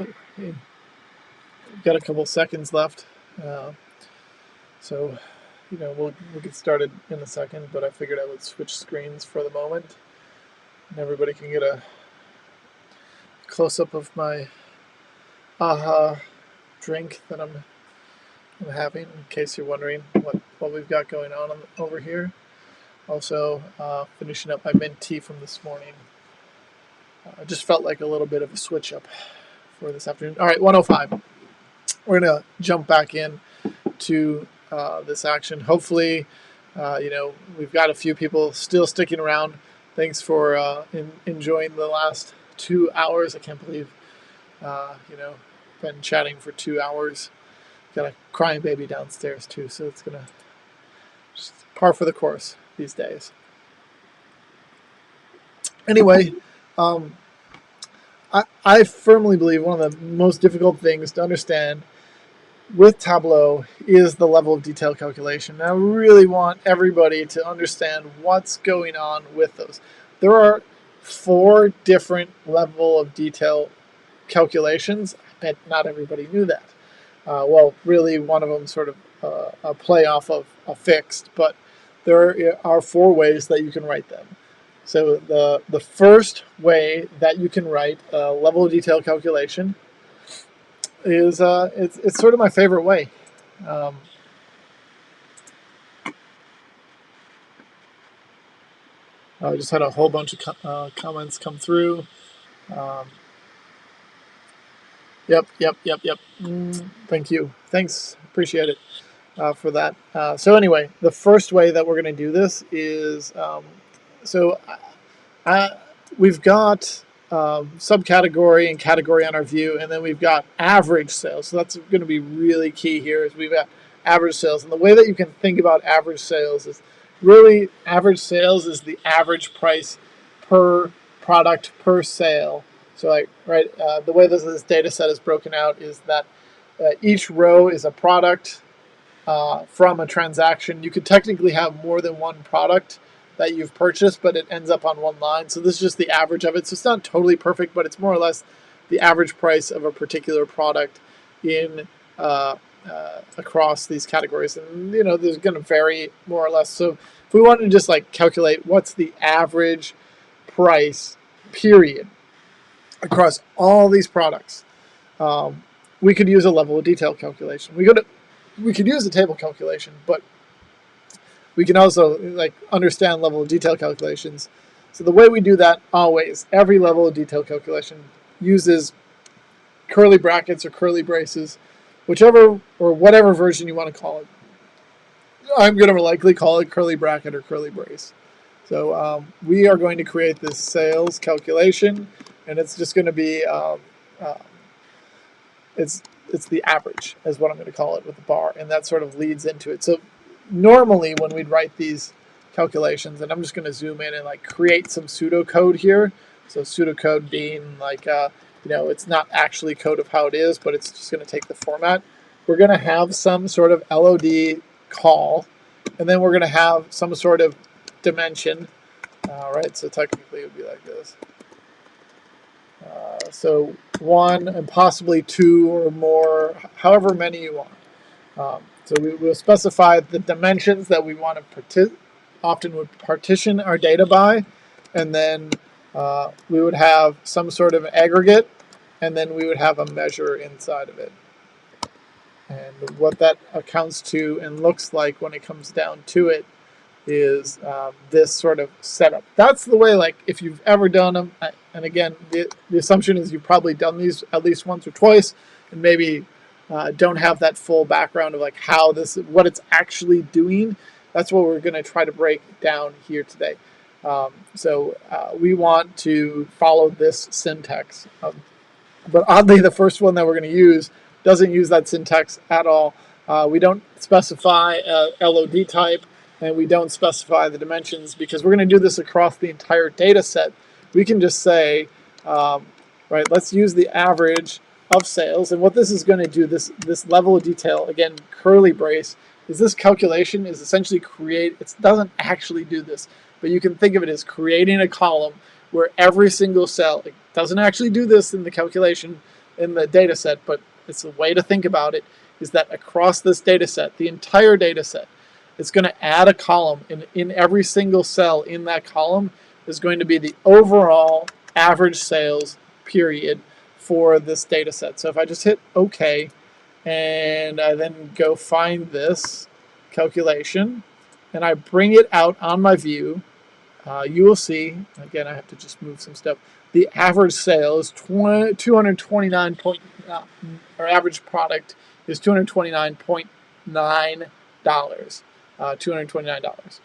Okay. We've got a couple seconds left, so we'll get started in a second. But I figured I would switch screens for the moment, and everybody can get a close-up of my AHA drink that I'm having, in case you're wondering what we've got going on over here. Also, finishing up my mint tea from this morning. I just felt like a little bit of a switch up for this afternoon. All right, 1:05. We're gonna jump back in to this action. Hopefully, we've got a few people still sticking around. Thanks for enjoying the last 2 hours. I can't believe been chatting for 2 hours. Got a crying baby downstairs too, so it's gonna just par for the course these days. Anyway, I firmly believe one of the most difficult things to understand with Tableau is the level of detail calculation. And I really want everybody to understand what's going on with those. There are 4 different level of detail calculations. I bet not everybody knew that. Well, really, one of them sort of a play off of a fixed, but there are 4 ways that you can write them. So the first way that you can write a level of detail calculation is it's sort of my favorite way. I just had a whole bunch of comments come through. Yep. Thank you. Thanks. Appreciate it for that. So anyway, the first way that we're going to do this is we've got subcategory and category on our view, and then we've got average sales. So that's going to be really key here. Is we've got average sales, and the way that you can think about average sales is really average sales is the average price per product per sale. So the way this data set is broken out is that each row is a product from a transaction. You could technically have more than one product that you've purchased, but it ends up on one line. So this is just the average of it. So it's not totally perfect, but it's more or less the average price of a particular product in across these categories. And there's going to vary more or less. So if we wanted to just calculate what's the average price period across all these products, we could use a level of detail calculation. We could use a table calculation, but we can also understand level of detail calculations. So the way we do that always, every level of detail calculation uses curly brackets or curly braces, whichever or whatever version you want to call it. I'm going to likely call it curly bracket or curly brace. So we are going to create this sales calculation, and it's just going to be it's the average is what I'm going to call it with the bar, and that sort of leads into it. So normally when we'd write these calculations, and I'm just going to zoom in and create some pseudocode here. So pseudocode being it's not actually code of how it is, but it's just going to take the format. We're going to have some sort of LOD call, and then we're going to have some sort of dimension. Right, so technically it would be like this. So 1 and possibly 2 or more, however many you want. So we will specify the dimensions that we want to often would partition our data by, and then we would have some sort of aggregate, and then we would have a measure inside of it. And what that accounts to and looks like when it comes down to it is this sort of setup. That's the way, if you've ever done them, and again, the assumption is you've probably done these at least once or twice, and maybe don't have that full background of what it's actually doing. That's what we're going to try to break down here today. So we want to follow this syntax. But oddly, the first one that we're going to use doesn't use that syntax at all. We don't specify a LOD type, and we don't specify the dimensions because we're going to do this across the entire data set. We can just say, let's use the average of sales. And what this is going to do, this level of detail, again, curly brace, is this calculation is essentially it doesn't actually do this, but you can think of it as creating a column where every single cell, it doesn't actually do this in the calculation in the data set, but it's a way to think about it, is that across this data set, the entire data set, it's going to add a column. In every single cell in that column is going to be the overall average sales period for this data set. So if I just hit OK, and I then go find this calculation, and I bring it out on my view, you will see, again, I have to just move some stuff, the average sale is our average product is $229.9. $229.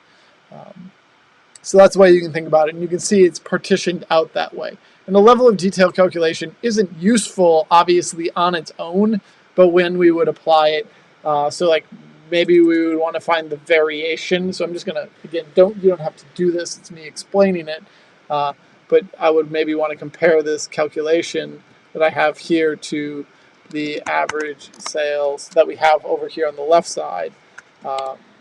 So that's the way you can think about it, and you can see it's partitioned out that way. And the level of detail calculation isn't useful, obviously, on its own, but when we would apply it, maybe we would want to find the variation. So I'm just going to, again, you don't have to do this, it's me explaining it, but I would maybe want to compare this calculation that I have here to the average sales that we have over here on the left side,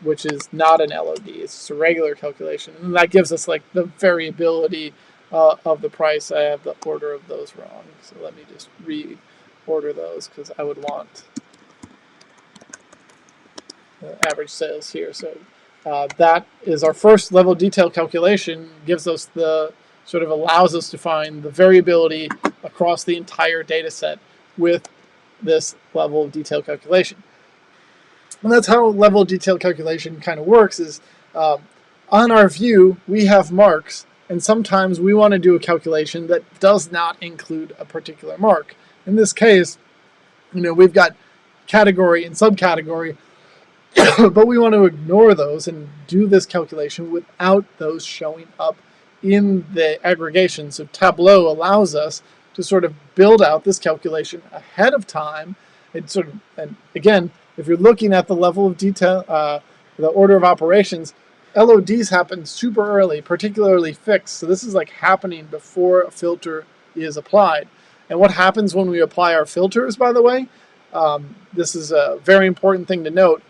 which is not an LOD. It's just a regular calculation. And that gives us the variability of the price. I have the order of those wrong, so let me just reorder those because I would want average sales here. So that is our first level of detail calculation. Gives us the sort of allows us to find the variability across the entire data set with this level of detail calculation. And that's how level of detail calculation kind of works is on our view, we have marks, and sometimes we want to do a calculation that does not include a particular mark. In this case, we've got category and subcategory, but we want to ignore those and do this calculation without those showing up in the aggregation. So Tableau allows us to sort of build out this calculation ahead of time. And again, if you're looking at the level of detail, the order of operations, LODs happen super early, particularly fixed. So this is like happening before a filter is applied. And what happens when we apply our filters, by the way, this is a very important thing to note.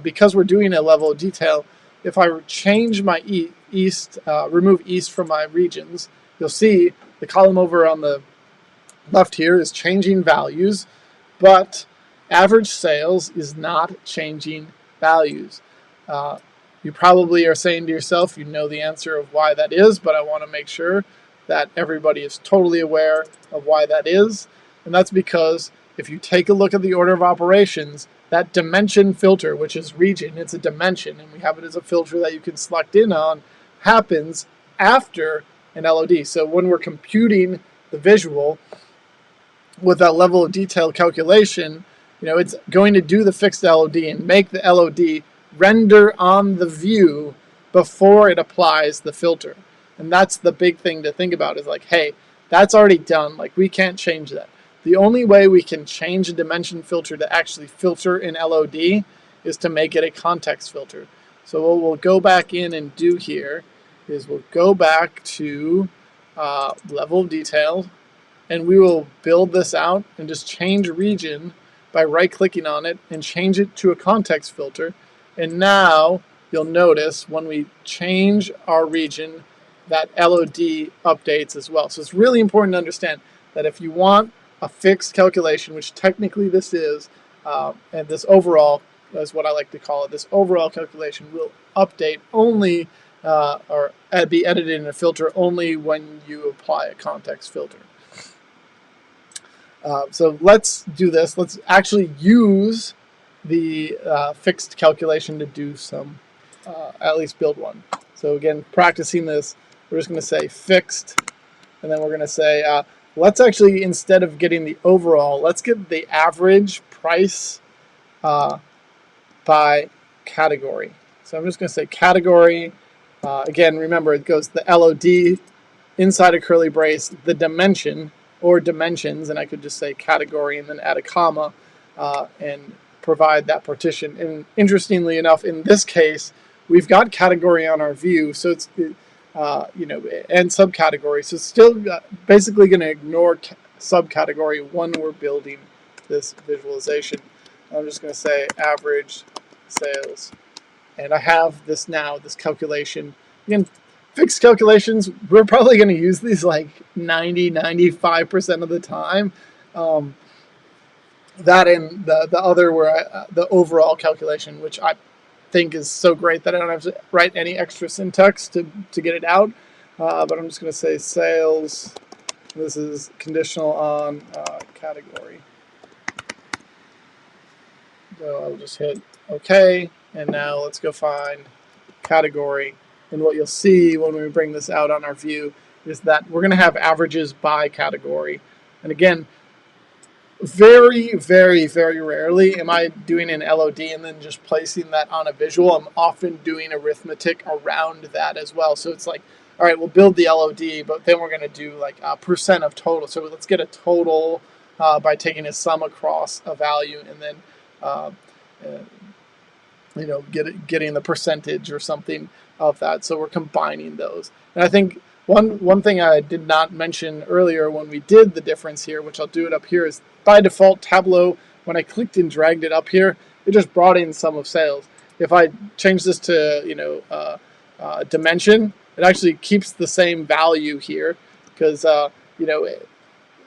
Because we're doing a level of detail, if I change my remove east from my regions, you'll see the column over on the left here is changing values, but average sales is not changing values. You probably are saying to yourself, you know the answer of why that is, but I want to make sure that everybody is totally aware of why that is. And that's because if you take a look at the order of operations, that dimension filter, which is region, it's a dimension, and we have it as a filter that you can select in on, happens after an LOD. So when we're computing the visual with that level of detail calculation, it's going to do the fixed LOD and make the LOD render on the view before it applies the filter. And that's the big thing to think about is like, hey, that's already done. Like, we can't change that. The only way we can change a dimension filter to actually filter an LOD is to make it a context filter. So what we'll go back in and do here is we'll go back to level of detail, and we will build this out and just change region by right-clicking on it and change it to a context filter. And now you'll notice when we change our region, that LOD updates as well. So it's really important to understand that if you want a fixed calculation, which technically this is, and this overall is what I like to call it, this overall calculation will update only or be edited in a filter only when you apply a context filter. So let's do this. Let's actually use the fixed calculation to do some, at least build one. So again, practicing this, we're just going to say fixed, and then we're going to say, let's actually, instead of getting the overall, let's get the average price by category. So I'm just going to say category. Again, remember, it goes the LOD inside a curly brace, the dimension or dimensions, and I could just say category and then add a comma and provide that partition. And interestingly enough, in this case, we've got category on our view, so it's and subcategory. So it's still basically going to ignore subcategory when we're building this visualization. I'm just going to say average sales, and I have this now, this calculation. Again, fixed calculations, we're probably going to use these like 90-95% of the time. That and the other where the overall calculation, which I think is so great that I don't have to write any extra syntax to get it out. But I'm just going to say sales. This is conditional on category. So I'll just hit OK. And now let's go find category. And what you'll see when we bring this out on our view is that we're going to have averages by category. And again, very, very, very rarely am I doing an LOD and then just placing that on a visual. I'm often doing arithmetic around that as well. So it's like, all right, we'll build the LOD, but then we're going to do like a percent of total. So let's get a total by taking a sum across a value and then, getting the percentage or something of that. So we're combining those. And I think one thing I did not mention earlier when we did the difference here, which I'll do it up here, is by default Tableau, when I clicked and dragged it up here, it just brought in sum of sales. If I change this to dimension, it actually keeps the same value here. because you know,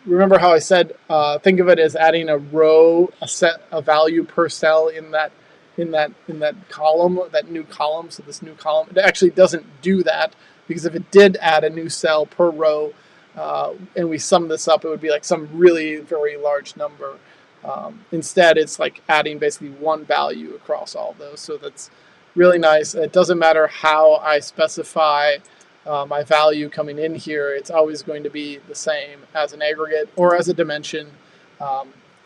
remember how I said think of it as adding a row, a value per cell in that column, that new column. So this new column, it actually doesn't do that, because if it did add a new cell per row, and we sum this up, it would be like some really very large number. Instead, it's like adding basically one value across all of those. So that's really nice. It doesn't matter how I specify my value coming in here. It's always going to be the same as an aggregate or as a dimension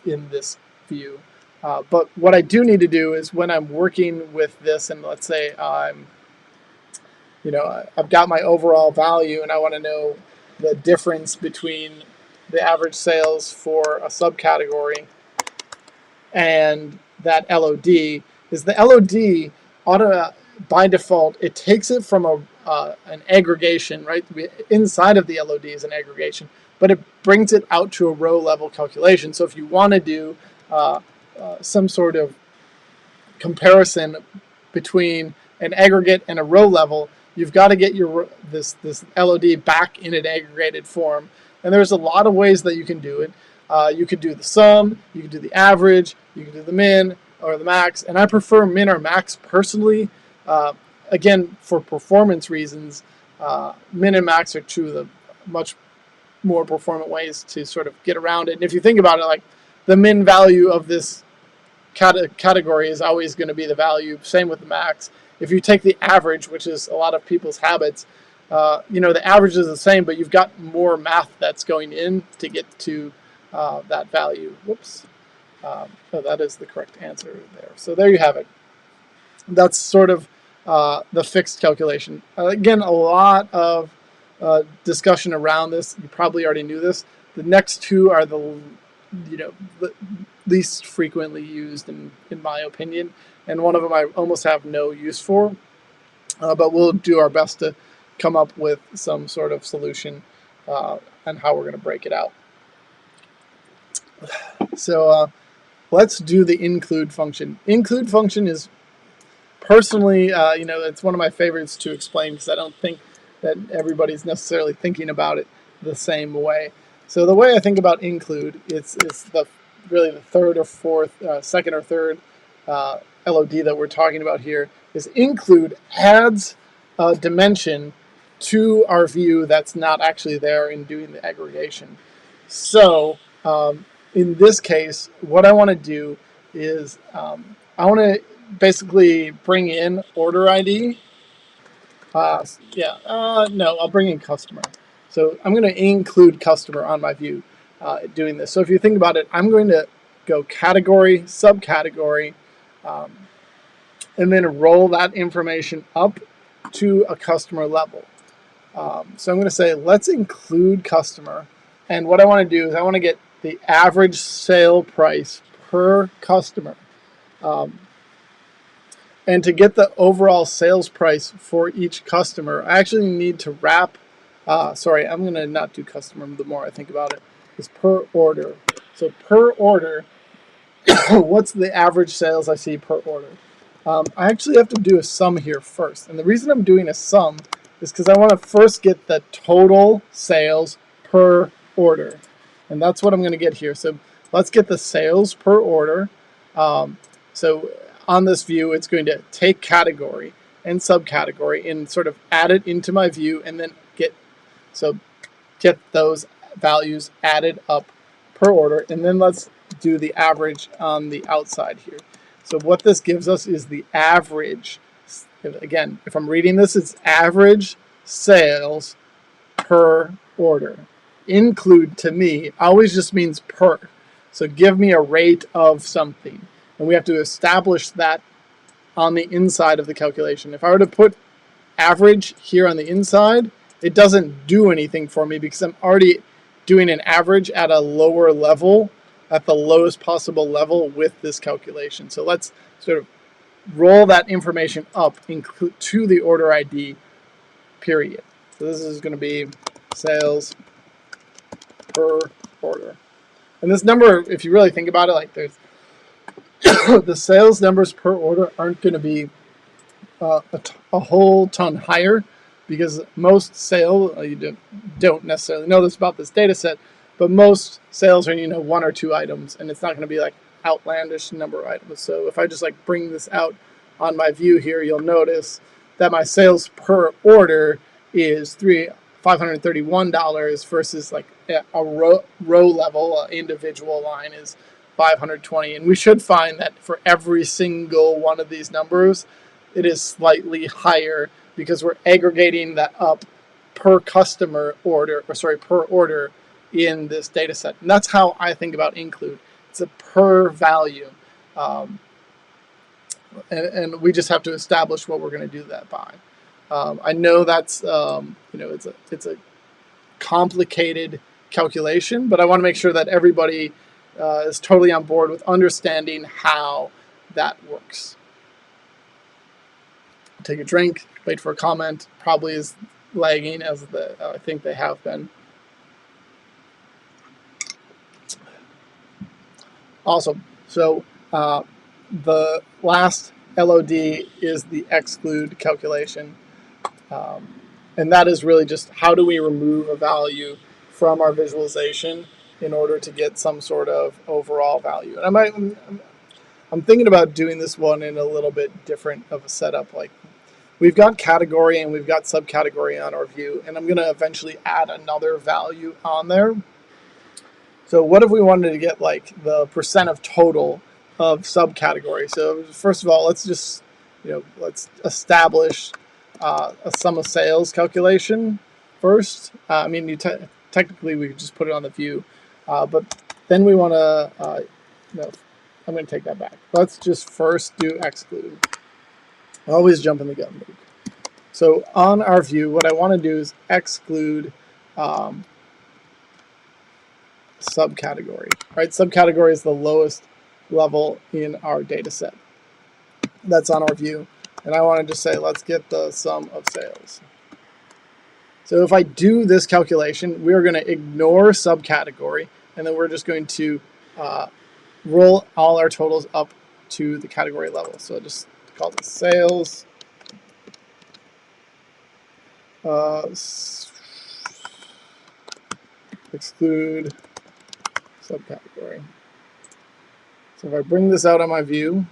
in this view. But what I do need to do is, when I'm working with this, and let's say I've got my overall value and I want to know the difference between the average sales for a subcategory and that LOD, is the LOD by default, it takes it from an aggregation, right? Inside of the LOD is an aggregation, but it brings it out to a row level calculation. So if you want to do some sort of comparison between an aggregate and a row level, you've got to get this LOD back in an aggregated form. And there's a lot of ways that you can do it. You could do the sum, you could do the average, you could do the min or the max, and I prefer min or max personally. Again, for performance reasons, min and max are two of the much more performant ways to sort of get around it. And if you think about it, like the min value of this category is always going to be the value, same with the max. If you take the average, which is a lot of people's habits, the average is the same, but you've got more math that's going in to get to that value. Whoops. So that is the correct answer there. So there you have it. That's sort of the fixed calculation. Again, a lot of discussion around this. You probably already knew this. The next two are the least frequently used in my opinion, and one of them I almost have no use for, but we'll do our best to come up with some sort of solution on how we're going to break it out. So let's do the include function. Include function is personally, it's one of my favorites to explain, because I don't think that everybody's necessarily thinking about it the same way. So the way I think about include, it's really the third or fourth, second or third LOD that we're talking about here, is include adds a dimension to our view that's not actually there in doing the aggregation. So in this case, what I want to do is I want to basically bring in order ID. No, I'll bring in customer. So I'm going to include customer on my view doing this. So if you think about it, I'm going to go category, subcategory, and then roll that information up to a customer level. So I'm going to say, let's include customer. And what I want to do is I want to get the average sale price per customer. And to get the overall sales price for each customer, I actually need to wrap, I'm going to not do customer the more I think about it, is per order. So per order, what's the average sales I see per order? I actually have to do a sum here first. And the reason I'm doing a sum is because I want to first get the total sales per order. And that's what I'm going to get here. So let's get the sales per order. So on this view, it's going to take category and subcategory and sort of add it into my view, and then get those values added up per order. And then let's do the average on the outside here. So what this gives us is the average. Again, if I'm reading this, it's average sales per order. Include to me always just means per. So give me a rate of something. And we have to establish that on the inside of the calculation. If I were to put average here on the inside, it doesn't do anything for me because I'm already doing an average at a lower level, at the lowest possible level with this calculation. So let's sort of roll that information up to the order ID period. So this is going to be sales per order. And this number, if you really think about it, like there's the sales numbers per order aren't going to be a whole ton higher because most sales, you don't necessarily know this about this data set, but most sales are, one or two items, and it's not going to be like outlandish number of items. So if I just like bring this out on my view here, you'll notice that my sales per order is $531 versus like a row level, individual line is 520. And we should find that for every single one of these numbers, it is slightly higher because we're aggregating that up per customer order, per order in this data set. And that's how I think about include. It's a per value. And we just have to establish what we're going to do that by. I know that's, it's a complicated calculation, but I want to make sure that everybody is totally on board with understanding how that works. Take a drink, wait for a comment. Probably is lagging as I think they have been. Awesome. So the last LOD is the exclude calculation. And that is really just how do we remove a value from our visualization in order to get some sort of overall value. And I'm thinking about doing this one in a little bit different of a setup. Like we've got category and we've got subcategory on our view, and I'm going to eventually add another value on there. So what if we wanted to get like the percent of total of subcategory? So first of all, let's just, let's establish a sum of sales calculation first. Technically we could just put it on the view, but then we want to, I'm going to take that back. Let's just first do exclude. Always jump in the gun. So on our view, what I want to do is exclude subcategory, right? Subcategory is the lowest level in our data set. That's on our view. And I want to just say, let's get the sum of sales. So if I do this calculation, we're going to ignore subcategory, and then we're just going to roll all our totals up to the category level. So just call this sales. Exclude subcategory. So if I bring this out on my view,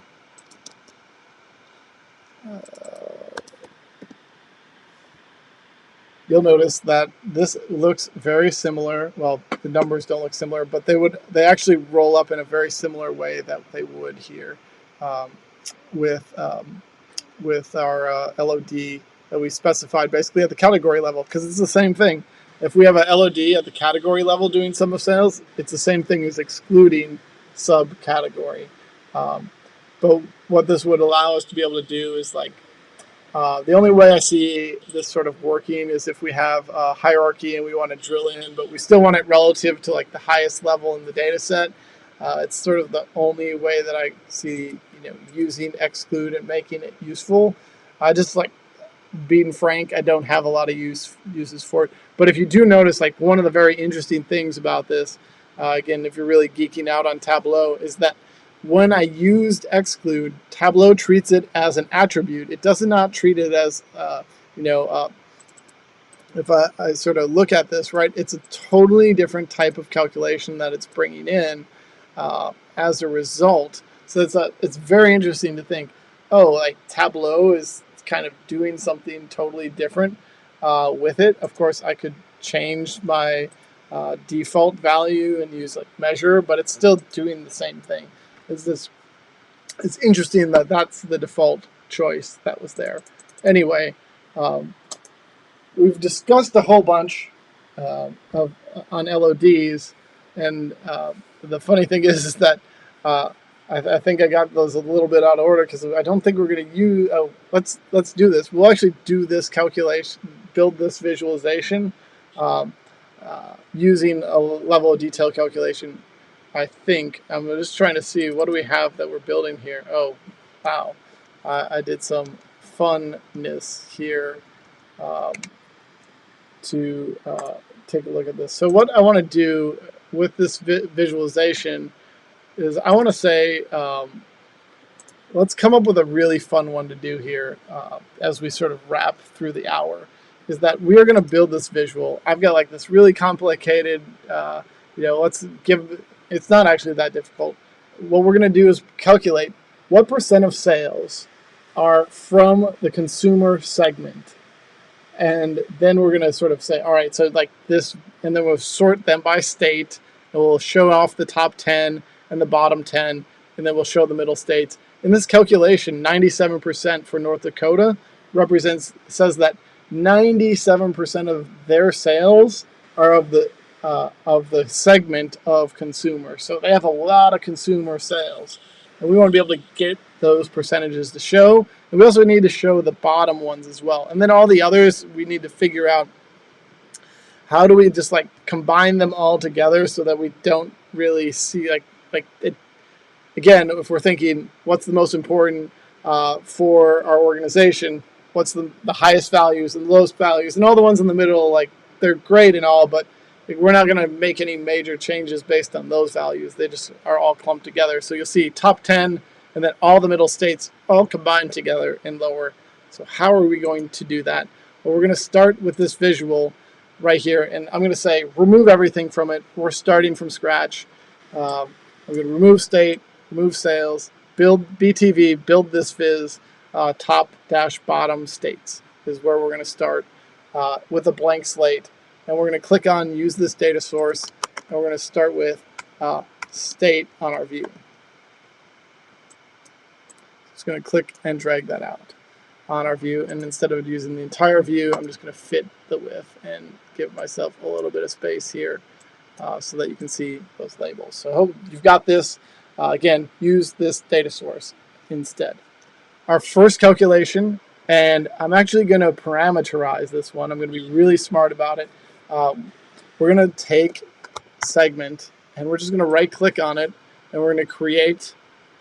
you'll notice that this looks very similar. Well, the numbers don't look similar, but they actually roll up in a very similar way that they would here with our LOD that we specified basically at the category level, because it's the same thing. If we have a LOD at the category level doing sum of sales, it's the same thing as excluding subcategory. But what this would allow us to be able to do is like, the only way I see this sort of working is if we have a hierarchy and we want to drill in, but we still want it relative to like the highest level in the data set. It's sort of the only way that I see, using exclude and making it useful. Just like being frank, I don't have a lot of uses for it. But if you do notice, like one of the very interesting things about this, again, if you're really geeking out on Tableau, is that when I used exclude, Tableau treats it as an attribute. It does not treat it as, if I sort of look at this, right, it's a totally different type of calculation that it's bringing in as a result. So it's very interesting to think, oh, like Tableau is kind of doing something totally different with it. Of course, I could change my default value and use like measure, but it's still doing the same thing. It's interesting that that's the default choice that was there. Anyway, we've discussed a whole bunch on LODs, and the funny thing is that I think I got those a little bit out of order because I don't think we're going to use. Oh, let's do this. We'll actually do this calculation, build this visualization using a level of detail calculation. I think I'm just trying to see what do we have that we're building here. Oh, wow! I did some funness here to take a look at this. So what I want to do with this visualization is I want to say, let's come up with a really fun one to do here as we sort of wrap through the hour. is that we are going to build this visual. I've got like this really complicated, it's not actually that difficult. What we're going to do is calculate what percent of sales are from the consumer segment. And then we're going to sort of say, all right, so like this, and then we'll sort them by state, and we'll show off the top 10 and the bottom 10, and then we'll show the middle states. In this calculation, 97% for North Dakota says that 97% of their sales are of the segment of consumer. So they have a lot of consumer sales, and we want to be able to get those percentages to show. And we also need to show the bottom ones as well. And then all the others, we need to figure out how do we just like combine them all together so that we don't really see like it. Again, if we're thinking what's the most important for our organization, what's the highest values and lowest values, and all the ones in the middle, like they're great and all, but we're not going to make any major changes based on those values. They just are all clumped together. So you'll see top 10 and then all the middle states all combined together and lower. So how are we going to do that? Well, we're going to start with this visual right here, and I'm going to say remove everything from it. We're starting from scratch. I'm going to remove state, remove sales, build BTV, build this viz, top dash bottom states is where we're going to start with a blank slate. And we're going to click on use this data source, and we're going to start with state on our view. Just going to click and drag that out on our view, and instead of using the entire view, I'm just going to fit the width and give myself a little bit of space here so that you can see those labels. So I hope you've got this. Again, use this data source instead. Our first calculation, and I'm actually going to parameterize this one. I'm going to be really smart about it. We're going to take segment, and we're just going to right click on it, and we're going to create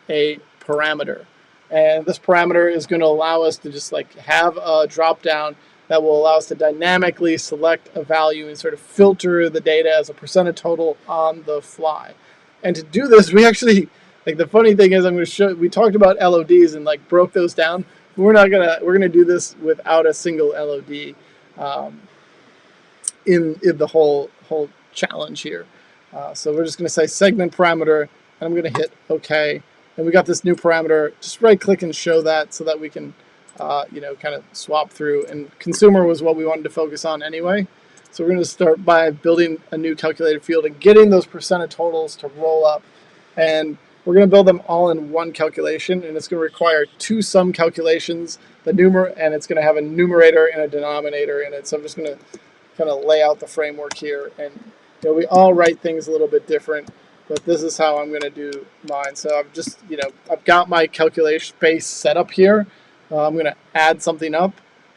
a parameter. And this parameter is going to allow us to just like have a drop down that will allow us to dynamically select a value and sort of filter the data as a percent of total on the fly. And to do this, we actually, like the funny thing is I'm going to show, we talked about LODs and like broke those down. We're going to do this without a single LOD in the whole challenge here. So we're just going to say segment parameter, and I'm going to hit OK. And we got this new parameter. Just right click and show that so that we can, kind of swap through. And consumer was what we wanted to focus on anyway. So we're going to start by building a new calculated field and getting those percent of totals to roll up. And we're going to build them all in one calculation, and it's going to require two sum calculations, and it's going to have a numerator and a denominator in it. So I'm just going to kind of lay out the framework here. And we all write things a little bit different, but this is how I'm going to do mine. So I've just, I've got my calculation space set up here. I'm going to add something up.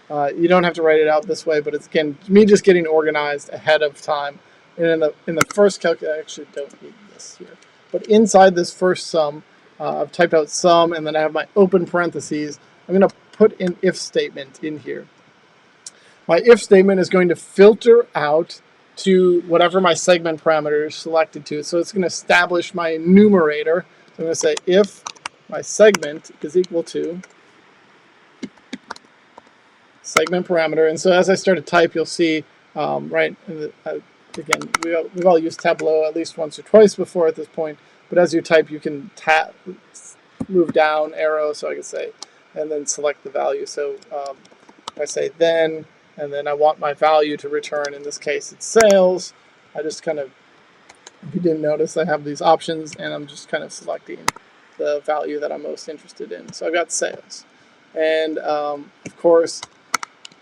You don't have to write it out this way, but it's, again, me just getting organized ahead of time. And in the first calculation, I actually don't need this here. But inside this first sum, I've typed out sum, and then I have my open parentheses. I'm going to put an if statement in here. My if statement is going to filter out to whatever my segment parameter is selected to. So it's going to establish my numerator. So I'm going to say if my segment is equal to segment parameter. And so as I start to type, you'll see, again, we've all used Tableau at least once or twice before at this point. But as you type, you can move down arrow, so I can say, and then select the value. So if I say then, and then I want my value to return, in this case it's sales, I just kind of, if you didn't notice, I have these options, and I'm just kind of selecting the value that I'm most interested in. So I've got sales. And of course,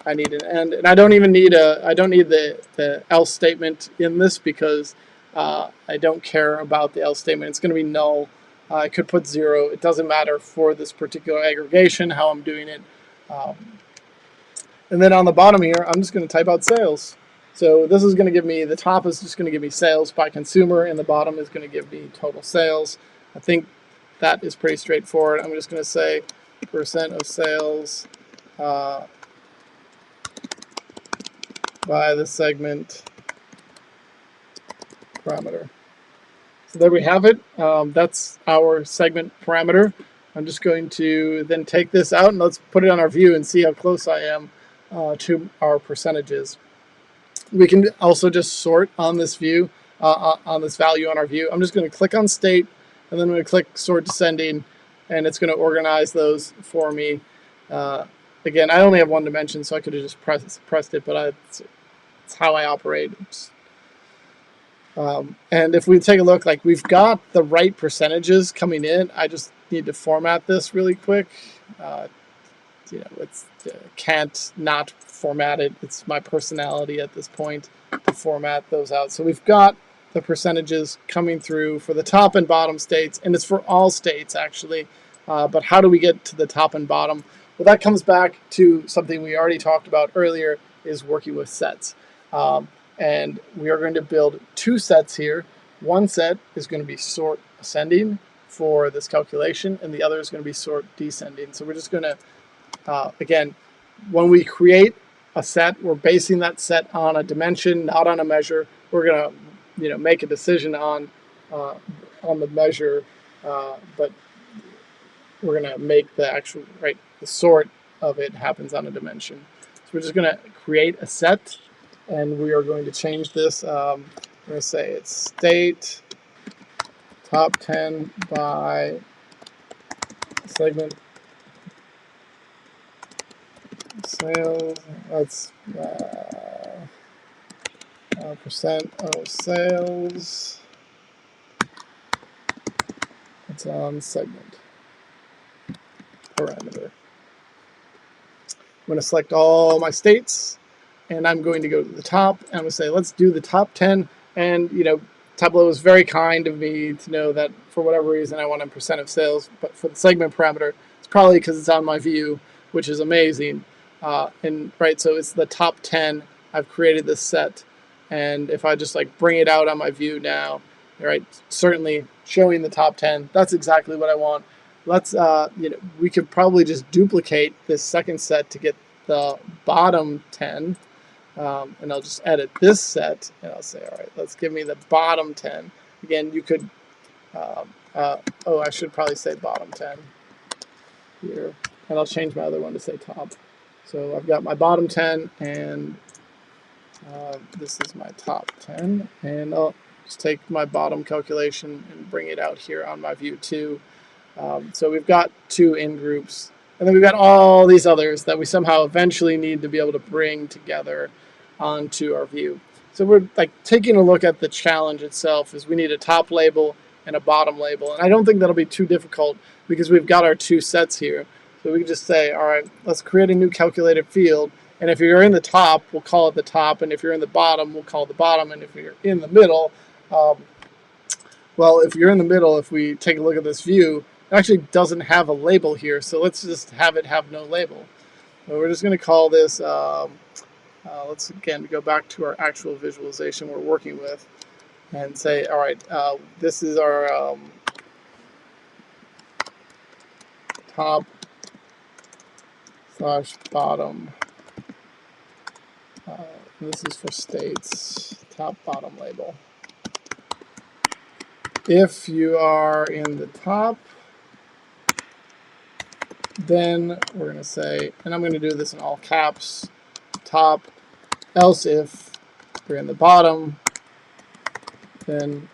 I need an end, and I don't even need the else statement in this because I don't care about the else statement. It's going to be null. I could put 0. It doesn't matter for this particular aggregation how I'm doing it. And then on the bottom here, I'm just going to type out sales. So this is going to give me, the top is just going to give me sales by consumer, and the bottom is going to give me total sales. I think that is pretty straightforward. I'm just going to say percent of sales by the segment parameter. So there we have it. That's our segment parameter. I'm just going to then take this out, and let's put it on our view and see how close I am to our percentages. We can also just sort on this view, on this value on our view. I'm just going to click on state, and then I'm going to click sort descending, and it's going to organize those for me. Again, I only have one dimension, so I could have just pressed it, but it's how I operate. And if we take a look, like we've got the right percentages coming in. I just need to format this really quick. It's can't not format it. It's my personality at this point to format those out. So we've got the percentages coming through for the top and bottom states, and it's for all states actually. But how do we get to the top and bottom? Well, that comes back to something we already talked about earlier, is working with sets. And we are going to build two sets here. One set is going to be sort ascending for this calculation, and the other is going to be sort descending. So we're just going to, again, when we create a set, we're basing that set on a dimension, not on a measure. We're going to, make a decision on the measure, but we're going to make the actual, the sort of it happens on a dimension. So we're just going to create a set, and we are going to change this. I'm going to say it's state top 10 by segment sales. That's percent of sales. It's on segment parameter. I'm going to select all my states, and I'm going to go to the top, and I'm going to say, let's do the top 10. And, Tableau is very kind of me to know that for whatever reason I want a percent of sales, but for the segment parameter, it's probably because it's on my view, which is amazing. So it's the top 10. I've created this set, and if I just bring it out on my view now, certainly showing the top 10, that's exactly what I want. Let's, we could probably just duplicate this second set to get the bottom 10. And I'll just edit this set, and I'll say, all right, let's give me the bottom 10. Again, you could, I should probably say bottom 10 here. And I'll change my other one to say top. So I've got my bottom 10, and this is my top 10. And I'll just take my bottom calculation and bring it out here on my view too. So we've got two in groups. And then we've got all these others that we somehow eventually need to be able to bring together onto our view. So we're taking a look at the challenge itself, is we need a top label and a bottom label. And I don't think that'll be too difficult because we've got our two sets here. So we can just say, all right, let's create a new calculated field. And if you're in the top, we'll call it the top. And if you're in the bottom, we'll call it the bottom. And if you're in the middle, if you're in the middle, if we take a look at this view, it actually doesn't have a label here. So let's just have it have no label. So we're just going to call this, let's again go back to our actual visualization we're working with and say, all right, this is our top / bottom. This is for states, top bottom label. If you are in the top, then we're going to say, and I'm going to do this in all caps, top, else if you're in the bottom, then,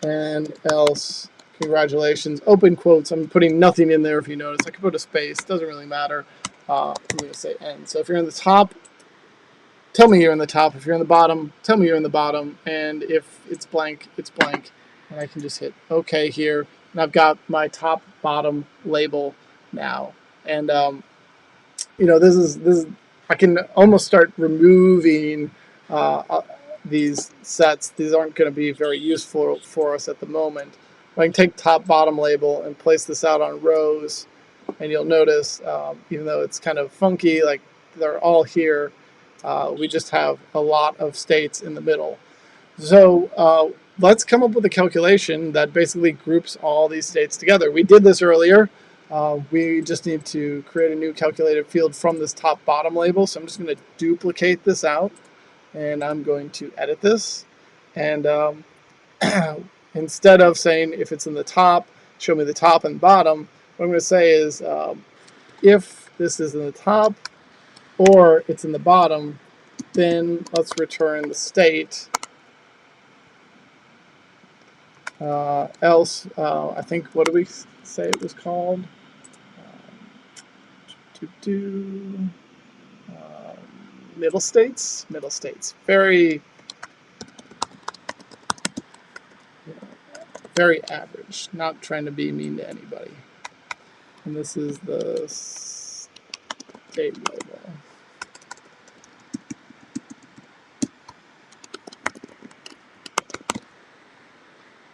and else, congratulations, open quotes. I'm putting nothing in there if you notice. I could put a space, doesn't really matter. I'm going to say end. So if you're in the top, tell me you're in the top. If you're in the bottom, tell me you're in the bottom. And if it's blank, it's blank. And I can just hit OK here. And I've got my top bottom label now. And this is I can almost start removing these sets. These aren't going to be very useful for us at the moment. I can take top bottom label and place this out on rows, and you'll notice even though it's kind of funky, they're all here, we just have a lot of states in the middle. So let's come up with a calculation that basically groups all these states together. We did this earlier. We just need to create a new calculated field from this top bottom label. So I'm just going to duplicate this out, and I'm going to edit this. And instead of saying if it's in the top, show me the top and bottom, what I'm going to say is if this is in the top or it's in the bottom, then let's return the state. Else, I think, what do we say it was called? Middle states. Middle states. Very, very average. Not trying to be mean to anybody. And this is the state label.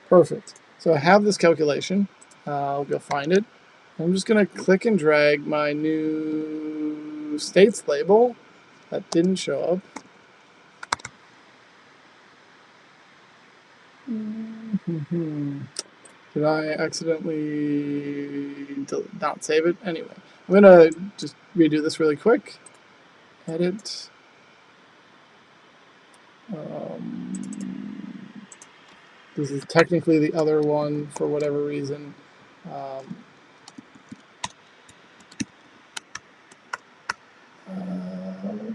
Perfect. So I have this calculation. I'll go find it. I'm just going to click and drag my new states label. That didn't show up. Did I accidentally not save it? Anyway, I'm going to just redo this really quick. Edit. This is technically the other one for whatever reason.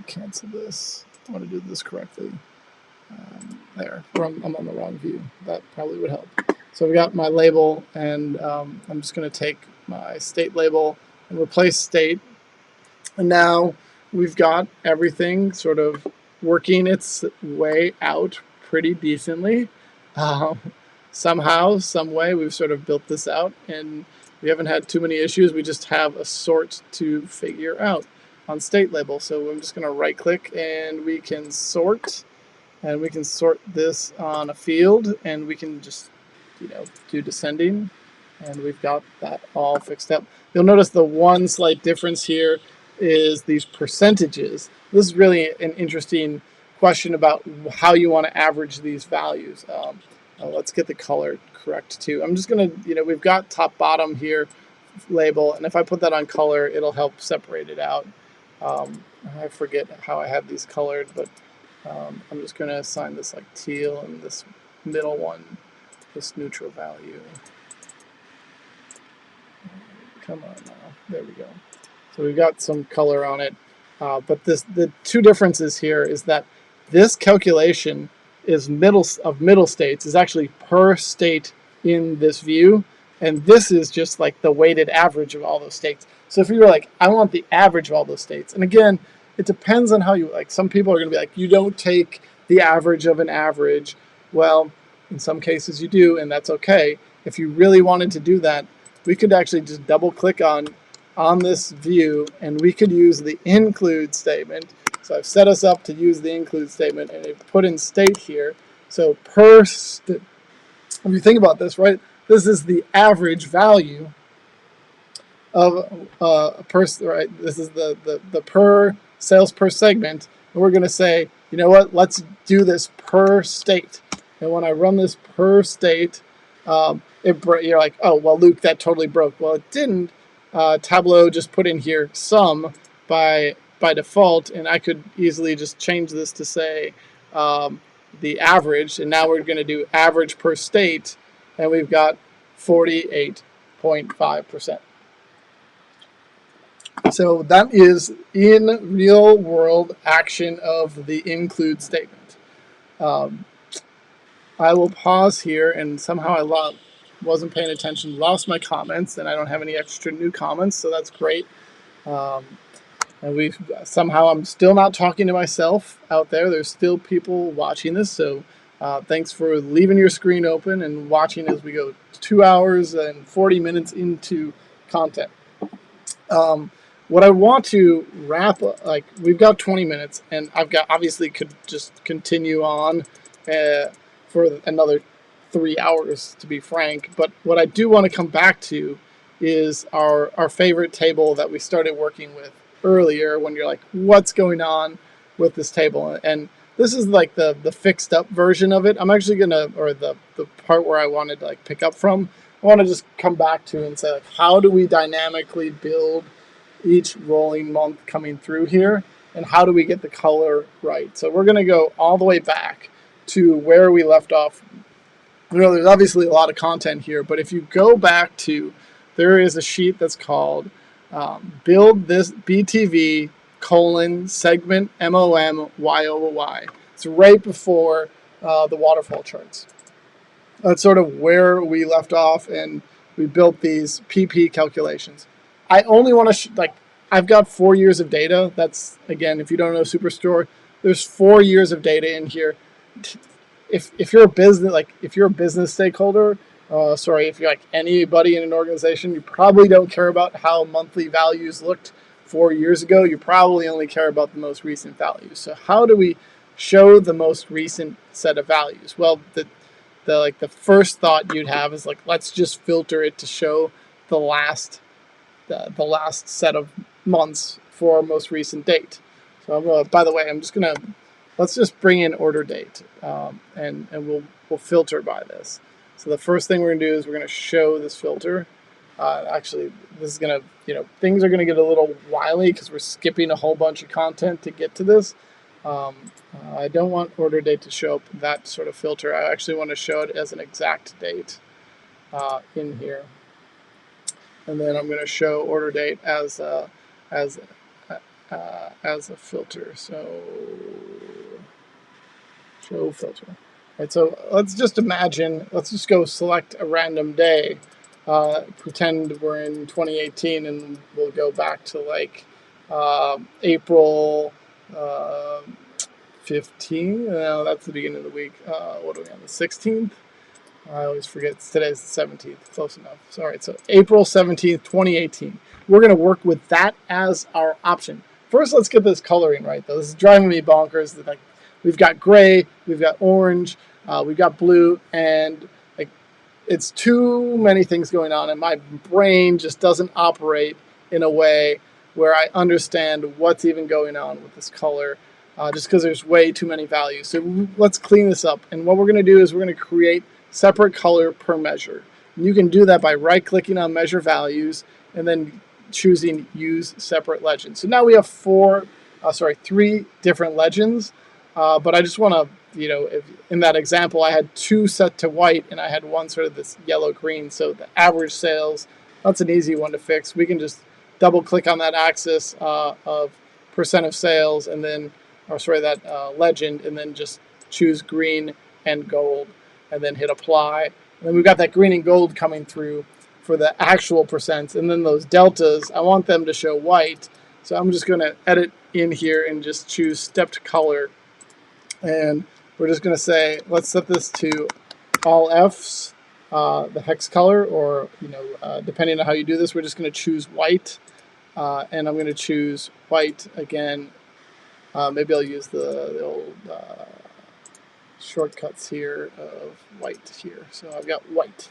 Cancel this. I want to do this correctly. There, I'm on the wrong view. That probably would help. So we got my label, and I'm just going to take my state label and replace state. And now we've got everything sort of working its way out pretty decently. Somehow, some way, we've sort of built this out, and we haven't had too many issues. We just have a sort to figure out on state label. So I'm just going to right click and we can sort, and we can sort this on a field, and we can just, do descending, and we've got that all fixed up. You'll notice the one slight difference here is these percentages. This is really an interesting question about how you want to average these values. Let's get the color correct too. I'm just going to, we've got top bottom here label, and if I put that on color, it'll help separate it out. I forget how I have these colored, but I'm just going to assign this like teal, and this middle one, this neutral value. Come on now, there we go. So we've got some color on it, but the two differences here is that this calculation is middle states is actually per state in this view, and this is just like the weighted average of all those states. So if you were like, I want the average of all those states, and again, it depends on how you, like, some people are going to be like, you don't take the average of an average. Well, in some cases you do, and that's okay. If you really wanted to do that, we could actually just double click on this view, and we could use the include statement. So I've set us up to use the include statement, and I've put in state here. So if you think about this, right, this is the average value of a person, right? This is the per sales per segment, and we're going to say, you know what, let's do this per state. And when I run this per state, you're like, oh, well, Luke, that totally broke. Well, it didn't. Tableau just put in here sum by default, and I could easily just change this to say the average, and now we're going to do average per state, and we've got 48.5%. So that is in real world action of the include statement. I will pause here, and somehow I wasn't paying attention, lost my comments, and I don't have any extra new comments, so that's great. And I'm still not talking to myself out there. There's still people watching this, so thanks for leaving your screen open and watching as we go 2 hours and 40 minutes into content. What I want to wrap up, like, we've got 20 minutes, and obviously could just continue on for another 3 hours, to be frank. But what I do want to come back to is our favorite table that we started working with earlier, when you're like, what's going on with this table? And this is like the fixed up version of it. I'm actually or the part where I wanted to like pick up from, I want to just come back to and say, like, how do we dynamically build each rolling month coming through here, and how do we get the color right? So we're going to go all the way back to where we left off. There's obviously a lot of content here, but if you go back to, there is a sheet that's called build this BTV segment MOM YOY. It's right before the waterfall charts. That's sort of where we left off, and we built these PP calculations. I only want to I've got 4 years of data. That's, again, if you don't know Superstore, there's 4 years of data in here. If you're a business stakeholder, if you're like anybody in an organization, you probably don't care about how monthly values looked 4 years ago. You probably only care about the most recent values. So how do we show the most recent set of values? Well, the first thought you'd have is let's just filter it to show the last set of months for our most recent date. So by the way, let's just bring in order date, and we'll filter by this. So the first thing we're gonna do is we're gonna show this filter. Actually, this is gonna, things are gonna get a little wily because we're skipping a whole bunch of content to get to this. I don't want order date to show up that sort of filter. I actually want to show it as an exact date in here, and then I'm going to show order date as a filter. So show filter. Right, so let's just imagine. Let's just go select a random day. Pretend we're in 2018, and we'll go back to April 15. No, that's the beginning of the week. What are we on, the 16th? I always forget. Today's the 17th. Close enough. Sorry. So April 17th, 2018. We're going to work with that as our option. First, let's get this coloring right, though. This is driving me bonkers. We've got gray, we've got orange, we've got blue, and it's too many things going on, and my brain just doesn't operate in a way where I understand what's even going on with this color, just because there's way too many values. So let's clean this up. And what we're going to do is we're going to create separate color per measure. And you can do that by right-clicking on Measure Values and then choosing Use Separate Legends. So now we have 3 different legends, but I just want to, if in that example, I had 2 set to white and I had one sort of this yellow-green. So the average sales, that's an easy one to fix. We can just double-click on that axis of percent of sales, and then, that legend, and then just choose green and gold, and then hit apply. And then we've got that green and gold coming through for the actual percents, and then those deltas, I want them to show white. So I'm just going to edit in here and just choose stepped color, and we're just going to say, let's set this to all Fs, the hex color, or depending on how you do this, we're just going to choose white, and I'm going to choose white again. Maybe I'll use the old shortcuts here of white here. So I've got white.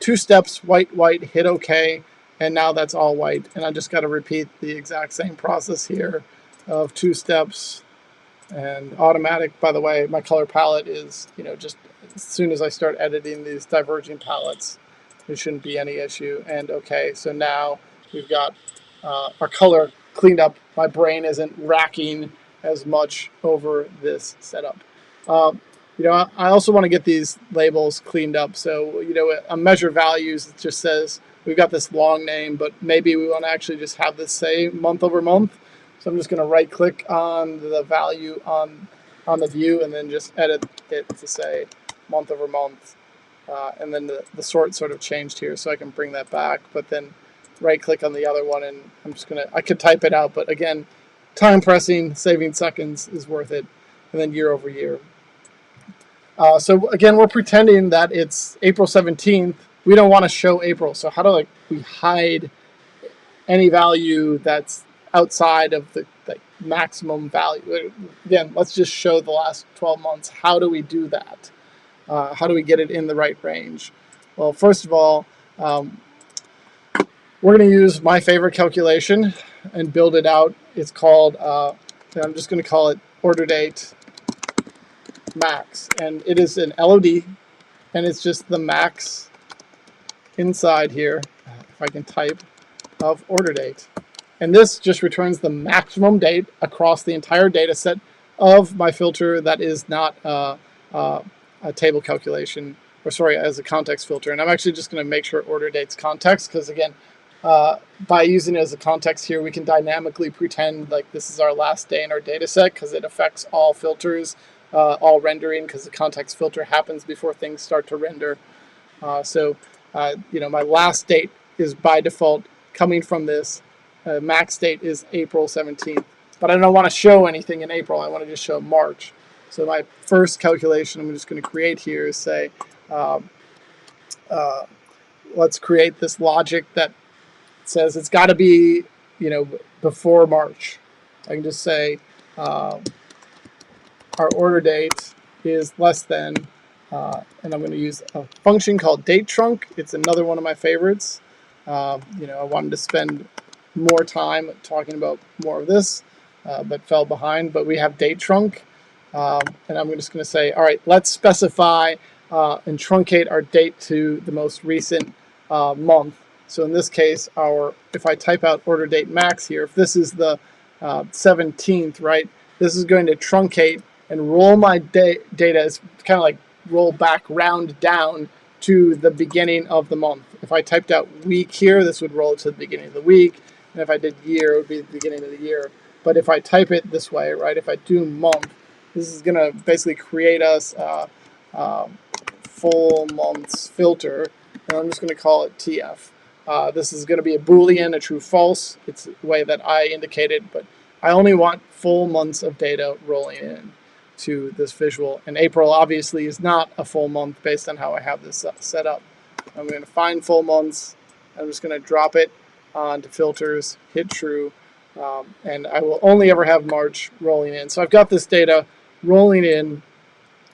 2 steps, white, white, hit OK, and now that's all white. And I just got to repeat the exact same process here of 2 steps. And automatic, by the way, my color palette is, just as soon as I start editing these diverging palettes, there shouldn't be any issue. And OK, so now we've got our color cleaned up. My brain isn't racking as much over this setup. I also want to get these labels cleaned up. So, a measure values, it just says we've got this long name, but maybe we want to actually just have this say month over month. So I'm just going to right click on the value on the view and then just edit it to say month over month. And then the sort of changed here, so I can bring that back. But then right click on the other one, and I could type it out, but again, time pressing, saving seconds is worth it. And then year over year. So again, we're pretending that it's April 17th. We don't want to show April. So how do we hide any value that's outside of the maximum value? Again, let's just show the last 12 months. How do we do that? How do we get it in the right range? Well, first of all, we're going to use my favorite calculation and build it out. It's called, I'm just going to call it order date max, and it is an LOD, and it's just the max inside here, if I can type, of order date. And this just returns the maximum date across the entire data set of my filter that is not a table calculation, or as a context filter. And I'm actually just going to make sure order date's context, because again, by using it as a context here, we can dynamically pretend like this is our last day in our data set because it affects all filters, all rendering, because the context filter happens before things start to render. My last date is by default coming from this. Max date is April 17th, but I don't want to show anything in April. I want to just show March. So my first calculation I'm just going to create here is say, let's create this logic that says it's got to be, before March. I can just say our order date is less than, and I'm going to use a function called date trunc. It's another one of my favorites. I wanted to spend more time talking about more of this, but fell behind. But we have date trunc, and I'm just going to say, all right, let's specify and truncate our date to the most recent month. So in this case, if I type out order date max here, if this is the 17th, right, this is going to truncate and roll my data as kind of like roll back, round down to the beginning of the month. If I typed out week here, this would roll to the beginning of the week. And if I did year, it would be the beginning of the year. But if I type it this way, right, if I do month, this is going to basically create us full months filter. And I'm just going to call it TF. This is going to be a Boolean, a true false. It's the way that I indicated, but I only want full months of data rolling in to this visual. And April obviously is not a full month based on how I have this set up. I'm going to find full months. I'm just going to drop it onto filters, hit true, and I will only ever have March rolling in. So I've got this data rolling in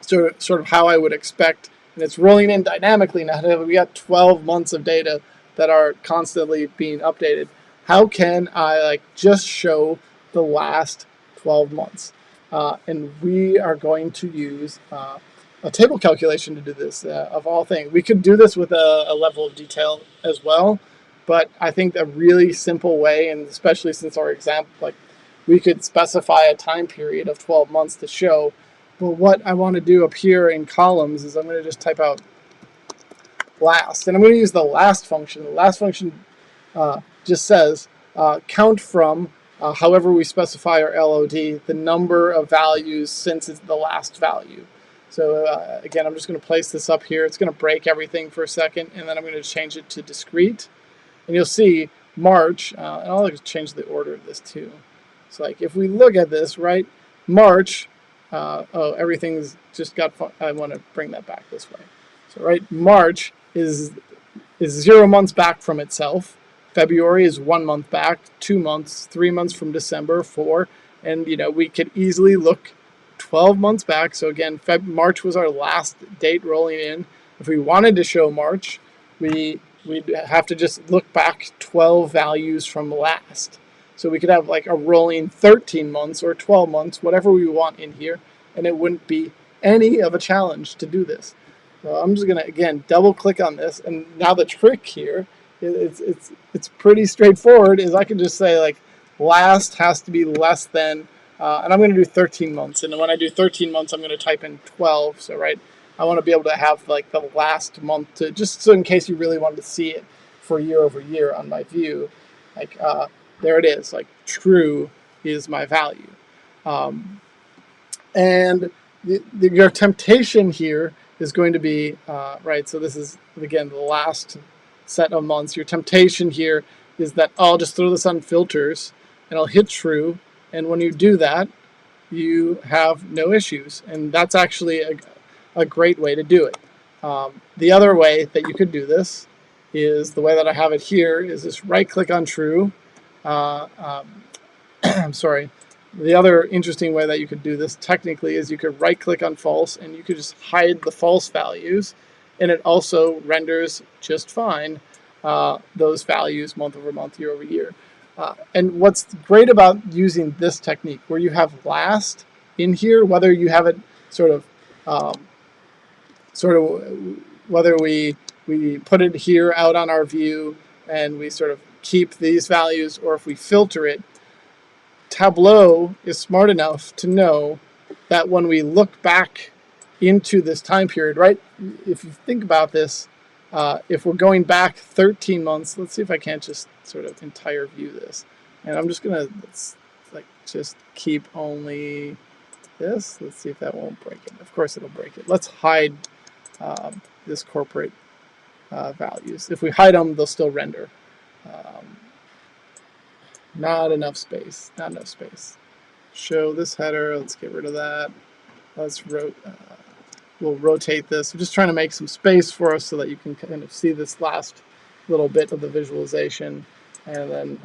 sort of how I would expect, and it's rolling in dynamically now. We got 12 months of data that are constantly being updated. How can I just show the last 12 months? And we are going to use a table calculation to do this, of all things. We could do this with a level of detail as well, but I think a really simple way, and especially since our example, we could specify a time period of 12 months to show. But what I want to do up here in columns is I'm going to just type out last, and I'm going to use the last function. The last function just says count from however we specify our LOD, the number of values since it's the last value. So again, I'm just going to place this up here. It's going to break everything for a second, and then I'm going to change it to discrete. And you'll see March, and I'll change the order of this too. So if we look at this, right, March, everything's just got, I want to bring that back this way. So right, March is 0 months back from itself. February is 1 month back, 2 months, 3 months from December, 4. And, we could easily look 12 months back. So again, March was our last date rolling in. If we wanted to show March, we'd have to just look back 12 values from last. So we could have a rolling 13 months or 12 months, whatever we want in here, and it wouldn't be any of a challenge to do this. So I'm just going to, again, double click on this. And now the trick here, it's pretty straightforward, is I can just say last has to be less than, and I'm going to do 13 months. And when I do 13 months, I'm going to type in 12. So, right, I want to be able to have the last month to, just so in case you really wanted to see it for year over year on my view, there it is, true is my value. And your temptation here is going to be, right, so this is, again, the last set of months. Your temptation here is that I'll just throw this on filters and I'll hit true. And when you do that, you have no issues. And that's actually a great way to do it. The other way that you could do this is the way that I have it here is just right click on true. I'm sorry. The other interesting way that you could do this technically is you could right click on false and you could just hide the false values, and it also renders just fine those values month over month, year over year. And what's great about using this technique, where you have last in here, whether you have it whether we put it here out on our view and we sort of keep these values, or if we filter it, Tableau is smart enough to know that when we look back into this time period, right, if you think about this, if we're going back 13 months, let's see if I can't just sort of entire view this. And I'm just gonna just keep only this. Let's see if that won't break it. Of course it'll break it. Let's hide this corporate values. If we hide them, they'll still render. Not enough space. Not enough space. Show this header. Let's get rid of that. Let's we'll rotate this. I'm just trying to make some space for us so that you can kind of see this last little bit of the visualization. And then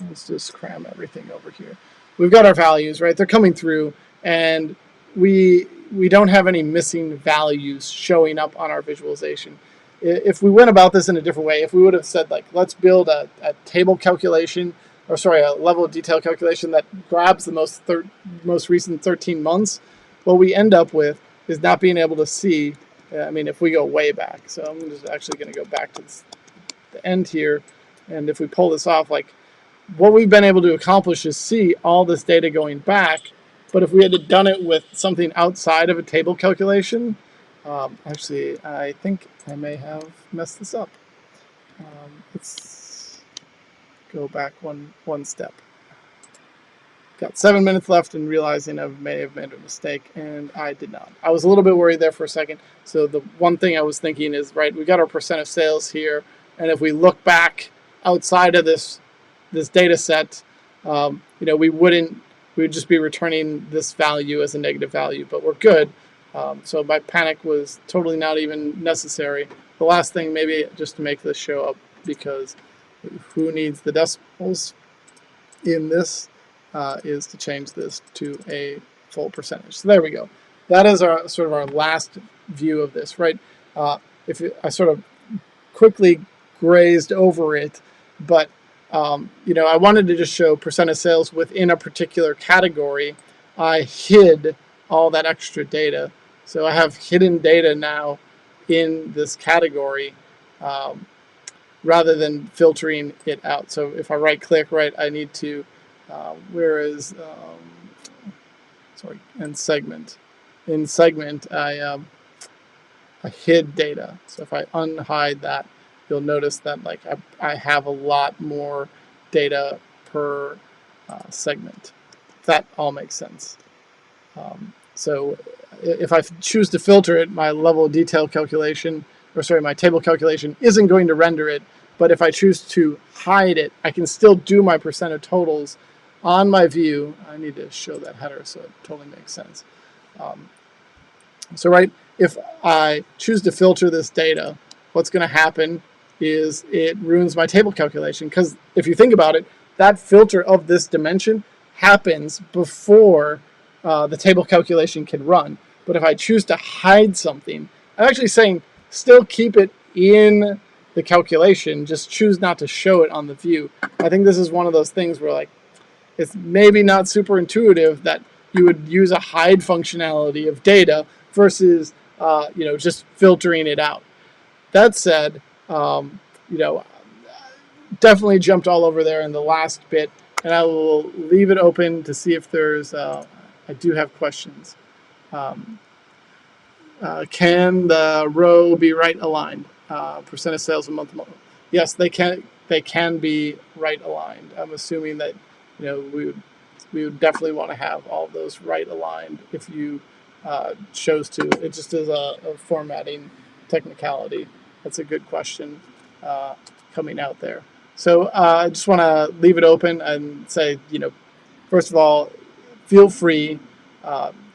let's just cram everything over here. We've got our values, right? They're coming through, and we don't have any missing values showing up on our visualization. If we went about this in a different way, if we would have said, like, let's build a table calculation, or sorry, a level of detail calculation that grabs the most recent 13 months, what we end up with is not being able to see. I mean, if we go way back, so I'm just actually going to go back to the end here, and if we pull this off, like, what we've been able to accomplish is see all this data going back. But if we had done it with something outside of a table calculation, actually, I think I may have messed this up. Let's go back one step. Got 7 minutes left and realizing I may have made a mistake, and I did not. I was a little bit worried there for a second. So the one thing I was thinking is, right, we got our percent of sales here, and if we look back outside of this data set, we would just be returning this value as a negative value, but we're good. So my panic was totally not even necessary. The last thing, maybe just to make this show up, because who needs the decimals in this, is to change this to a full percentage. So there we go. That is our sort of our last view of this, right? I sort of quickly grazed over it, but I wanted to just show percent of sales within a particular category. I hid all that extra data. So I have hidden data now in this category rather than filtering it out. So if I right click, right, I need to, and segment. In segment, I hid data. So if I unhide that, you'll notice that like I have a lot more data per segment. That all makes sense. So if I choose to filter it, my level of detail calculation, my table calculation isn't going to render it. But if I choose to hide it, I can still do my percent of totals on my view. I need to show that header so it totally makes sense. If I choose to filter this data, what's going to happen is it ruins my table calculation, because if you think about it, that filter of this dimension happens before the table calculation can run. But if I choose to hide something, I'm actually saying still keep it in the calculation, just choose not to show it on the view. I think this is one of those things where, like, it's maybe not super intuitive that you would use a hide functionality of data versus just filtering it out. That said, definitely jumped all over there in the last bit, and I will leave it open to see if there's. I do have questions. Can the row be right aligned? Percent of sales a month to month. Yes, they can. They can be right aligned. I'm assuming that we would definitely want to have all of those right aligned if you chose to. It just is a formatting technicality. That's a good question coming out there. So I just want to leave it open and say, first of all, feel free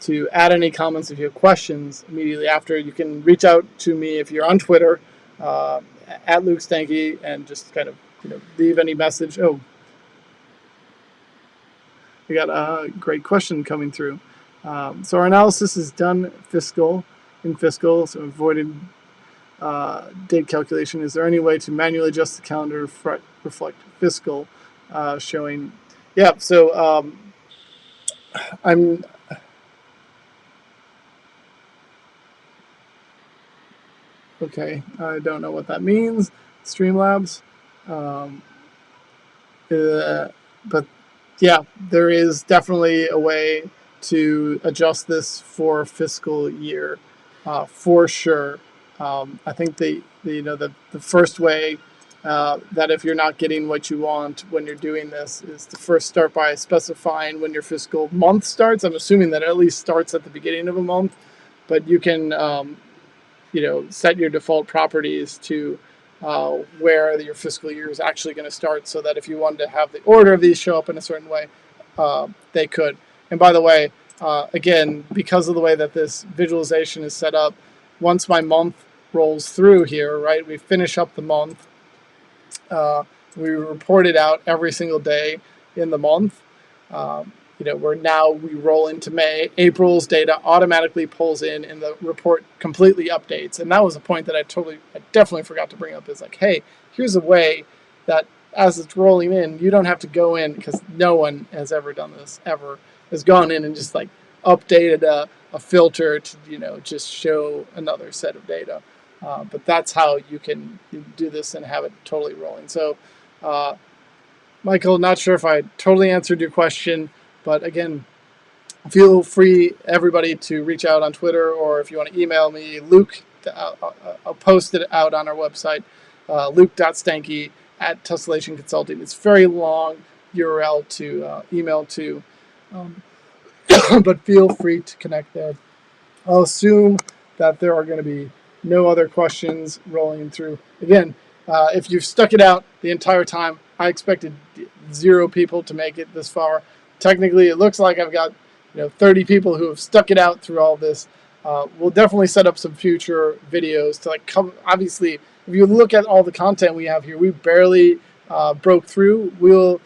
to add any comments if you have questions immediately after. You can reach out to me if you're on Twitter, at Luke Stanke, and just kind of leave any message. Oh, we got a great question coming through. So our analysis is done in fiscal, so avoided date calculation. Is there any way to manually adjust the calendar to reflect fiscal showing? Yeah, so I'm okay. I don't know what that means. Streamlabs, but yeah, there is definitely a way to adjust this for fiscal year, for sure. I think the first way that if you're not getting what you want when you're doing this is to first start by specifying when your fiscal month starts. I'm assuming that it at least starts at the beginning of a month, but you can set your default properties to where your fiscal year is actually going to start, so that if you wanted to have the order of these show up in a certain way, they could. And by the way, again, because of the way that this visualization is set up, once my month rolls through here, right, we finish up the month, we report it out every single day in the month. Where now we roll into May, April's data automatically pulls in and the report completely updates. And that was a point that I definitely forgot to bring up, is like, hey, here's a way that as it's rolling in, you don't have to go in, because no one has ever done this, ever, has gone in and just like updated a filter to, just show another set of data. But that's how you can do this and have it totally rolling. So, Michael, not sure if I totally answered your question, but again, feel free, everybody, to reach out on Twitter, or if you want to email me, Luke, I'll post it out on our website, luke.stanke@Tessellation Consulting. It's very long URL to email to, but feel free to connect there. I'll assume that there are going to be no other questions rolling through. Again, if you've stuck it out the entire time, I expected 0 people to make it this far. Technically, it looks like I've got 30 people who have stuck it out through all this. We'll definitely set up some future videos to come. Obviously, if you look at all the content we have here, we barely broke through. We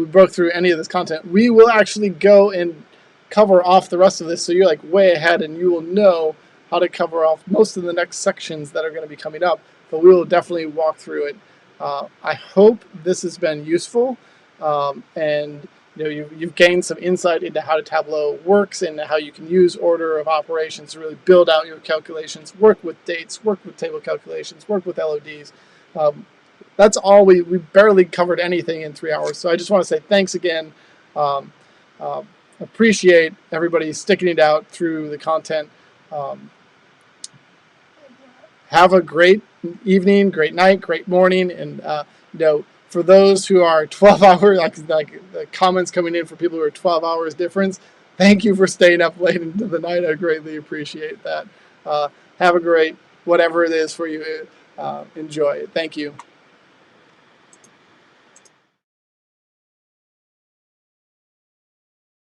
broke through any of this content. We will actually go and cover off the rest of this, so you're like way ahead, and you will know how to cover off most of the next sections that are going to be coming up. But we will definitely walk through it. I hope this has been useful, and you've gained some insight into how Tableau works and how you can use order of operations to really build out your calculations, work with dates, work with table calculations, work with LODs. That's all. We barely covered anything in 3 hours. So I just want to say thanks again. Appreciate everybody sticking it out through the content. Have a great evening, great night, great morning, and for those who are 12 hours, like the comments coming in for people who are 12 hours difference, thank you for staying up late into the night. I greatly appreciate that. Have a great whatever it is for you. Enjoy it. Thank you.